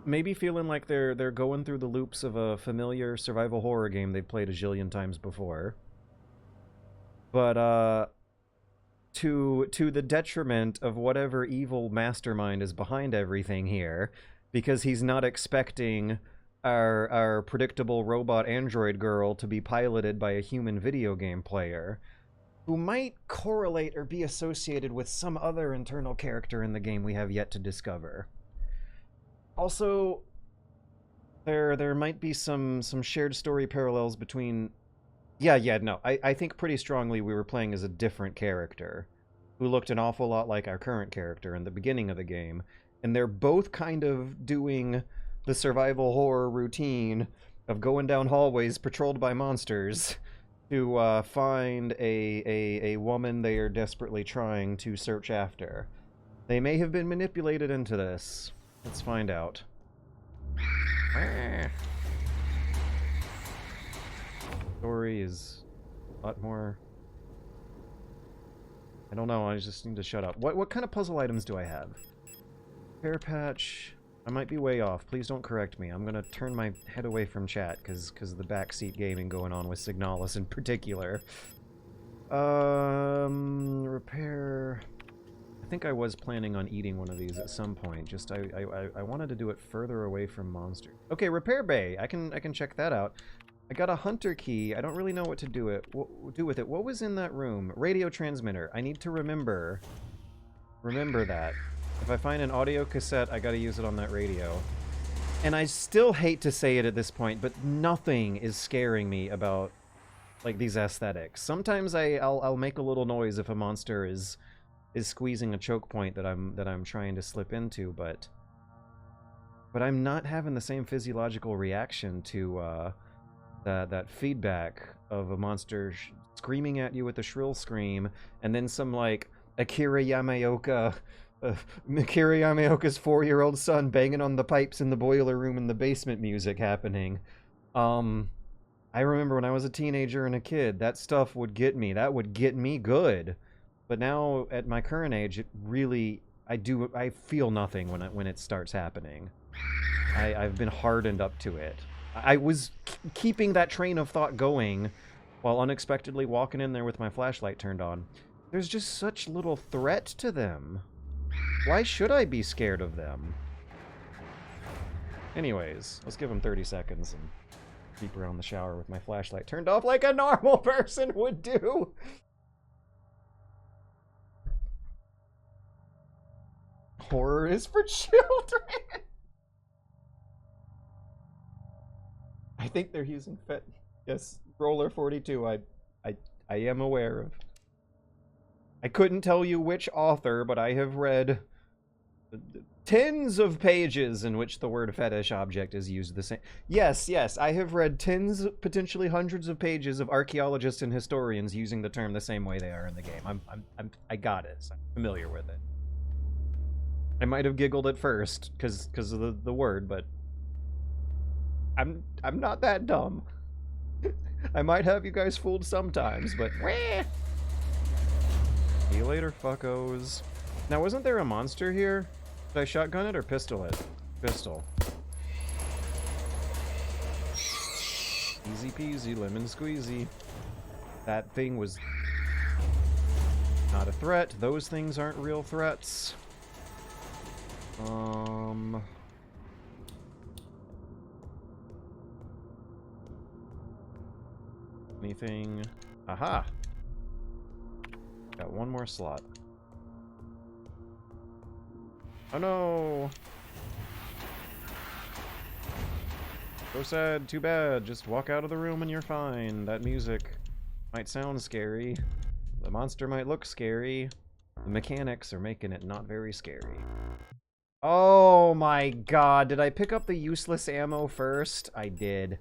maybe feeling like they're going through the loops of a familiar survival horror game they've played a zillion times before. But, to the detriment of whatever evil mastermind is behind everything here, because he's not expecting our predictable robot android girl to be piloted by a human video game player who might correlate or be associated with some other internal character in the game we have yet to discover. Also, there might be some shared story parallels between... I think pretty strongly we were playing as a different character who looked an awful lot like our current character in the beginning of the game. And they're both kind of doing the survival horror routine of going down hallways patrolled by monsters to find a woman they are desperately trying to search after. They may have been manipulated into this. Let's find out. Story is a lot more... I don't know, I just need to shut up. What kind of puzzle items do I have? Pear patch. I might be way off. Please don't correct me. I'm gonna turn my head away from chat because the backseat gaming going on with Signalis in particular. Repair. I think I was planning on eating one of these at some point. Just I wanted to do it further away from monsters. Okay, repair bay. I can check that out. I got a hunter key. I don't really know what to do with it. What was in that room? Radio transmitter. I need to remember that. If I find an audio cassette, I gotta use it on that radio. And I still hate to say it at this point, but nothing is scaring me about, like, these aesthetics. Sometimes I'll make a little noise if a monster is squeezing a choke point that I'm trying to slip into, but I'm not having the same physiological reaction to that feedback of a monster screaming at you with a shrill scream, and then some, like, Akira Yamaoka's 4-year-old son banging on the pipes in the boiler room in the basement music happening. I remember when I was a teenager and a kid, that stuff would get me. That would get me good. But now, at my current age, it really... I feel nothing when it starts happening. I've been hardened up to it. I was keeping that train of thought going while unexpectedly walking in there with my flashlight turned on. There's just such little threat to them. Why should I be scared of them? Anyways, let's give them 30 seconds and creep around the shower with my flashlight turned off like a normal person would do. Horror is for children. I think they're using Fet. Yes, Roller 42. I am aware of. I couldn't tell you which author, but I have read tens of pages in which the word fetish object is used the same. Yes, I have read tens, potentially hundreds of pages of archaeologists and historians using the term the same way they are in the game. I got it. So I'm familiar with it. I might have giggled at first because of the word, but I'm not that dumb. I might have you guys fooled sometimes, but see you later, fuckos. Now, wasn't there a monster here? Did I shotgun it or pistol it? Pistol. Easy peasy, lemon squeezy. That thing was not a threat. Those things aren't real threats. Anything? Aha! Got one more slot. Oh no! So sad, too bad. Just walk out of the room and you're fine. That music might sound scary. The monster might look scary. The mechanics are making it not very scary. Oh my god, did I pick up the useless ammo first? I did.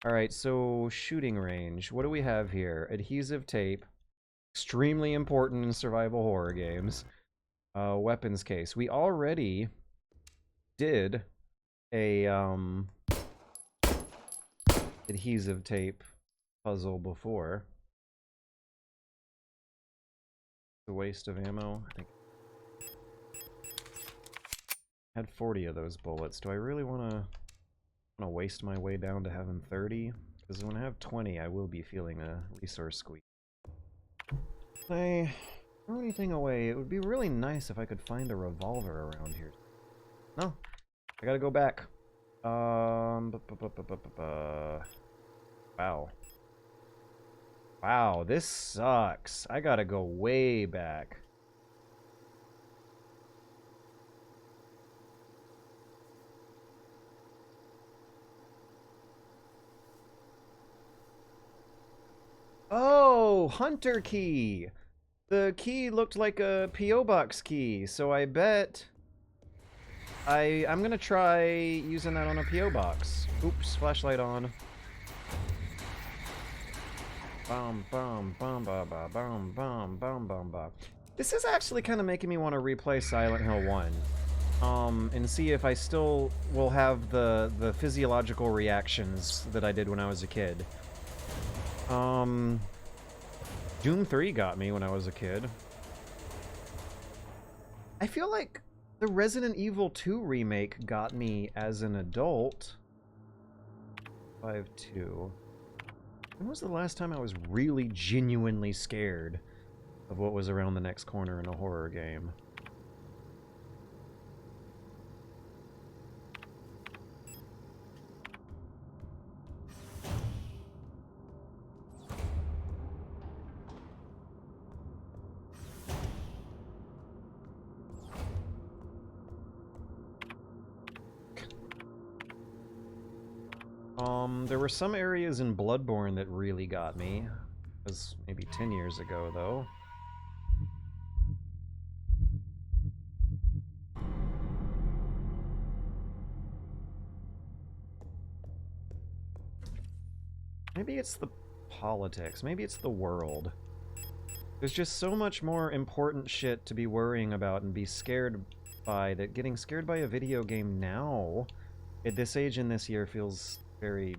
Alright, so shooting range. What do we have here? Adhesive tape. Extremely important in survival horror games. Weapons case. We already did a adhesive tape puzzle before. The waste of ammo. I think I had 40 of those bullets. Do I really want to waste my way down to having 30? Because when I have 20, I will be feeling a resource squeeze. Can I throw anything away? It would be really nice if I could find a revolver around here. No, I gotta go back. Wow. Wow, this sucks. I gotta go way back. Oh, hunter key. The key looked like a P.O. box key, so I bet I'm gonna try using that on a P.O. box. Oops, flashlight on. Bum bum bum ba ba bum bum bum bum ba. This is actually kind of making me want to replay Silent Hill 1. And see if I still will have the physiological reactions that I did when I was a kid. Doom 3 got me when I was a kid. I feel like the Resident Evil 2 remake got me as an adult. 5-2. When was the last time I was really genuinely scared of what was around the next corner in a horror game? There were some areas in Bloodborne that really got me. It was maybe 10 years ago, though. Maybe it's the politics. Maybe it's the world. There's just so much more important shit to be worrying about and be scared by that getting scared by a video game now, at this age in this year, feels very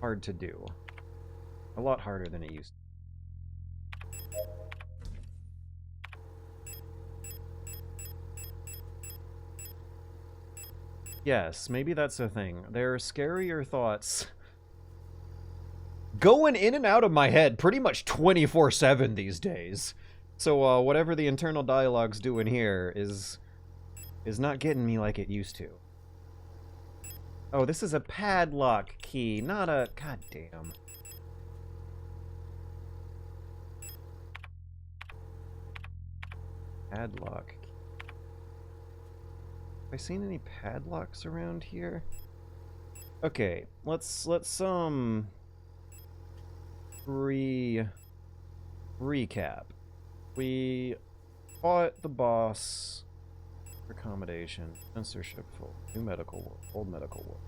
hard to do. A lot harder than it used to. Yes, maybe that's a thing. There are scarier thoughts going in and out of my head pretty much 24/7 these days. So whatever the internal dialogue's doing here is not getting me like it used to. Oh, this is a padlock key, not a... God damn. Padlock key. Have I seen any padlocks around here? Okay, let's recap. We fought the boss. Accommodation, censorship, full, new medical ward, old medical ward.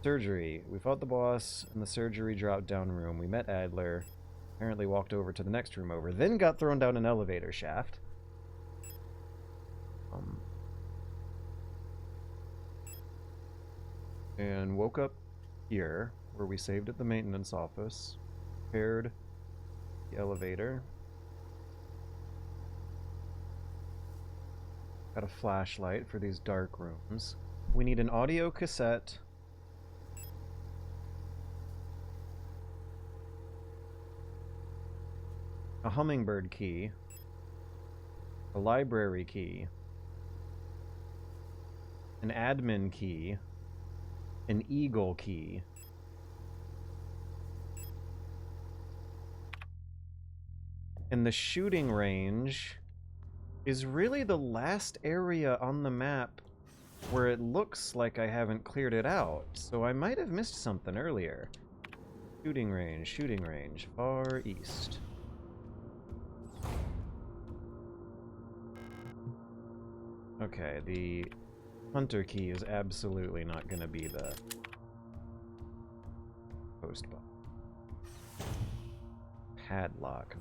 Surgery. We fought the boss in the surgery drop down room. We met Adler. Apparently walked over to the next room over. Then got thrown down an elevator shaft. And woke up here, where we saved at the maintenance office. Repaired the elevator. Got a flashlight for these dark rooms. We need an audio cassette. A hummingbird key. A library key. An admin key. An eagle key. And the shooting range is really the last area on the map where it looks like I haven't cleared it out, so I might have missed something earlier. Shooting range, far east. Okay, the hunter key is absolutely not gonna be the post box. Padlock.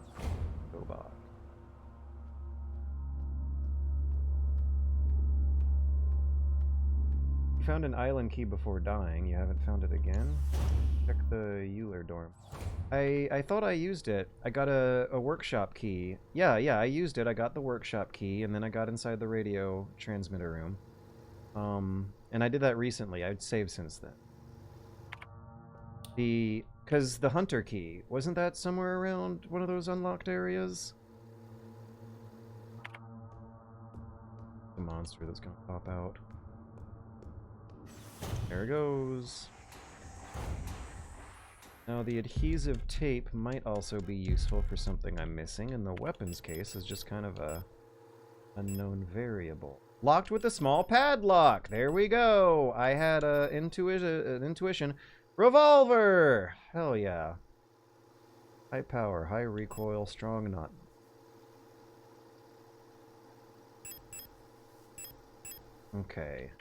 Go box. You found an island key before dying. You haven't found it again? Check the Euler dorm. I thought I used it. I got a workshop key. Yeah, I used it. I got the workshop key, and then I got inside the radio transmitter room. And I did that recently. I'd saved since then. Because the hunter key, wasn't that somewhere around one of those unlocked areas? The monster that's gonna pop out. There it goes. Now the adhesive tape might also be useful for something I'm missing, and the weapons case is just kind of a unknown variable. Locked with a small padlock! There we go! I had an intuition. Revolver! Hell yeah. High power, high recoil, strong nut. Okay.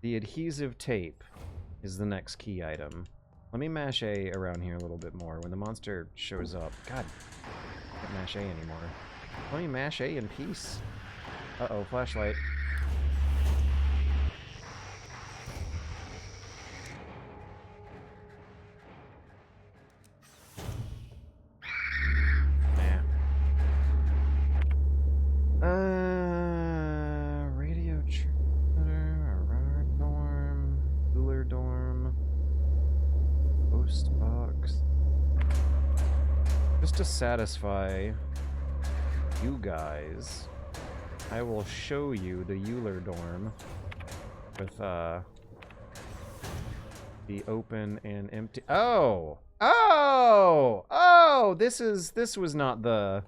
The adhesive tape is the next key item. Let me mash A around here a little bit more. When the monster shows up... God, I can't mash A anymore. Let me mash A in peace. Uh-oh, flashlight. Radio transmitter, radar dorm, cooler dorm, post box. Just to satisfy you guys, I will show you the Euler dorm with the open and empty. Oh! This was not the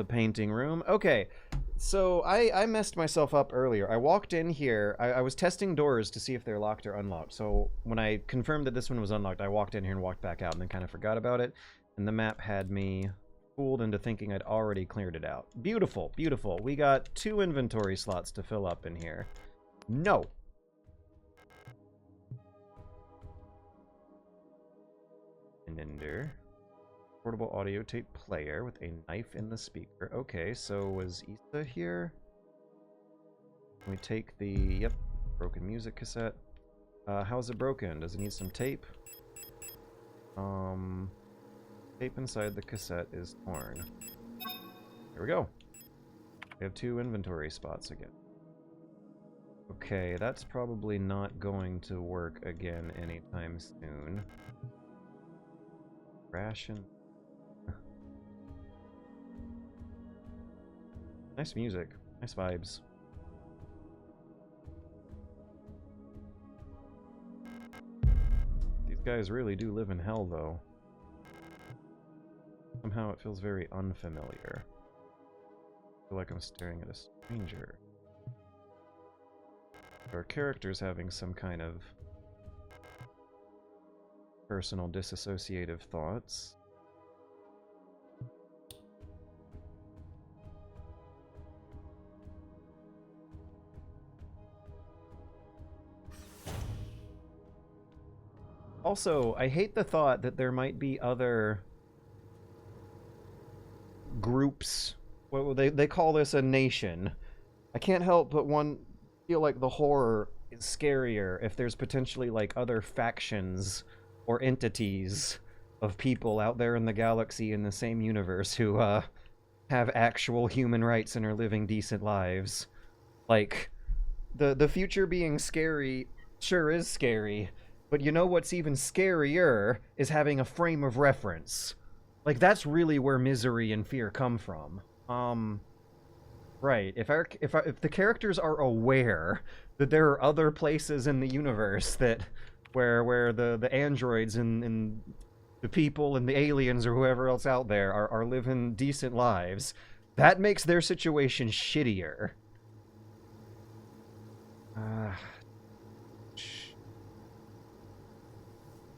painting room. Okay, so I messed myself up earlier. I walked in here. I was testing doors to see if they're locked or unlocked. So when I confirmed that this one was unlocked, I walked in here and walked back out and then kind of forgot about it. And the map had me fooled into thinking I'd already cleared it out. Beautiful, beautiful. We got 2 inventory slots to fill up in here. No. Ender. Portable audio tape player with a knife in the speaker. Okay, so was Issa here? Can we take the... Yep, broken music cassette. How's it broken? Does it need some tape? Tape inside the cassette is torn. There we go. We have 2 inventory spots again. Okay, that's probably not going to work again anytime soon. Ration. Nice music. Nice vibes. These guys really do live in hell, though. Somehow it feels very unfamiliar. I feel like I'm staring at a stranger. Our character's having some kind of personal disassociative thoughts. Also, I hate the thought that there might be other groups. Well, they call this a nation. I can't help but feel like the horror is scarier if there's potentially like other factions or entities of people out there in the galaxy in the same universe who have actual human rights and are living decent lives. Like the future being scary sure is scary, but you know what's even scarier is having a frame of reference. Like that's really where misery and fear come from. Right. If the characters are aware that there are other places in the universe that where the androids and the people and the aliens or whoever else out there are living decent lives, that makes their situation shittier.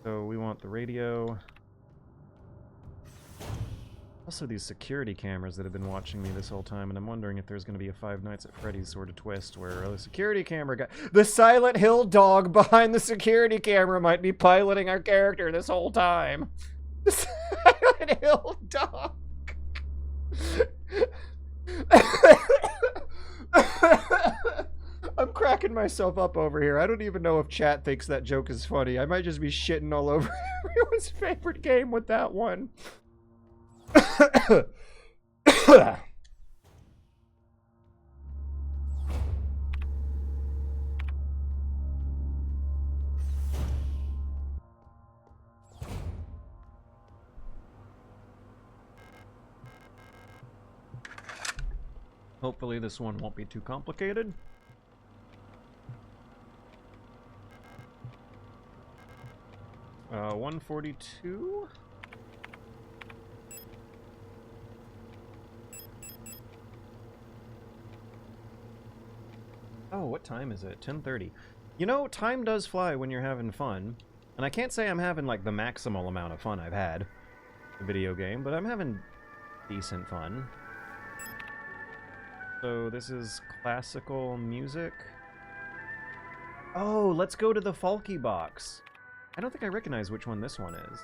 So we want the radio. Also, these security cameras that have been watching me this whole time, and I'm wondering if there's going to be a Five Nights at Freddy's sort of twist where the security camera guy, the Silent Hill dog behind the security camera, might be piloting our character this whole time. The Silent Hill dog. I'm cracking myself up over here. I don't even know if chat thinks that joke is funny. I might just be shitting all over everyone's favorite game with that one. Hopefully this one won't be too complicated. Uh, 142? Oh, what time is it? 10:30. You know, time does fly when you're having fun. And I can't say I'm having, like, the maximal amount of fun I've had in a video game, but I'm having decent fun. So this is classical music. Oh, let's go to the Falky box. I don't think I recognize which one this one is.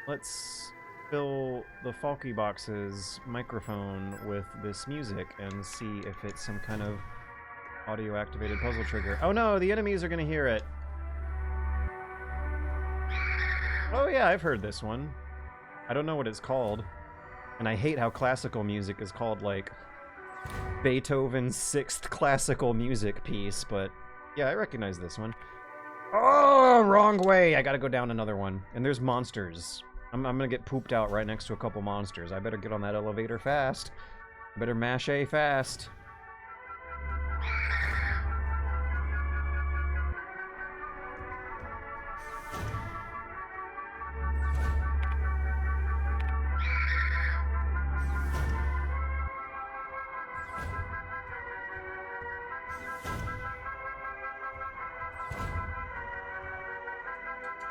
Let's fill the Falky box's microphone with this music and see if it's some kind of audio-activated puzzle trigger. Oh no, the enemies are gonna hear it. Oh yeah, I've heard this one. I don't know what it's called. And I hate how classical music is called, like, Beethoven's 6th classical music piece, but yeah, I recognize this one. Oh, wrong way! I gotta go down another one. And there's monsters. I'm gonna get pooped out right next to a couple monsters. I better get on that elevator fast. I better mash A fast.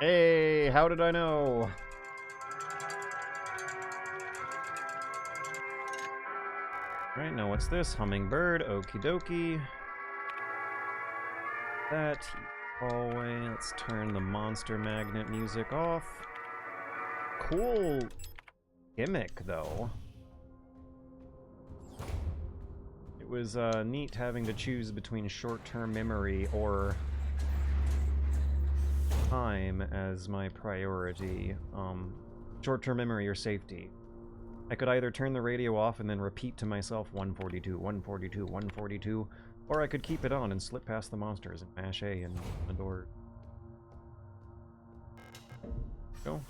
Hey, how did I know? Right, now what's this? Hummingbird, okie dokie. That hallway. Let's turn the monster magnet music off. Cool gimmick, though. It was neat having to choose between short-term memory or time as my priority. Short-term memory or safety. I could either turn the radio off and then repeat to myself 142, 142, 142, or I could keep it on and slip past the monsters and mash A and open the door. Go.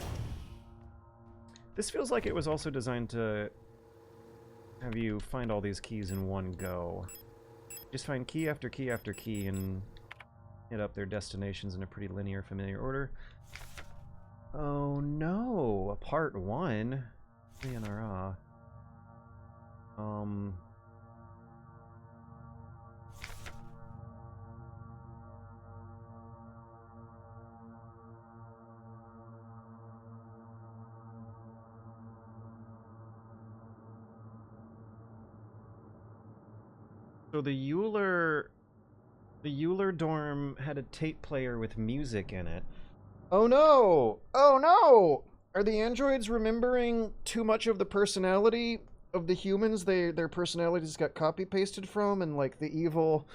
This feels like it was also designed to have you find all these keys in one go. Just find key after key after key and hit up their destinations in a pretty linear, familiar order. Oh no! Part 1? Sayonara. So the Euler dorm had a tape player with music in it. Oh no! Oh no! Are the androids remembering too much of the personality of the humans their personalities got copy-pasted from, and like the evil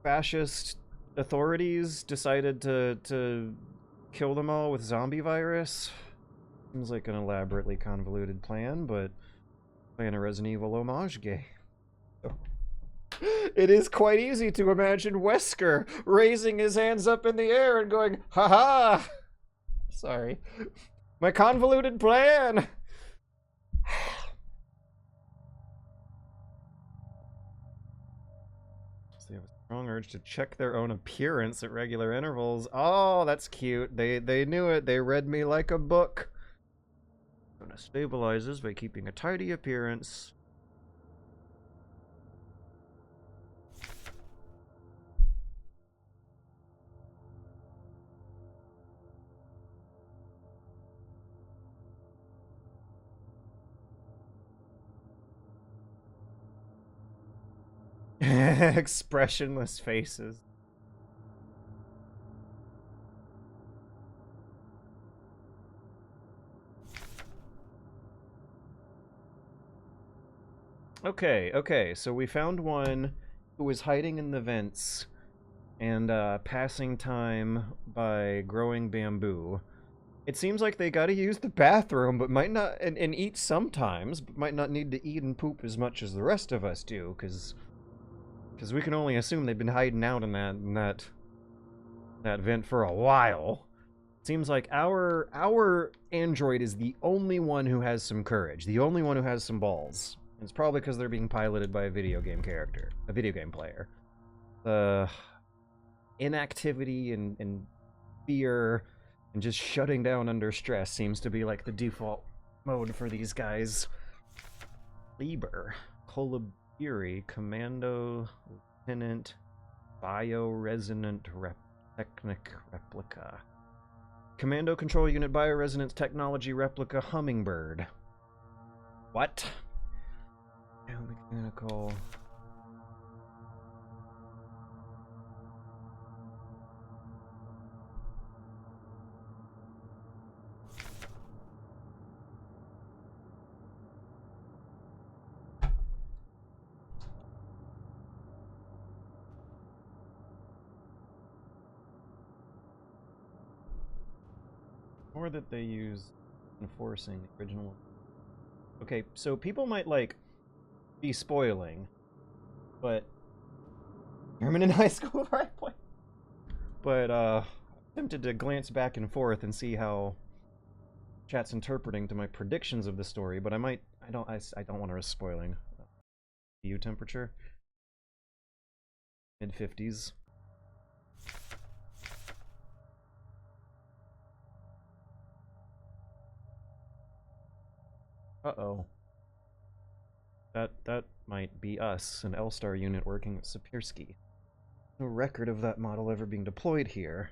fascist authorities decided to kill them all with zombie virus? Seems like an elaborately convoluted plan, but playing a Resident Evil homage game. It is quite easy to imagine Wesker raising his hands up in the air and going, "Ha-ha!" Sorry. My convoluted plan! So they have a strong urge to check their own appearance at regular intervals. Oh, that's cute. They knew it. They read me like a book. Gonna stabilizes by keeping a tidy appearance. Expressionless faces. Okay, so we found one who was hiding in the vents and passing time by growing bamboo. It seems like they gotta use the bathroom, but might not, and eat sometimes, but might not need to eat and poop as much as the rest of us do, because we can only assume they've been hiding out in that vent for a while. Seems like our android is the only one who has some courage, the only one who has some balls. It's probably because they're being piloted by a video game character, a video game player. Inactivity and fear and just shutting down under stress seems to be like the default mode for these guys. Lieber, Colabiri, Commando, Lieutenant, Bioresonant Technic Replica. Commando Control Unit Bioresonance Technology Replica Hummingbird. What? Mechanical. Or that they use enforcing the original. Okay, so people might like be spoiling, but German in high school, right? But I'm tempted to glance back and forth and see how chat's interpreting to my predictions of the story. But I don't want to risk spoiling. EU temperature, mid-50s. Uh-oh. That might be us, an L-Star unit working with Sapirsky. No record of that model ever being deployed here.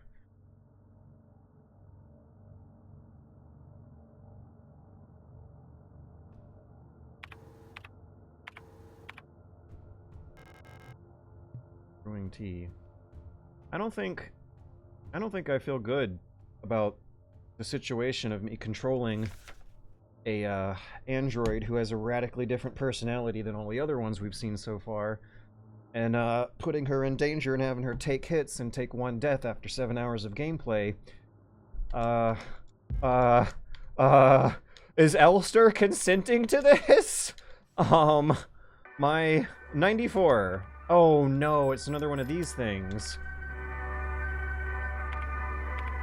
Brewing tea. I don't think I feel good about the situation of me controlling a android who has a radically different personality than all the other ones we've seen so far, and putting her in danger and having her take hits and take one death after 7 hours of gameplay. Is Elster consenting to this? My 94. Oh no, it's another one of these things.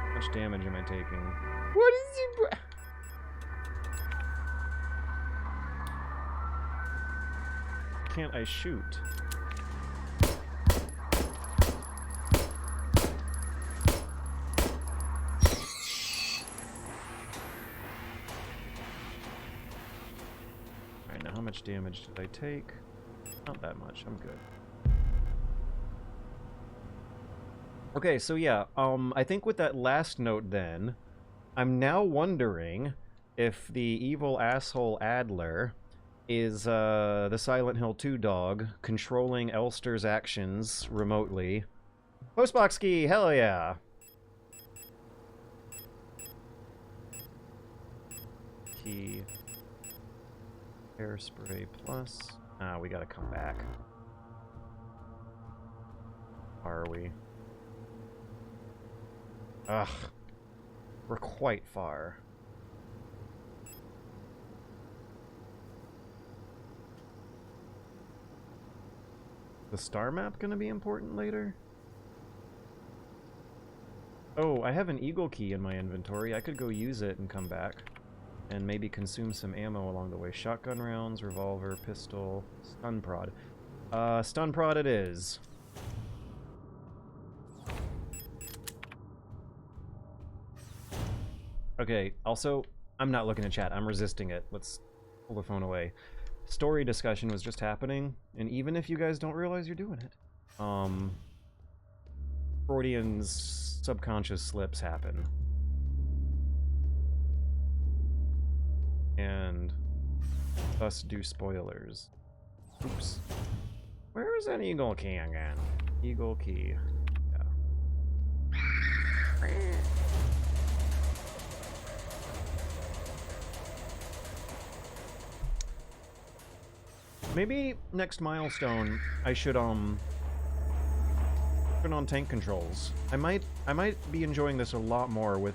How much damage am I taking? What is he... Can't I shoot? Alright, now how much damage did I take? Not that much, I'm good. Okay, so yeah, I think with that last note then, I'm now wondering if the evil asshole Adler is the Silent Hill 2 dog controlling Elster's actions remotely. Postbox key, hell yeah! Key. Hairspray plus. Ah, we gotta come back. Are we? Ugh. We're quite far. The star map gonna be important later? Oh, I have an eagle key in my inventory. I could go use it and come back. And maybe consume some ammo along the way. Shotgun rounds, revolver, pistol, stun prod. Stun prod it is. Okay, also, I'm not looking at chat. I'm resisting it. Let's pull the phone away. Story discussion was just happening, and even if you guys don't realize you're doing it, Freudian's subconscious slips happen. And thus do spoilers. Oops. Where is that eagle key again? Eagle key. Yeah. Maybe next milestone I should turn on tank controls. I might be enjoying this a lot more with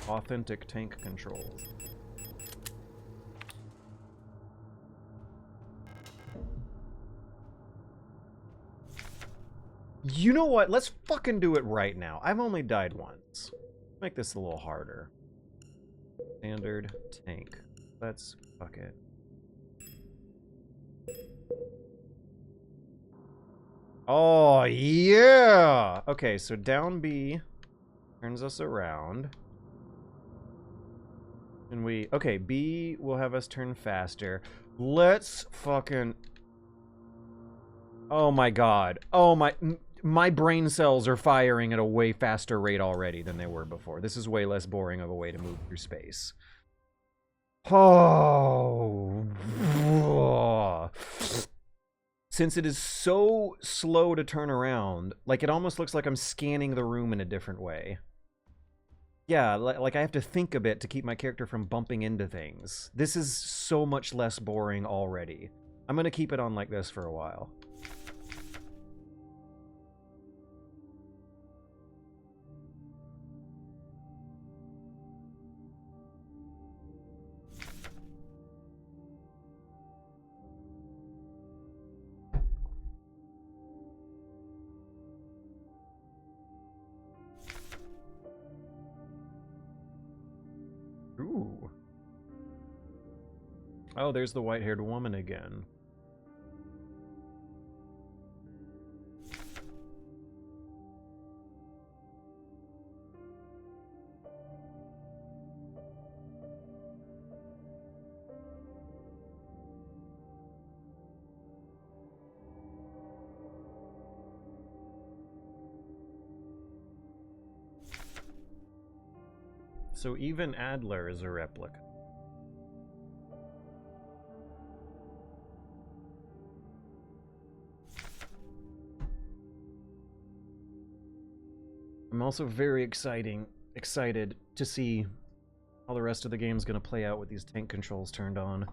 authentic tank controls. You know what? Let's fucking do it right now. I've only died once. Make this a little harder. Standard tank. Let's fuck it. Oh, yeah! Okay, so down B turns us around. And we... Okay, B will have us turn faster. Let's fucking... Oh my god. Oh my... My brain cells are firing at a way faster rate already than they were before. This is way less boring of a way to move through space. Oh... Since it is so slow to turn around, like, it almost looks like I'm scanning the room in a different way. Yeah, like I have to think a bit to keep my character from bumping into things. This is so much less boring already. I'm gonna keep it on like this for a while. Ooh. Oh, there's the white-haired woman again. So even Adler is a replica. I'm also very excited to see how the rest of the game's gonna play out with these tank controls turned on.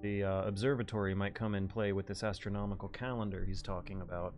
The observatory might come in play with this astronomical calendar he's talking about.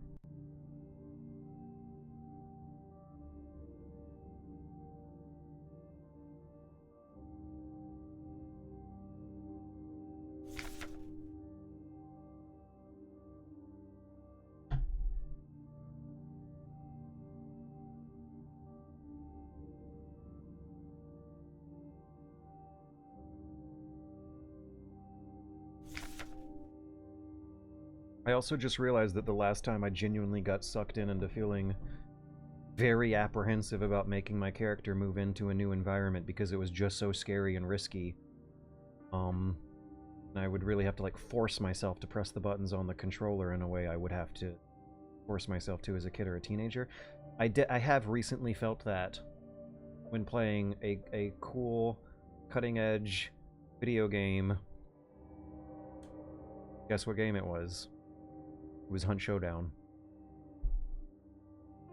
I also just realized that the last time I genuinely got sucked in into feeling very apprehensive about making my character move into a new environment because it was just so scary and risky. I would really have to like force myself to press the buttons on the controller in a way I would have to force myself to as a kid or a teenager. I have recently felt that when playing a cool, cutting-edge video game. Guess what game it was? It was Hunt Showdown.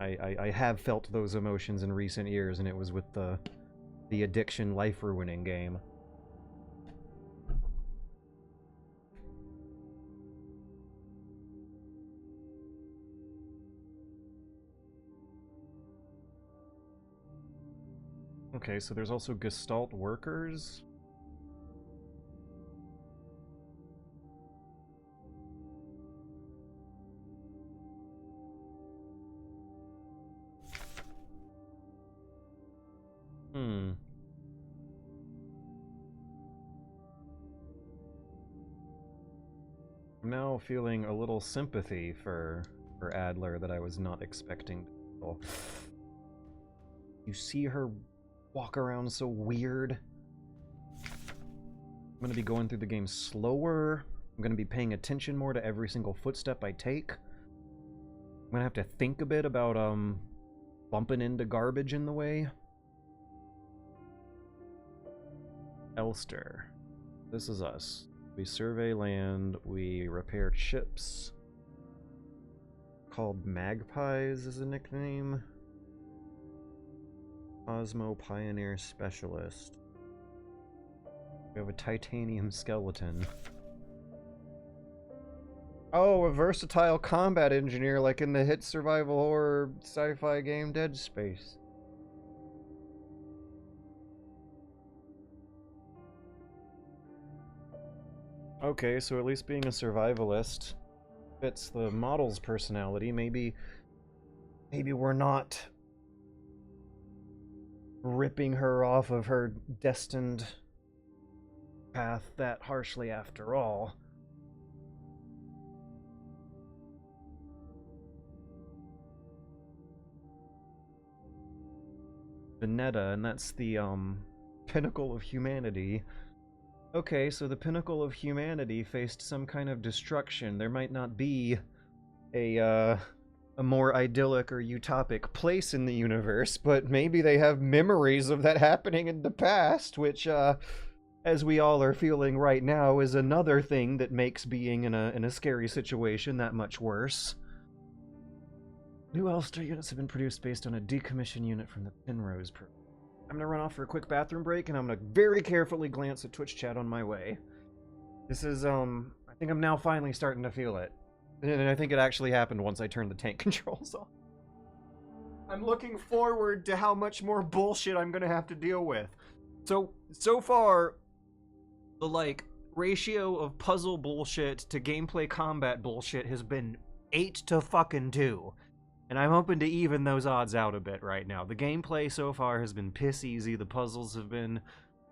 I have felt those emotions in recent years, and it was with the addiction life-ruining game. Okay, so there's also Gestalt workers. I'm now feeling a little sympathy for Adler that I was not expecting to feel. You see her walk around so weird. I'm gonna be going through the game slower. I'm gonna be paying attention more to every single footstep I take. I'm gonna have to think a bit about bumping into garbage in the way. Elster. This is us. We survey land, we repair ships. Called Magpies is a nickname. Cosmo Pioneer Specialist. We have a titanium skeleton. Oh, a versatile combat engineer like in the hit survival horror sci-fi game Dead Space. Okay, so at least being a survivalist fits the model's personality. Maybe we're not ripping her off of her destined path that harshly after all. Veneta, and that's the pinnacle of humanity. Okay, so the pinnacle of humanity faced some kind of destruction. There might not be a more idyllic or utopic place in the universe, but maybe they have memories of that happening in the past, which, as we all are feeling right now, is another thing that makes being in a scary situation that much worse. New Ulster units have been produced based on a decommissioned unit from the Penrose program. I'm gonna run off for a quick bathroom break, and I'm gonna very carefully glance at Twitch chat on my way. This is, I think I'm now finally starting to feel it. And I think it actually happened once I turned the tank controls off. I'm looking forward to how much more bullshit I'm gonna have to deal with. So far, the, like, ratio of puzzle bullshit to gameplay combat bullshit has been 8-2. And I'm hoping to even those odds out a bit right now. The gameplay so far has been piss easy, the puzzles have been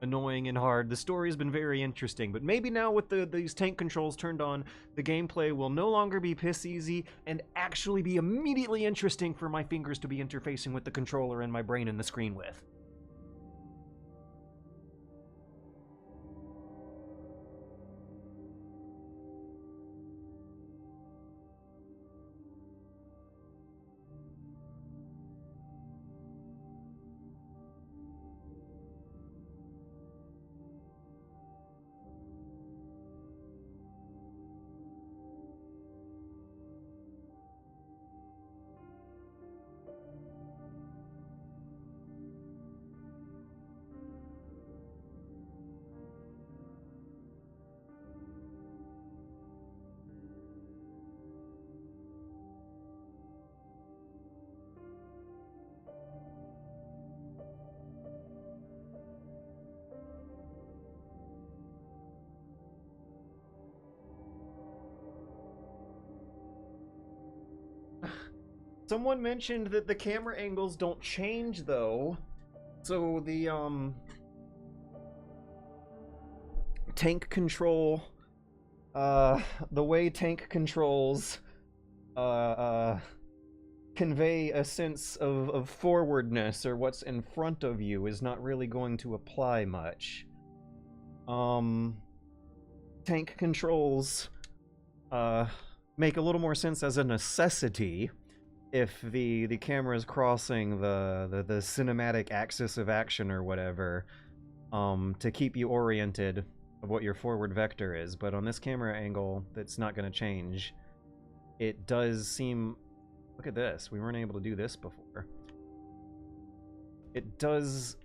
annoying and hard, the story's been very interesting, but maybe now with these tank controls turned on, the gameplay will no longer be piss easy and actually be immediately interesting for my fingers to be interfacing with the controller and my brain and the screen with. Someone mentioned that the camera angles don't change, though. So the, tank control, the way tank controls, convey a sense of forwardness or what's in front of you is not really going to apply much. Tank controls, make a little more sense as a necessity if the camera is crossing the cinematic axis of action or whatever, to keep you oriented of what your forward vector is. But on this camera angle, that's not going to change. It does seem... Look at this. We weren't able to do this before. It does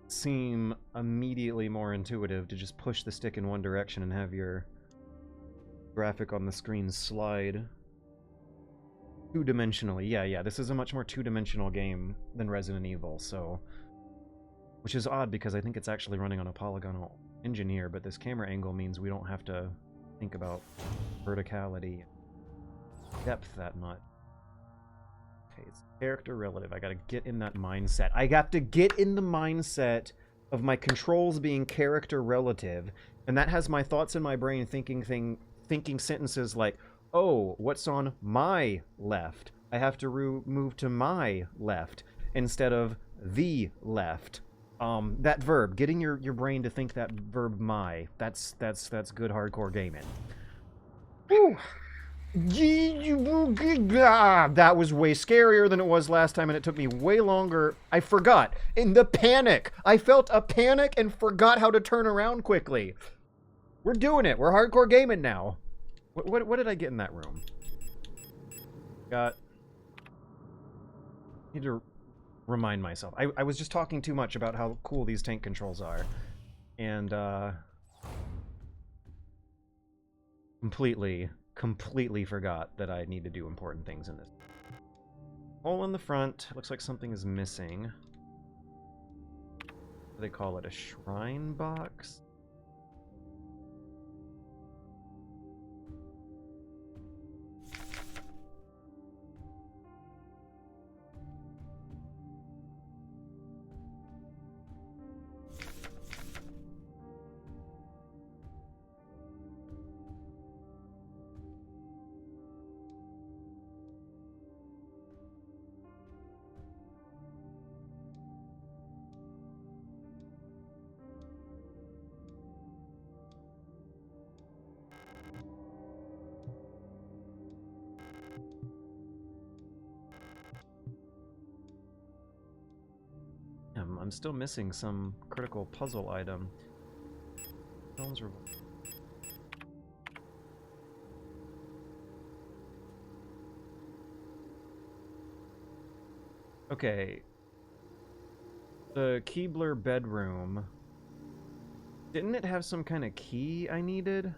seem immediately more intuitive to just push the stick in one direction and have your graphic on the screen slide two-dimensionally. Yeah, this is a much more two-dimensional game than Resident Evil, so... Which is odd, because I think it's actually running on a polygonal engine here, but this camera angle means we don't have to think about verticality and depth that much. Okay, it's character relative. I gotta get in that mindset. I have to get in the mindset of my controls being character relative, and that has my thoughts in my brain thinking sentences like, oh, what's on my left? I have to move to my left instead of the left. That verb, getting your brain to think that verb my, that's good hardcore gaming. Whew. That was way scarier than it was last time, and it took me way longer. I forgot. In the panic. I felt a panic and forgot how to turn around quickly. We're doing it. We're hardcore gaming now. What did I get in that room? Need to remind myself. I was just talking too much about how cool these tank controls are. And, completely forgot that I need to do important things in this. Hole in the front. Looks like something is missing. What do they call it? A shrine box? I'm still missing some critical puzzle item. Okay. The Keebler bedroom. Didn't it have some kind of key I needed?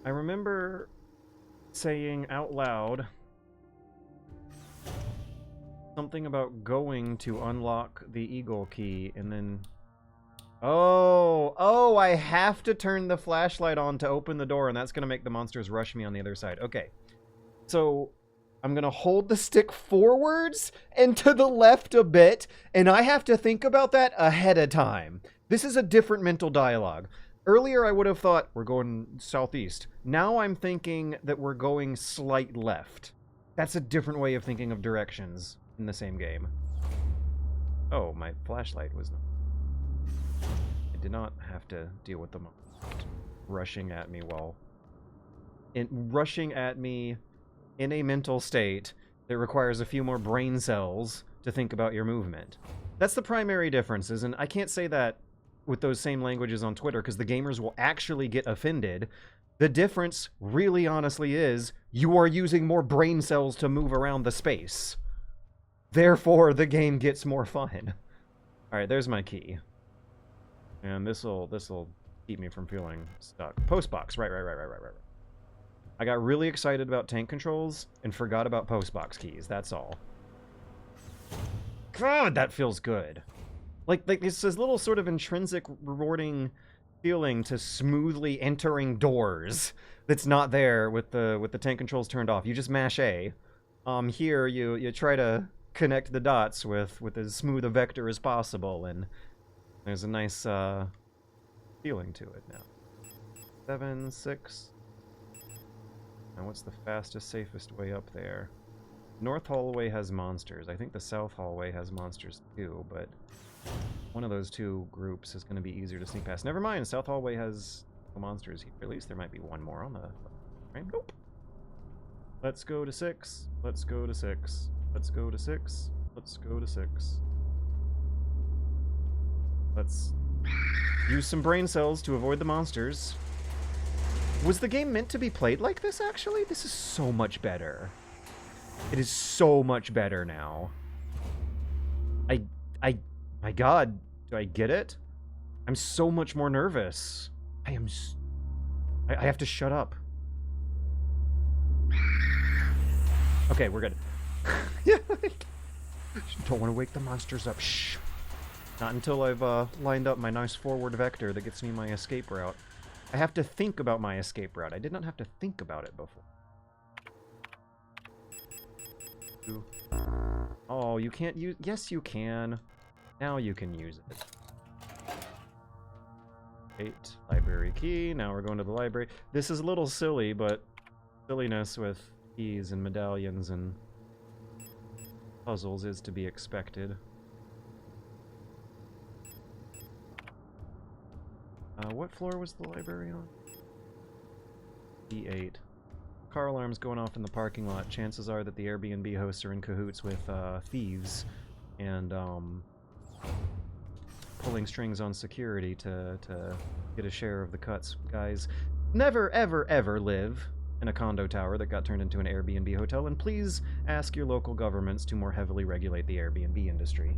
I remember saying out loud something about going to unlock the eagle key, and then... Oh, I have to turn the flashlight on to open the door, and that's going to make the monsters rush me on the other side. Okay. So, I'm going to hold the stick forwards and to the left a bit, and I have to think about that ahead of time. This is a different mental dialogue. Earlier, I would have thought, we're going southeast. Now I'm thinking that we're going slight left. That's a different way of thinking of directions in the same game. Oh, my flashlight was not... I did not have to deal with them rushing at me rushing at me in a mental state that requires a few more brain cells to think about your movement. That's the primary differences, and I can't say that with those same languages on Twitter, because the gamers will actually get offended. The difference, really honestly, is you are using more brain cells to move around the space. Therefore, the game gets more fun. Alright, there's my key. And this'll keep me from feeling stuck. Postbox, right. I got really excited about tank controls and forgot about postbox keys, that's all. God, that feels good. Like it's this little sort of intrinsic rewarding feeling to smoothly entering doors that's not there with the tank controls turned off. You just mash A. Here you try to connect the dots with as smooth a vector as possible, and there's a nice feeling to it now. 7, 6. Now what's the fastest, safest way up there? North hallway has monsters. I think the south hallway has monsters too, but one of those two groups is going to be easier to sneak past. Never mind, south hallway has no monsters here. At least there might be one more on the frame. Nope. Let's go to 6. Let's go to 6. Let's go to 6. Let's go to 6. Let's use some brain cells to avoid the monsters. Was the game meant to be played like this, actually? This is so much better. It is so much better now. My god, do I get it? I'm so much more nervous. I have to shut up. Okay, we're good. Don't want to wake the monsters up. Shh. Not until I've lined up my nice forward vector that gets me my escape route. I have to think about my escape route. I did not have to think about it before. Oh, you can't use... Yes, you can. Now you can use it. 8. Library key. Now we're going to the library. This is a little silly, but silliness with keys and medallions and puzzles is to be expected. What floor was the library on? D8. Car alarms going off in the parking lot. Chances are that the Airbnb hosts are in cahoots with thieves and pulling strings on security to get a share of the cuts. Guys, never, ever, ever live in a condo tower that got turned into an Airbnb hotel, and please ask your local governments to more heavily regulate the Airbnb industry.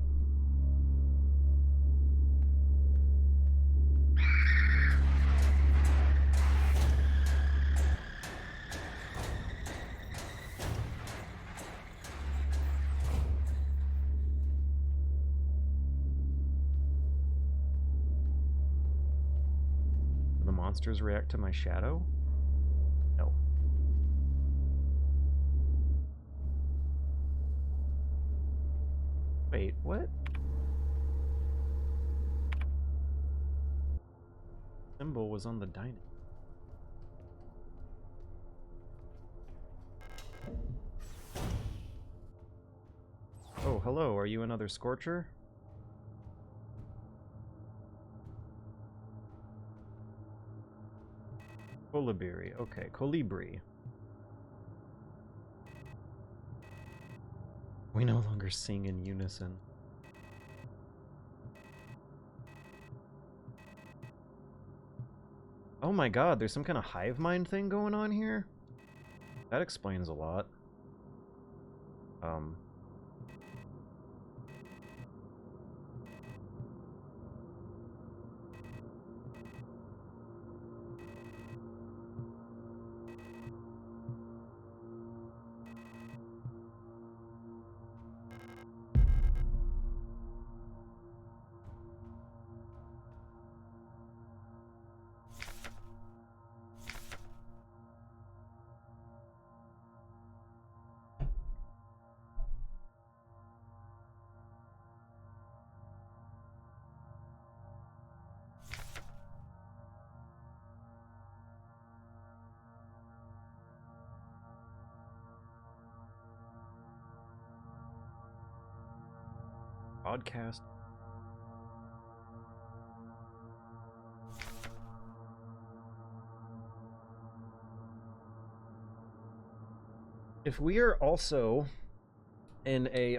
Monsters react to my shadow? No. Wait, what? Symbol was on the dining. Oh, hello, are you another Scorcher? Colibri, okay, Colibri. We no longer sing in unison. Oh my god, there's some kind of hive mind thing going on here? That explains a lot. Podcast. If we are also in a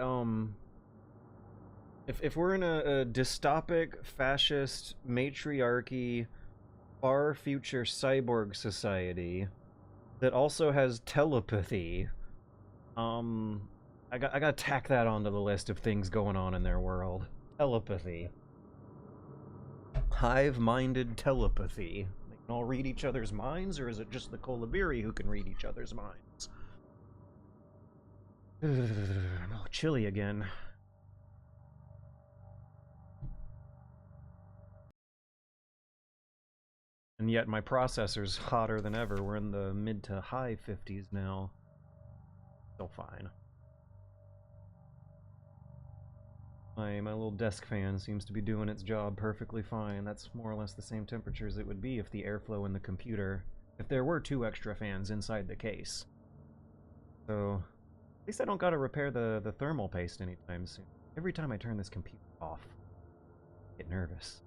if we're in a dystopic fascist matriarchy far future cyborg society that also has telepathy, I gotta tack that onto the list of things going on in their world. Telepathy. hive-minded telepathy. They can all read each other's minds, or is it just the Kolibiri who can read each other's minds? I'm all chilly again. And yet my processor's hotter than ever. We're in the mid to high 50s now. Still fine. My little desk fan seems to be doing its job perfectly fine. That's more or less the same temperatures it would be if the airflow in the computer... if there were 2 extra fans inside the case. So, at least I don't gotta repair the thermal paste anytime soon. Every time I turn this computer off, I get nervous.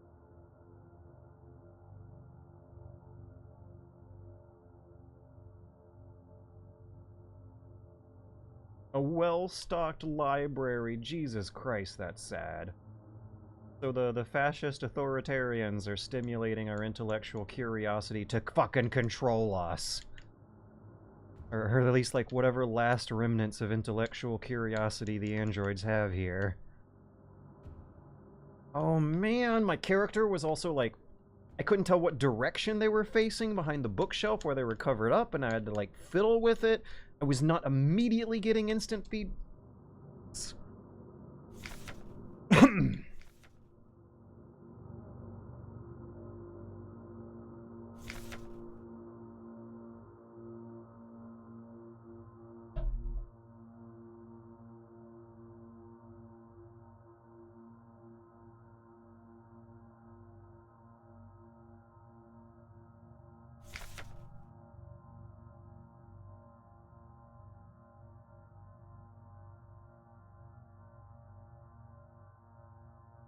A well-stocked library. Jesus Christ, that's sad. So the fascist authoritarians are stimulating our intellectual curiosity to fucking control us. Or at least, like, whatever last remnants of intellectual curiosity the androids have here. Oh man, my character was also, like... I couldn't tell what direction they were facing behind the bookshelf where they were covered up, and I had to, like, fiddle with it. I was not immediately getting instant feed.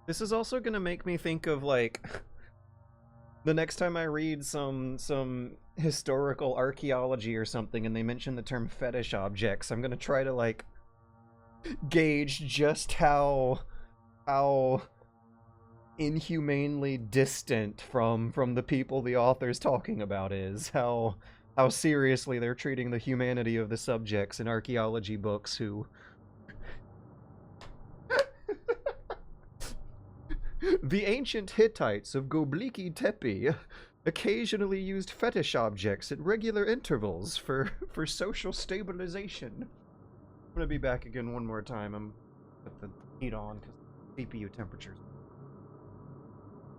This is also gonna make me think of, like, the next time I read some historical archaeology or something and they mention the term fetish objects, I'm gonna try to, like, gauge just how inhumanely distant from the people the author's talking about is. How seriously they're treating the humanity of the subjects in archaeology books who... The ancient Hittites of Göbekli Tepe occasionally used fetish objects at regular intervals for social stabilization. I'm gonna be back again one more time. I'm put the heat on because CPU temperatures.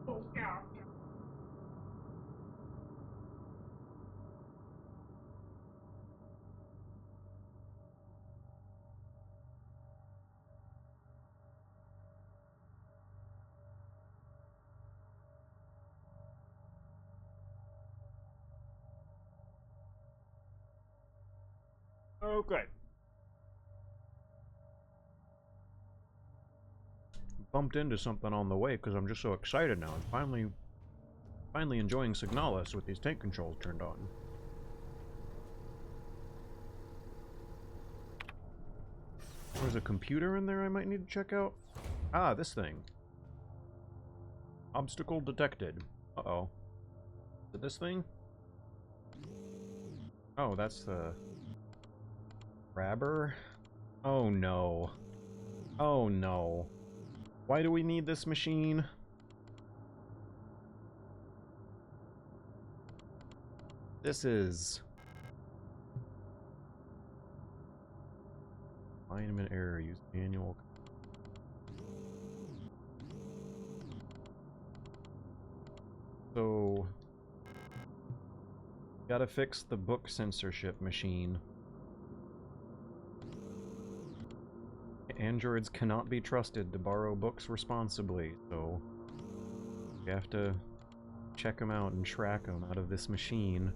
Oh yeah. Okay. Bumped into something on the way because I'm just so excited now. I'm finally enjoying Signalis with these tank controls turned on. There's a computer in there I might need to check out. Ah, this thing. Obstacle detected. Uh-oh. Is it this thing? Oh, that's the... grabber? Oh no. Oh no. Why do we need this machine? This is... alignment error, use manual... So... gotta fix the book censorship machine. Androids cannot be trusted to borrow books responsibly, so you have to check them out and track them out of this machine.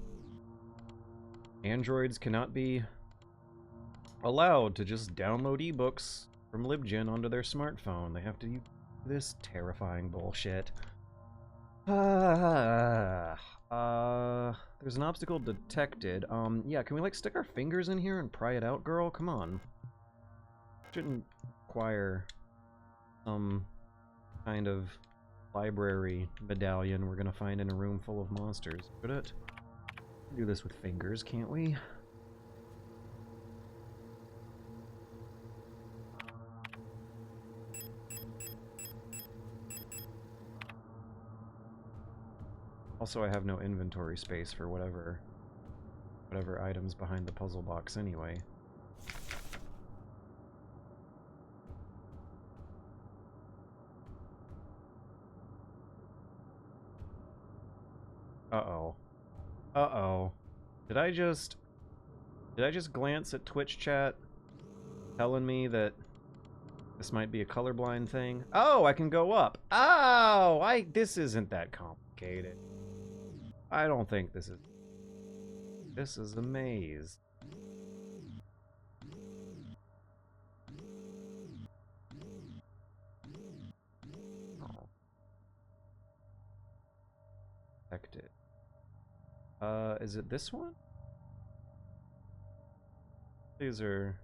Androids cannot be allowed to just download ebooks from LibGen onto their smartphone. They have to use this terrifying bullshit. There's an obstacle detected. Yeah, can we, like, stick our fingers in here and pry it out, girl? Come on. Shouldn't require some kind of library medallion we're gonna find in a room full of monsters, could it? Do this with fingers, can't we? Also, I have no inventory space for whatever items behind the puzzle box anyway. Uh-oh. Uh-oh. Did I just glance at Twitch chat telling me that this might be a colorblind thing? Oh, I can go up. Oh, this isn't that complicated. I don't think this is... This is a maze. Oh. Detected. Is it this one? These are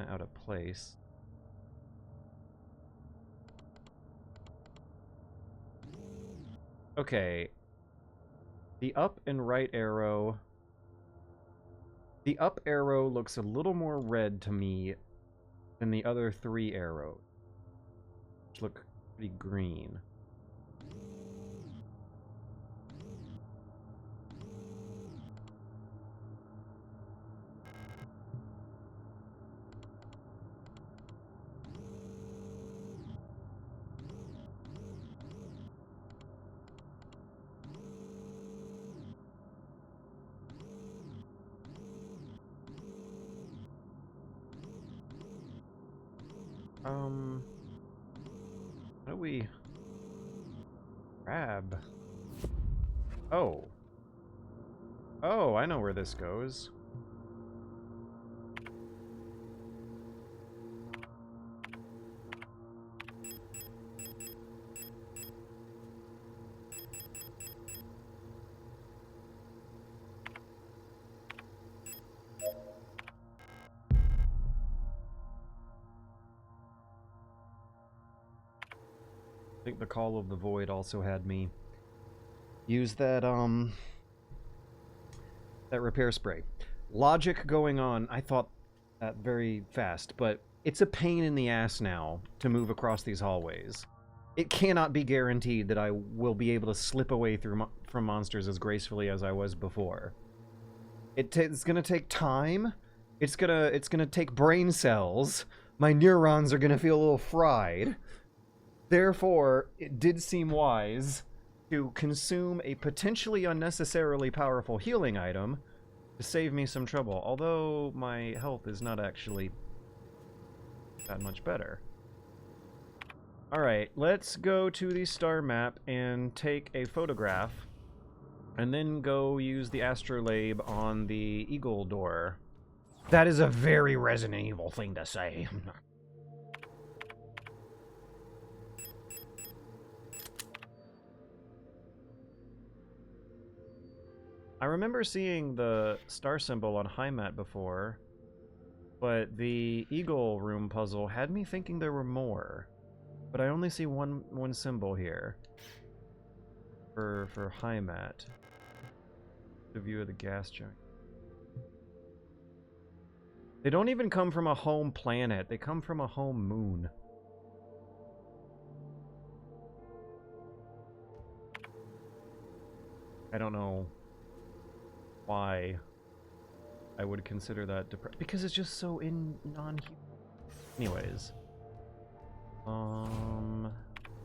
out of place. Okay. The up and right arrow. The up arrow looks a little more red to me than the other 3 arrows, which look pretty green. What do we grab? Oh. Oh, I know where this goes. I think the Call of the Void also had me use that repair spray. Logic going on, I thought that very fast, but it's a pain in the ass now to move across these hallways. It cannot be guaranteed that I will be able to slip away from monsters as gracefully as I was before. It's gonna take time. It's gonna take brain cells. My neurons are gonna feel a little fried. Therefore, it did seem wise to consume a potentially unnecessarily powerful healing item to save me some trouble, although my health is not actually that much better. Alright, let's go to the star map and take a photograph, and then go use the astrolabe on the eagle door. That is a very Resident Evil thing to say. I remember seeing the star symbol on Heimat before, but the eagle room puzzle had me thinking there were more. But I only see one symbol here for Heimat. The view of the gas giant. They don't even come from a home planet. They come from a home moon. I don't know why I would consider that because it's just so non-human. Anyways.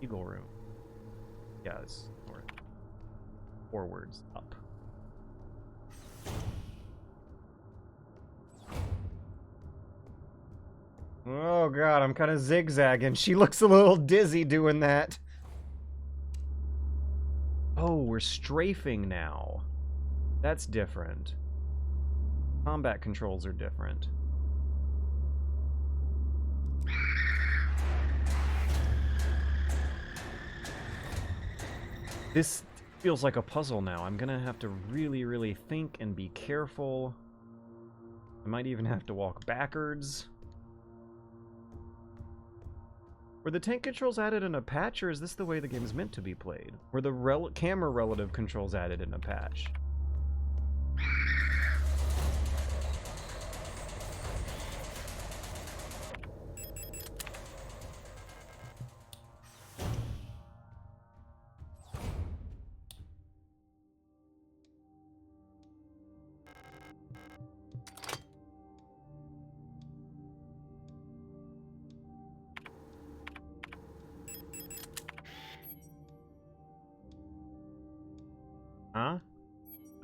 Eagle room. Yeah, it's north. Forwards, up. Oh god, I'm kind of zigzagging. She looks a little dizzy doing that. Oh, we're strafing now. That's different. Combat controls are different. This feels like a puzzle now. I'm gonna have to really, really think and be careful. I might even have to walk backwards. Were the tank controls added in a patch, or is this the way the game's meant to be played? Were the camera relative controls added in a patch?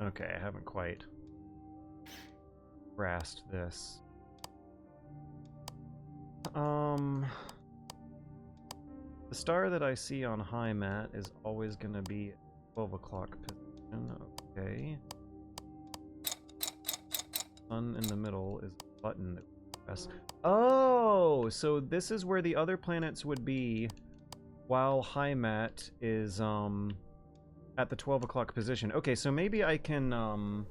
Okay, I haven't quite grasped this. The star that I see on high mat is always going to be 12 o'clock position. Okay. Sun in the middle is a button that we press. Oh, so this is where the other planets would be while high mat is at the 12 o'clock position. Okay, so maybe I can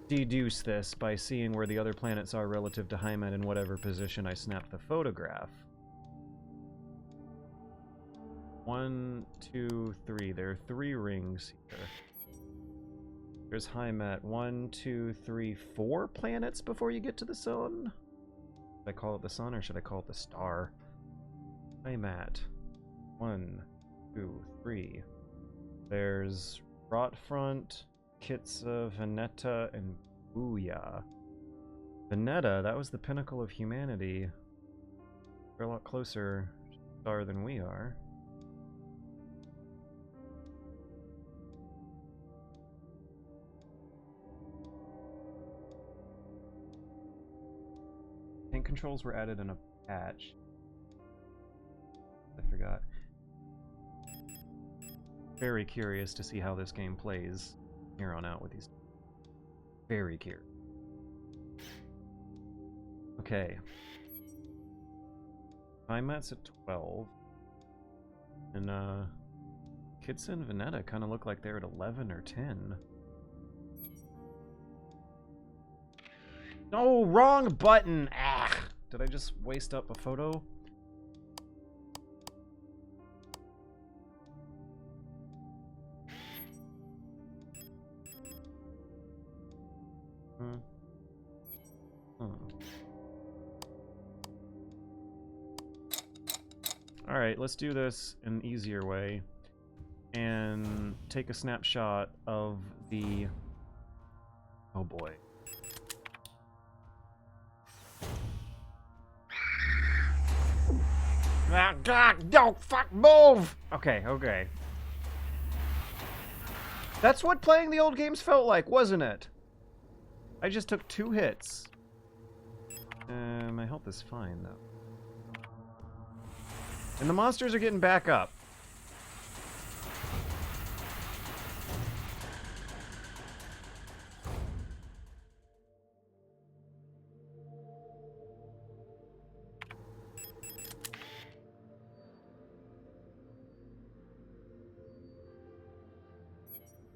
deduce this by seeing where the other planets are relative to high mat in whatever position I snap the photograph. 1, 2, 3. There are 3 rings here. There's high mat. 1, 2, 3, 4 planets before you get to the sun. Should I call it the sun or should I call it the star? High mat. 1, 2, 3. There's Rotfront, Kitsa, Veneta, and Booyah. Veneta, that was the pinnacle of humanity. They're a lot closer to the star than we are. Tank controls were added in a patch. I forgot. Very curious to see how this game plays here on out with these. Very curious. Okay. Time mat's at 12. And Kitsa and Veneta kind of look like they're at 11 or 10. No, wrong button! Ah! Did I just waste up a photo? Alright, let's do this an easier way. And take a snapshot of the... Oh boy. Ah, God, don't fuck move! Okay, okay. That's what playing the old games felt like, wasn't it? I just took 2 hits. My health is fine, though. And the monsters are getting back up.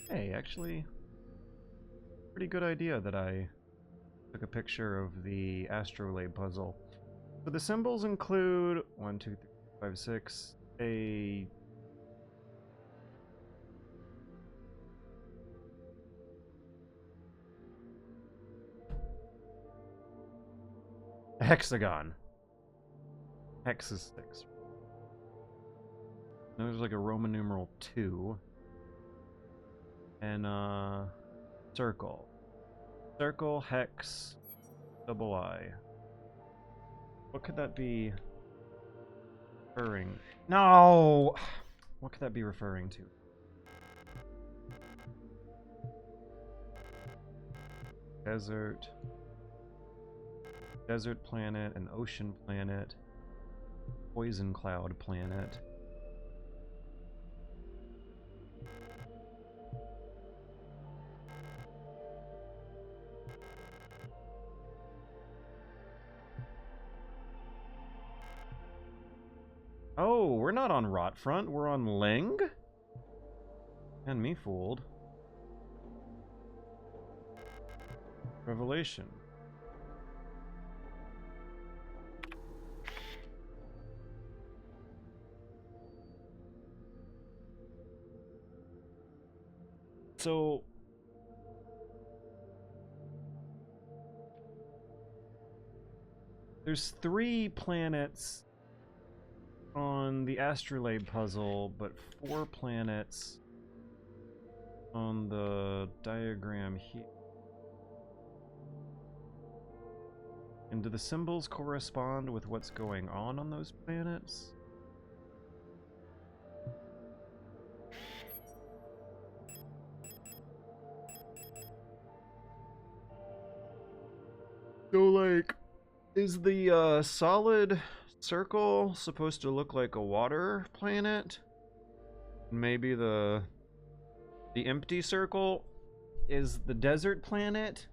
Hey, actually, pretty good idea that I took a picture of the astrolabe puzzle. So the symbols include 1, 2, 3, 4, 5, 6, a hexagon. Hex is 6. There's like a Roman numeral 2. And circle. Circle, hex, double I. What could that be referring? No! What could that be referring to? Desert. Desert planet, an ocean planet, poison cloud planet. Oh, we're not on Rotfront, we're on Ling? And me fooled. Revelation. So... there's 3 planets on the astrolabe puzzle, but 4 planets on the diagram here. And do the symbols correspond with what's going on those planets? So, like, is the solid circle supposed to look like a water planet? Maybe the empty circle is the desert planet?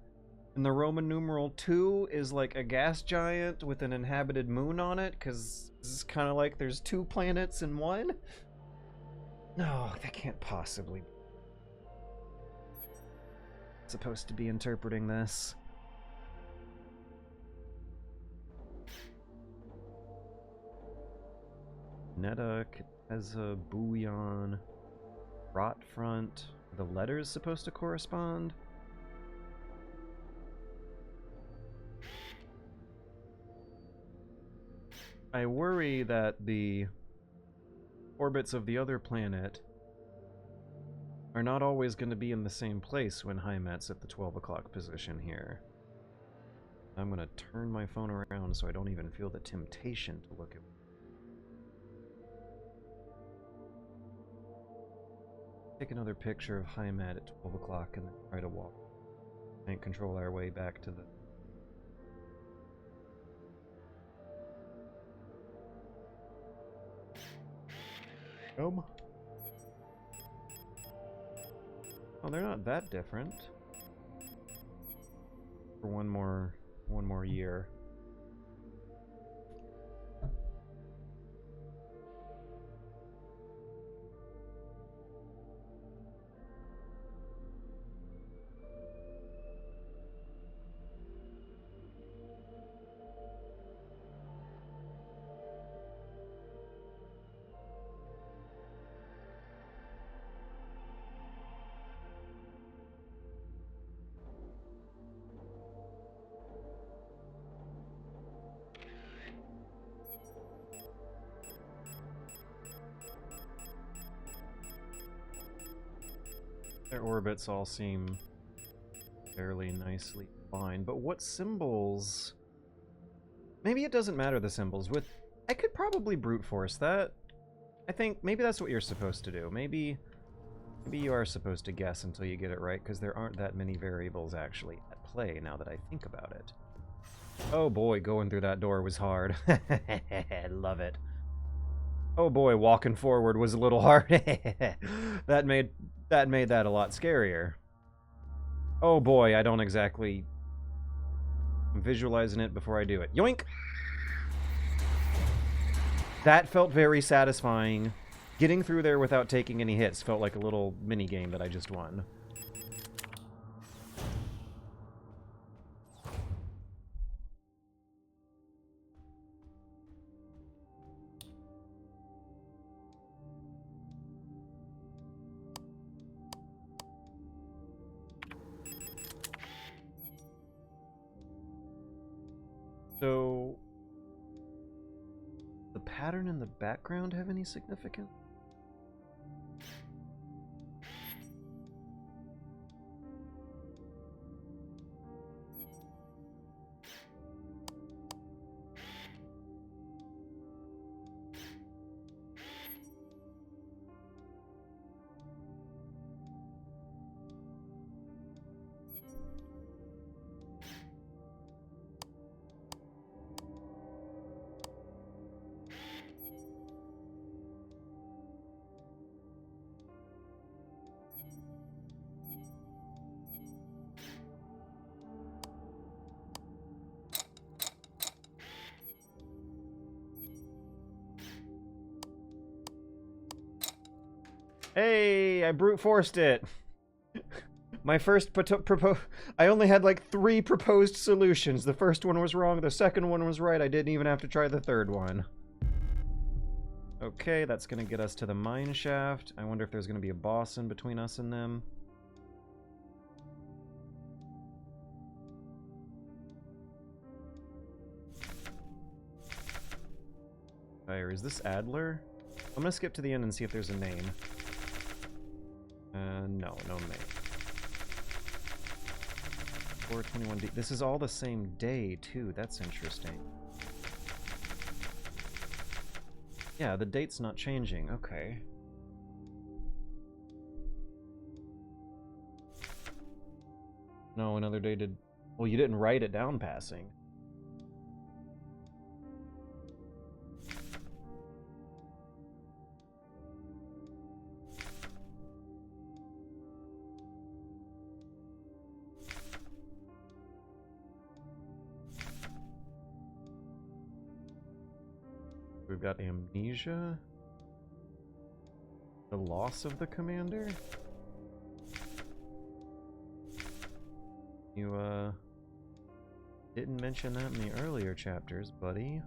And the Roman numeral 2 is like a gas giant with an inhabited moon on it, because it's kind of like there's two planets in one? No, that can't possibly be supposed to be interpreting this. Netta, Kateza, Bouillon, Rot Front. Are the letters supposed to correspond? I worry that the orbits of the other planet are not always going to be in the same place when Heimat's at the 12 o'clock position here. I'm going to turn my phone around so I don't even feel the temptation to look at. Take another picture of Heimat at 12 o'clock and then try to walk and control our way back to the... Oh, they're not that different. For one more year. Their orbits all seem fairly nicely defined, but what symbols? Maybe it doesn't matter the symbols. I could probably brute force that. I think maybe that's what you're supposed to do. Maybe you are supposed to guess until you get it right, because there aren't that many variables actually at play now that I think about it. Oh boy, going through that door was hard. Love it. Oh boy, walking forward was a little hard. That made that a lot scarier. Oh boy, I don't exactly... I'm visualizing it before I do it. Yoink! That felt very satisfying. Getting through there without taking any hits felt like a little mini game that I just won. So, the pattern in the background have any significance? Hey, I brute forced it. My first I only had like 3 proposed solutions. The first one was wrong, the second one was right. I didn't even have to try the third one. Okay, that's gonna get us to the mine shaft. I wonder if there's gonna be a boss in between us and them. Fire, is this Adler? I'm gonna skip to the end and see if there's a name. No name. 421D. This is all the same day, too. That's interesting. Yeah, the date's not changing. Okay. No, another day did... Well, you didn't write it down passing. We've got amnesia. The loss of the commander? You, didn't mention that in the earlier chapters, buddy.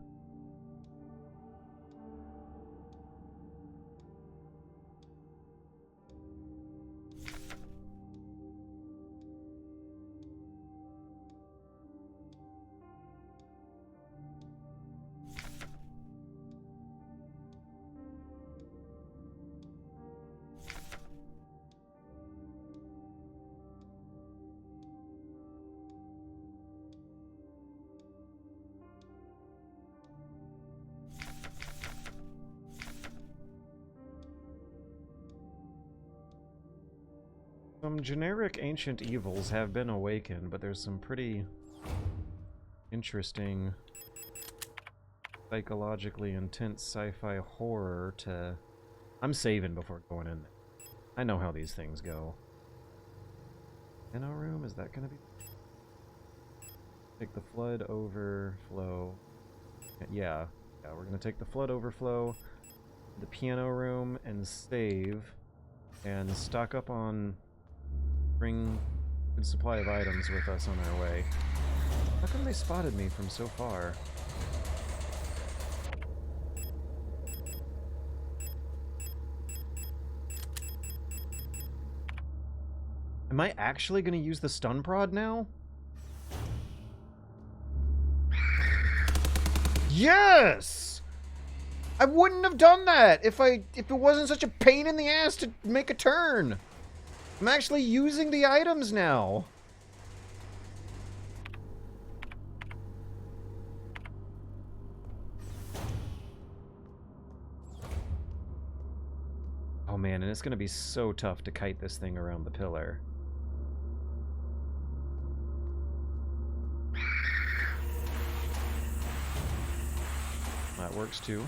Some generic ancient evils have been awakened, but there's some pretty interesting, psychologically intense sci-fi horror to... I'm saving before going in there. I know how these things go. Inno room, is that gonna be... Take the flood overflow. Yeah, we're gonna take the flood overflow, the piano room, and save, and stock up on... Bring a good supply of items with us on our way. How come they spotted me from so far? Am I actually going to use the stun prod now? Yes! I wouldn't have done that if it wasn't such a pain in the ass to make a turn. I'm actually using the items now. Oh man, and it's gonna be so tough to kite this thing around the pillar. That works too.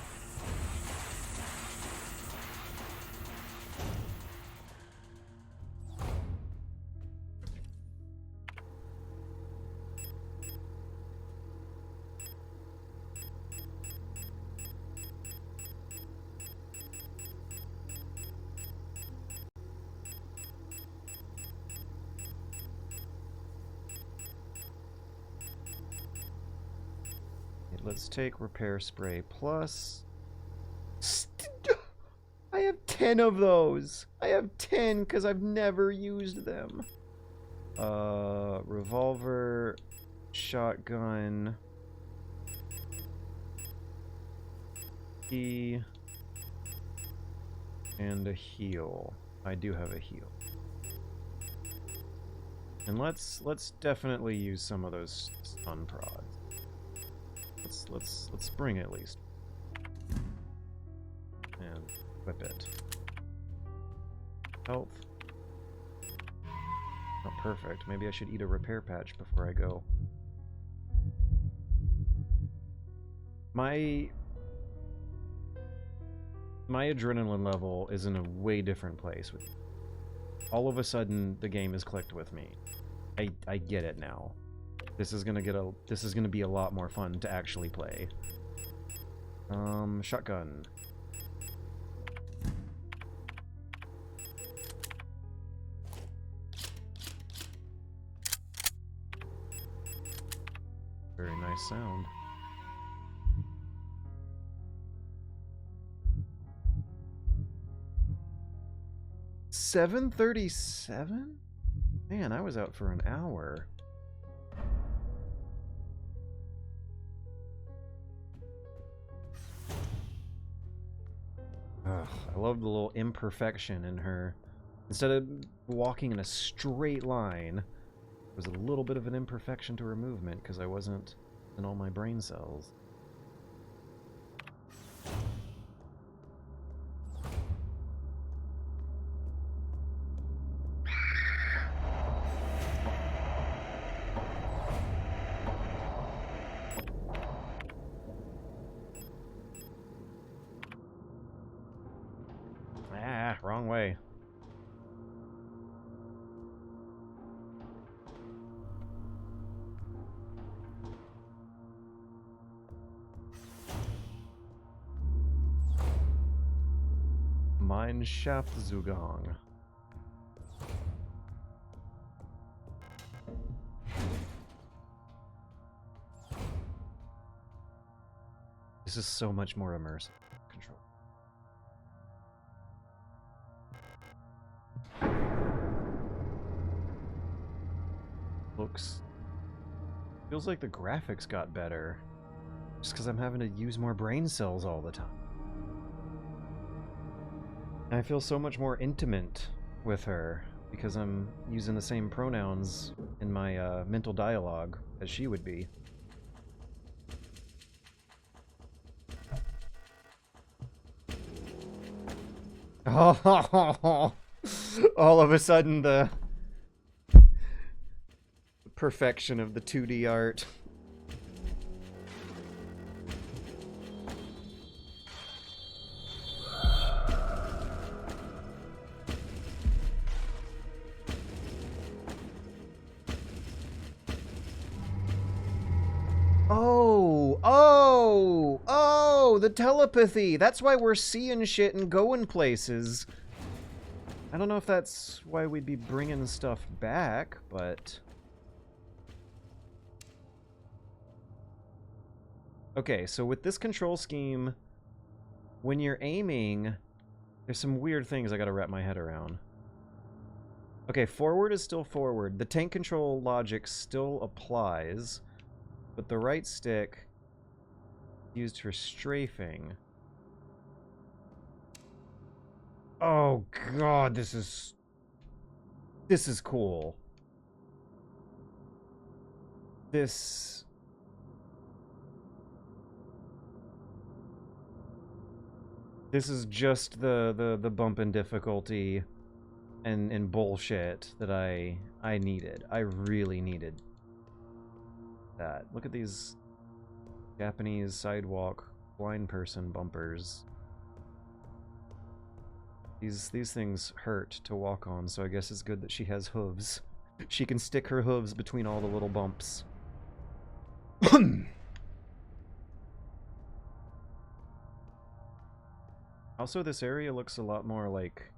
Let's take repair spray plus. I have 10 of those. I have 10 because I've never used them. Revolver, shotgun, key, and a heal. I do have a heal. And let's definitely use some of those stun prods. Let's spring at least. And whip it. Health. Not perfect. Maybe I should eat a repair patch before I go. My adrenaline level is in a way different place. All of a sudden, the game has clicked with me. I get it now. This is gonna be a lot more fun to actually play. Shotgun. Very nice sound. $7:37? Man, I was out for an hour. Ugh, I love the little imperfection in her. Instead of walking in a straight line, there was a little bit of an imperfection to her movement because I wasn't in all my brain cells. Gemeinschaftszugang. This is so much more immersive. Control. Feels like the graphics got better. Just because I'm having to use more brain cells all the time. And I feel so much more intimate with her because I'm using the same pronouns in my mental dialogue as she would be. Oh, all of a sudden the perfection of the 2D art. Oh, the telepathy. That's why we're seeing shit and going places. I don't know if that's why we'd be bringing stuff back, but... Okay, so with this control scheme, when you're aiming, there's some weird things I gotta wrap my head around. Okay, forward is still forward. The tank control logic still applies, but the right stick used for strafing. Oh god, this is cool. This is just the bump in difficulty and bullshit that I needed. I really needed that. Look at these Japanese sidewalk blind person bumpers. These things hurt to walk on, so I guess it's good that she has hooves. She can stick her hooves between all the little bumps. Also, this area looks a lot more like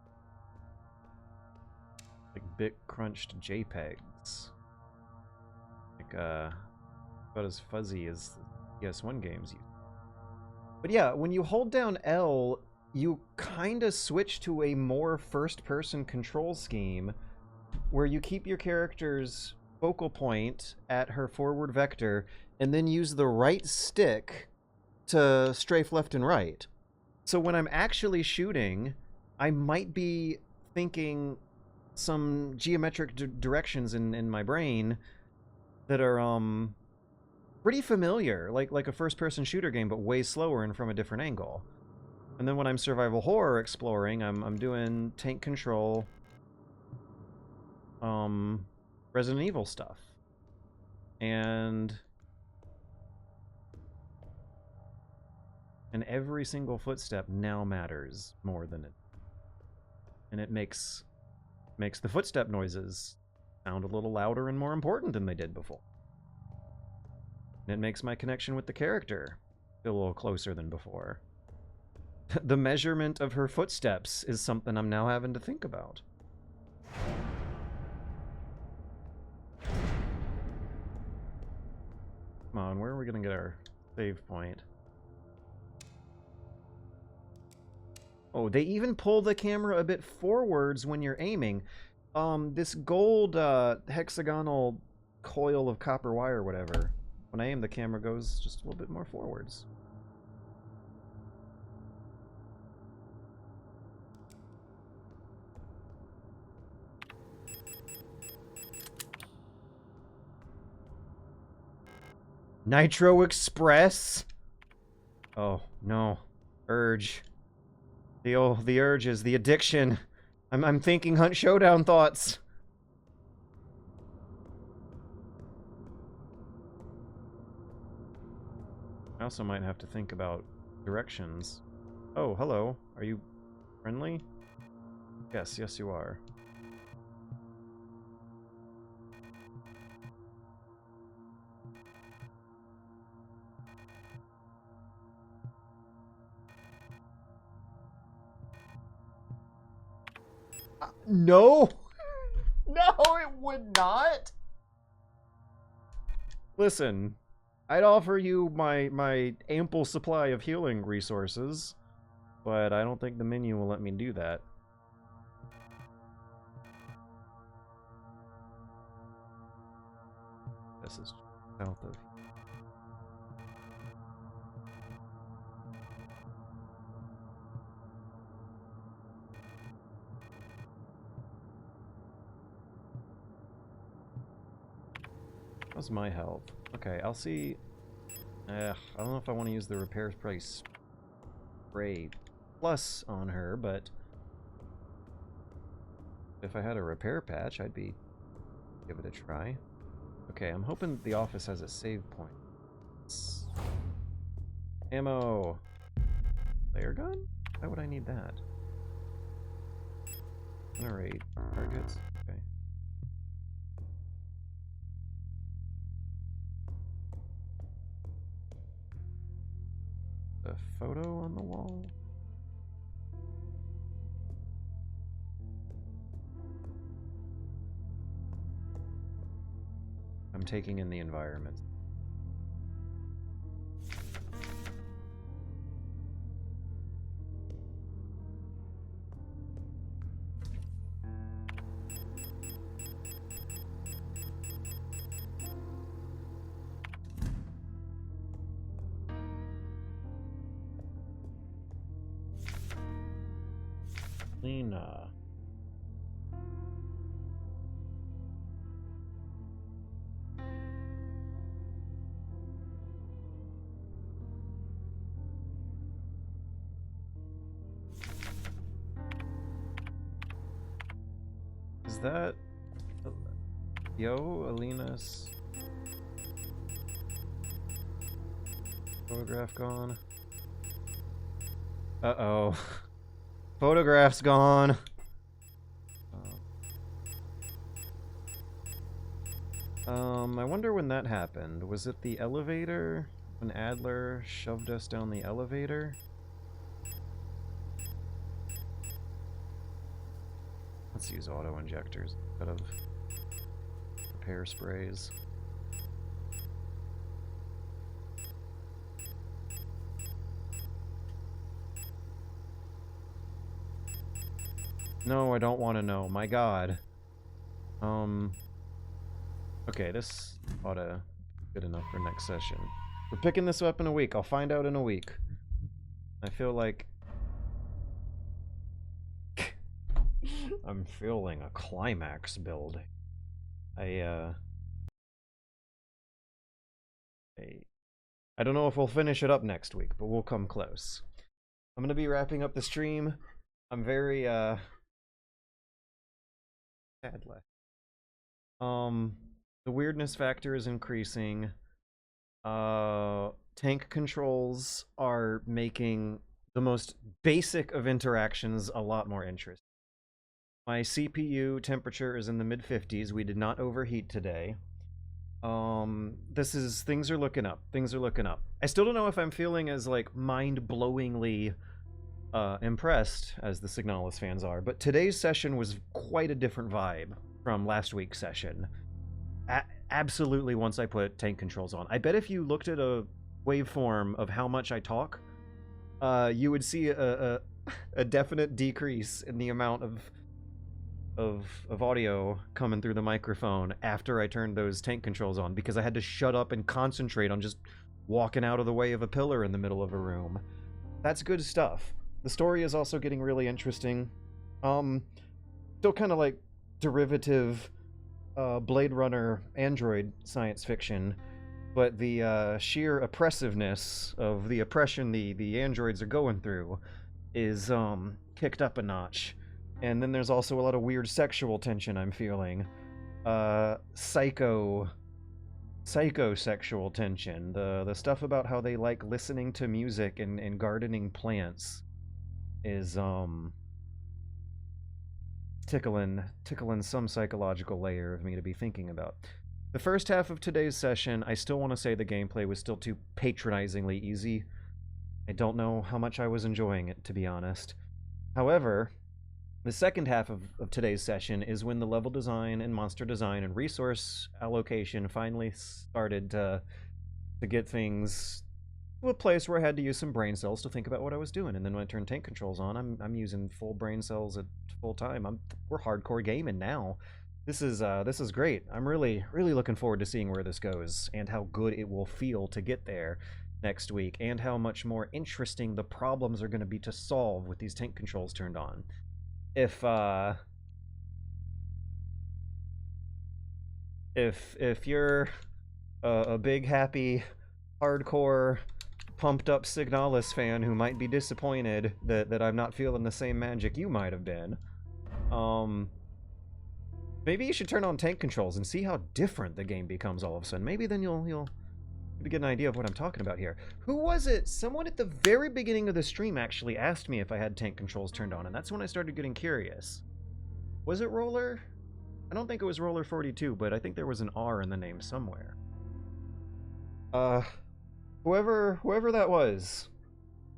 bit crunched JPEGs. Like about as fuzzy as the PS1 games use. But yeah, when you hold down L, you kind of switch to a more first-person control scheme where you keep your character's focal point at her forward vector and then use the right stick to strafe left and right. So when I'm actually shooting, I might be thinking some geometric directions in my brain that are pretty familiar, like a first-person shooter game, but way slower and from a different angle. And then when I'm survival horror exploring, I'm doing tank control, Resident Evil stuff, and every single footstep now matters more than it, and it makes the footstep noises sound a little louder and more important than they did before. And it makes my connection with the character feel a little closer than before. The measurement of her footsteps is something I'm now having to think about. Come on, where are we gonna get our save point? Oh, they even pull the camera a bit forwards when you're aiming. This gold hexagonal coil of copper wire or whatever, when I aim, the camera goes just a little bit more forwards. Nitro Express? Oh, no. Urge. The urges, the addiction. I'm thinking Hunt Showdown thoughts. I also might have to think about directions. Oh, hello. Are you friendly? Yes, yes you are. No! No, it would not! Listen, I'd offer you my ample supply of healing resources, but I don't think the menu will let me do that. This is south of... How's my health? Okay, I'll see... I don't know if I want to use the repair price spray plus on her, but... if I had a repair patch, I'd give it a try. Okay, I'm hoping the office has a save point. Ammo! Layer gun? Why would I need that? Generate targets? Okay. A photo on the wall? I'm taking in the environment. Lena. Is that... Yo, Alina's... photograph gone? Uh-oh. Photograph's gone. I wonder when that happened. Was it the elevator? When Adler shoved us down the elevator? Let's use auto injectors instead of repair sprays. No, I don't want to know. My god. Okay, this ought to be good enough for next session. We're picking this up in a week. I'll find out in a week. I feel like... I'm feeling a climax build. I don't know if we'll finish it up next week, but we'll come close. I'm gonna be wrapping up the stream. I'm very, sad left. The weirdness factor is increasing. Tank controls are making the most basic of interactions a lot more interesting. My CPU temperature is in the mid-50s. We did not overheat today. Things are looking up. Things are looking up. I still don't know if I'm feeling as, like, mind-blowingly impressed as the Signalis fans are, but today's session was quite a different vibe from last week's session. Absolutely, once I put tank controls on. I bet if you looked at a waveform of how much I talk, you would see a definite decrease in the amount of audio coming through the microphone after I turned those tank controls on, because I had to shut up and concentrate on just walking out of the way of a pillar in the middle of a room. That's good stuff. The story is also getting really interesting. Still kind of like derivative Blade Runner android science fiction, but the sheer oppressiveness of the oppression the androids are going through is kicked up a notch. And then there's also a lot of weird sexual tension I'm feeling. Psychosexual tension. The stuff about how they like listening to music and gardening plants is tickling some psychological layer of me to be thinking about. The first half of today's session, I still want to say the gameplay was still too patronizingly easy. I don't know how much I was enjoying it, to be honest. However, The second half of today's session is when the level design and monster design and resource allocation finally started to get things to a place where I had to use some brain cells to think about what I was doing. And then when I turned tank controls on, I'm using full brain cells at full time. We're hardcore gaming now. This is great. I'm really looking forward to seeing where this goes and how good it will feel to get there next week, and how much more interesting the problems are going to be to solve with these tank controls turned on. If you're a big happy hardcore pumped up Signalis fan who might be disappointed that I'm not feeling the same magic you might have been, maybe you should turn on tank controls and see how different the game becomes all of a sudden. Maybe then you'll get an idea of what I'm talking about here. Who was it? Someone at the very beginning of the stream actually asked me if I had tank controls turned on, and that's when I started getting curious. Was it Roller? I don't think it was Roller 42, but I think there was an R in the name somewhere. Whoever that was,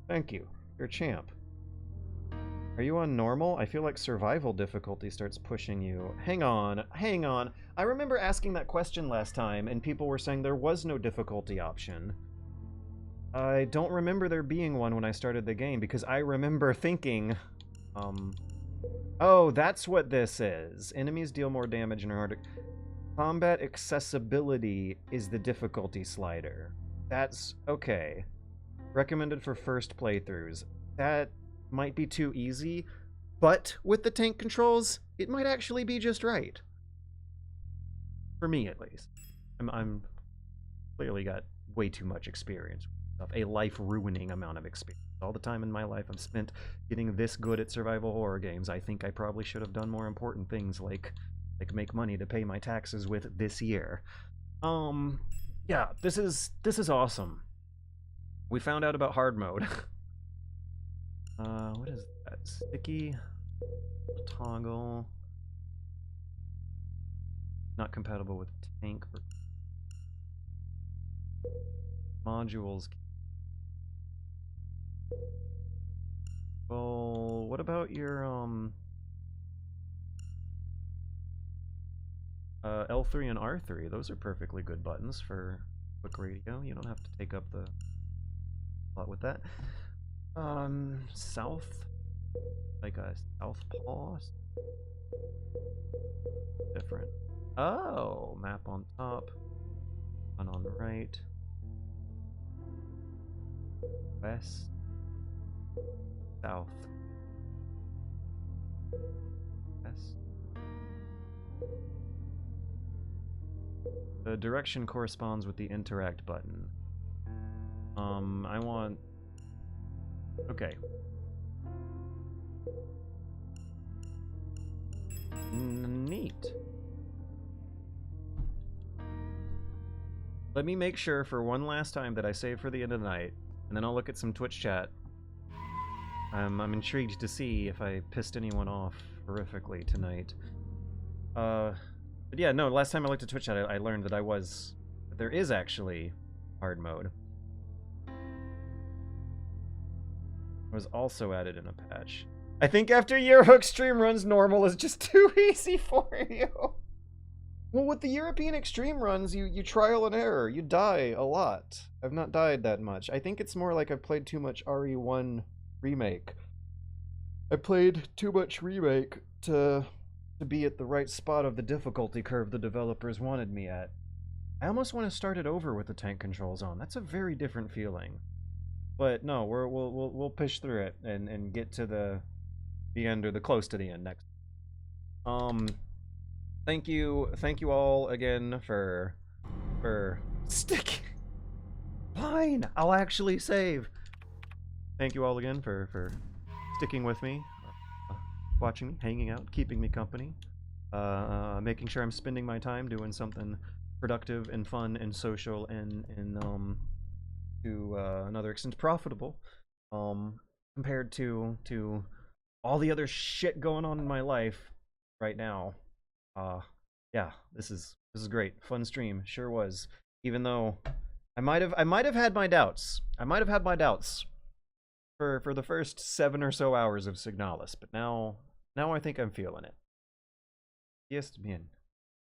thank you. You're a champ. Are you on normal? I feel like survival difficulty starts pushing you. Hang on. I remember asking that question last time, and people were saying there was no difficulty option. I don't remember there being one when I started the game, because I remember thinking, oh, that's what this is. Enemies deal more damage and are harder. Combat accessibility is the difficulty slider. That's okay. Recommended for first playthroughs. That might be too easy, but with the tank controls, it might actually be just right. For me, at least. I'm clearly got way too much experience with stuff. A life-ruining amount of experience. All the time in my life I've spent getting this good at survival horror games, I think I probably should have done more important things like make money to pay my taxes with this year. Yeah, this is awesome. We found out about hard mode. What is that? Sticky toggle. Not compatible with tank or modules. Well, what about your L3 and R3? Those are perfectly good buttons for quick radio. You don't have to take up the lot with that. South, like a southpaw. Different. Oh, map on top, one on the right, west, south, west. The direction corresponds with the interact button. I want... Okay. Neat. Let me make sure for one last time that I save for the end of the night, and then I'll look at some Twitch chat. I'm intrigued to see if I pissed anyone off horrifically tonight. But yeah, no, last time I looked at Twitch chat, I learned that there is actually hard mode. It was also added in a patch. I think after your hook stream runs, normal is just too easy for you. Well, with the European extreme runs, you trial and error. You die a lot. I've not died that much. I think it's more like I've played too much RE1 Remake. I played too much Remake to be at the right spot of the difficulty curve the developers wanted me at. I almost want to start it over with the tank controls on. That's a very different feeling. But no, we'll push through it and get to the end, or the close to the end next. Thank you all again for sticking. Fine, I'll actually save. Thank you all again for sticking with me, watching me, hanging out, keeping me company, making sure I'm spending my time doing something productive and fun and social and to another extent profitable, compared to all the other shit going on in my life right now. Yeah, this is great. Fun stream, sure was. Even though I might have had my doubts. For the first 7 or so hours of Signalis, but now Now I think I'm feeling it. Yes, man.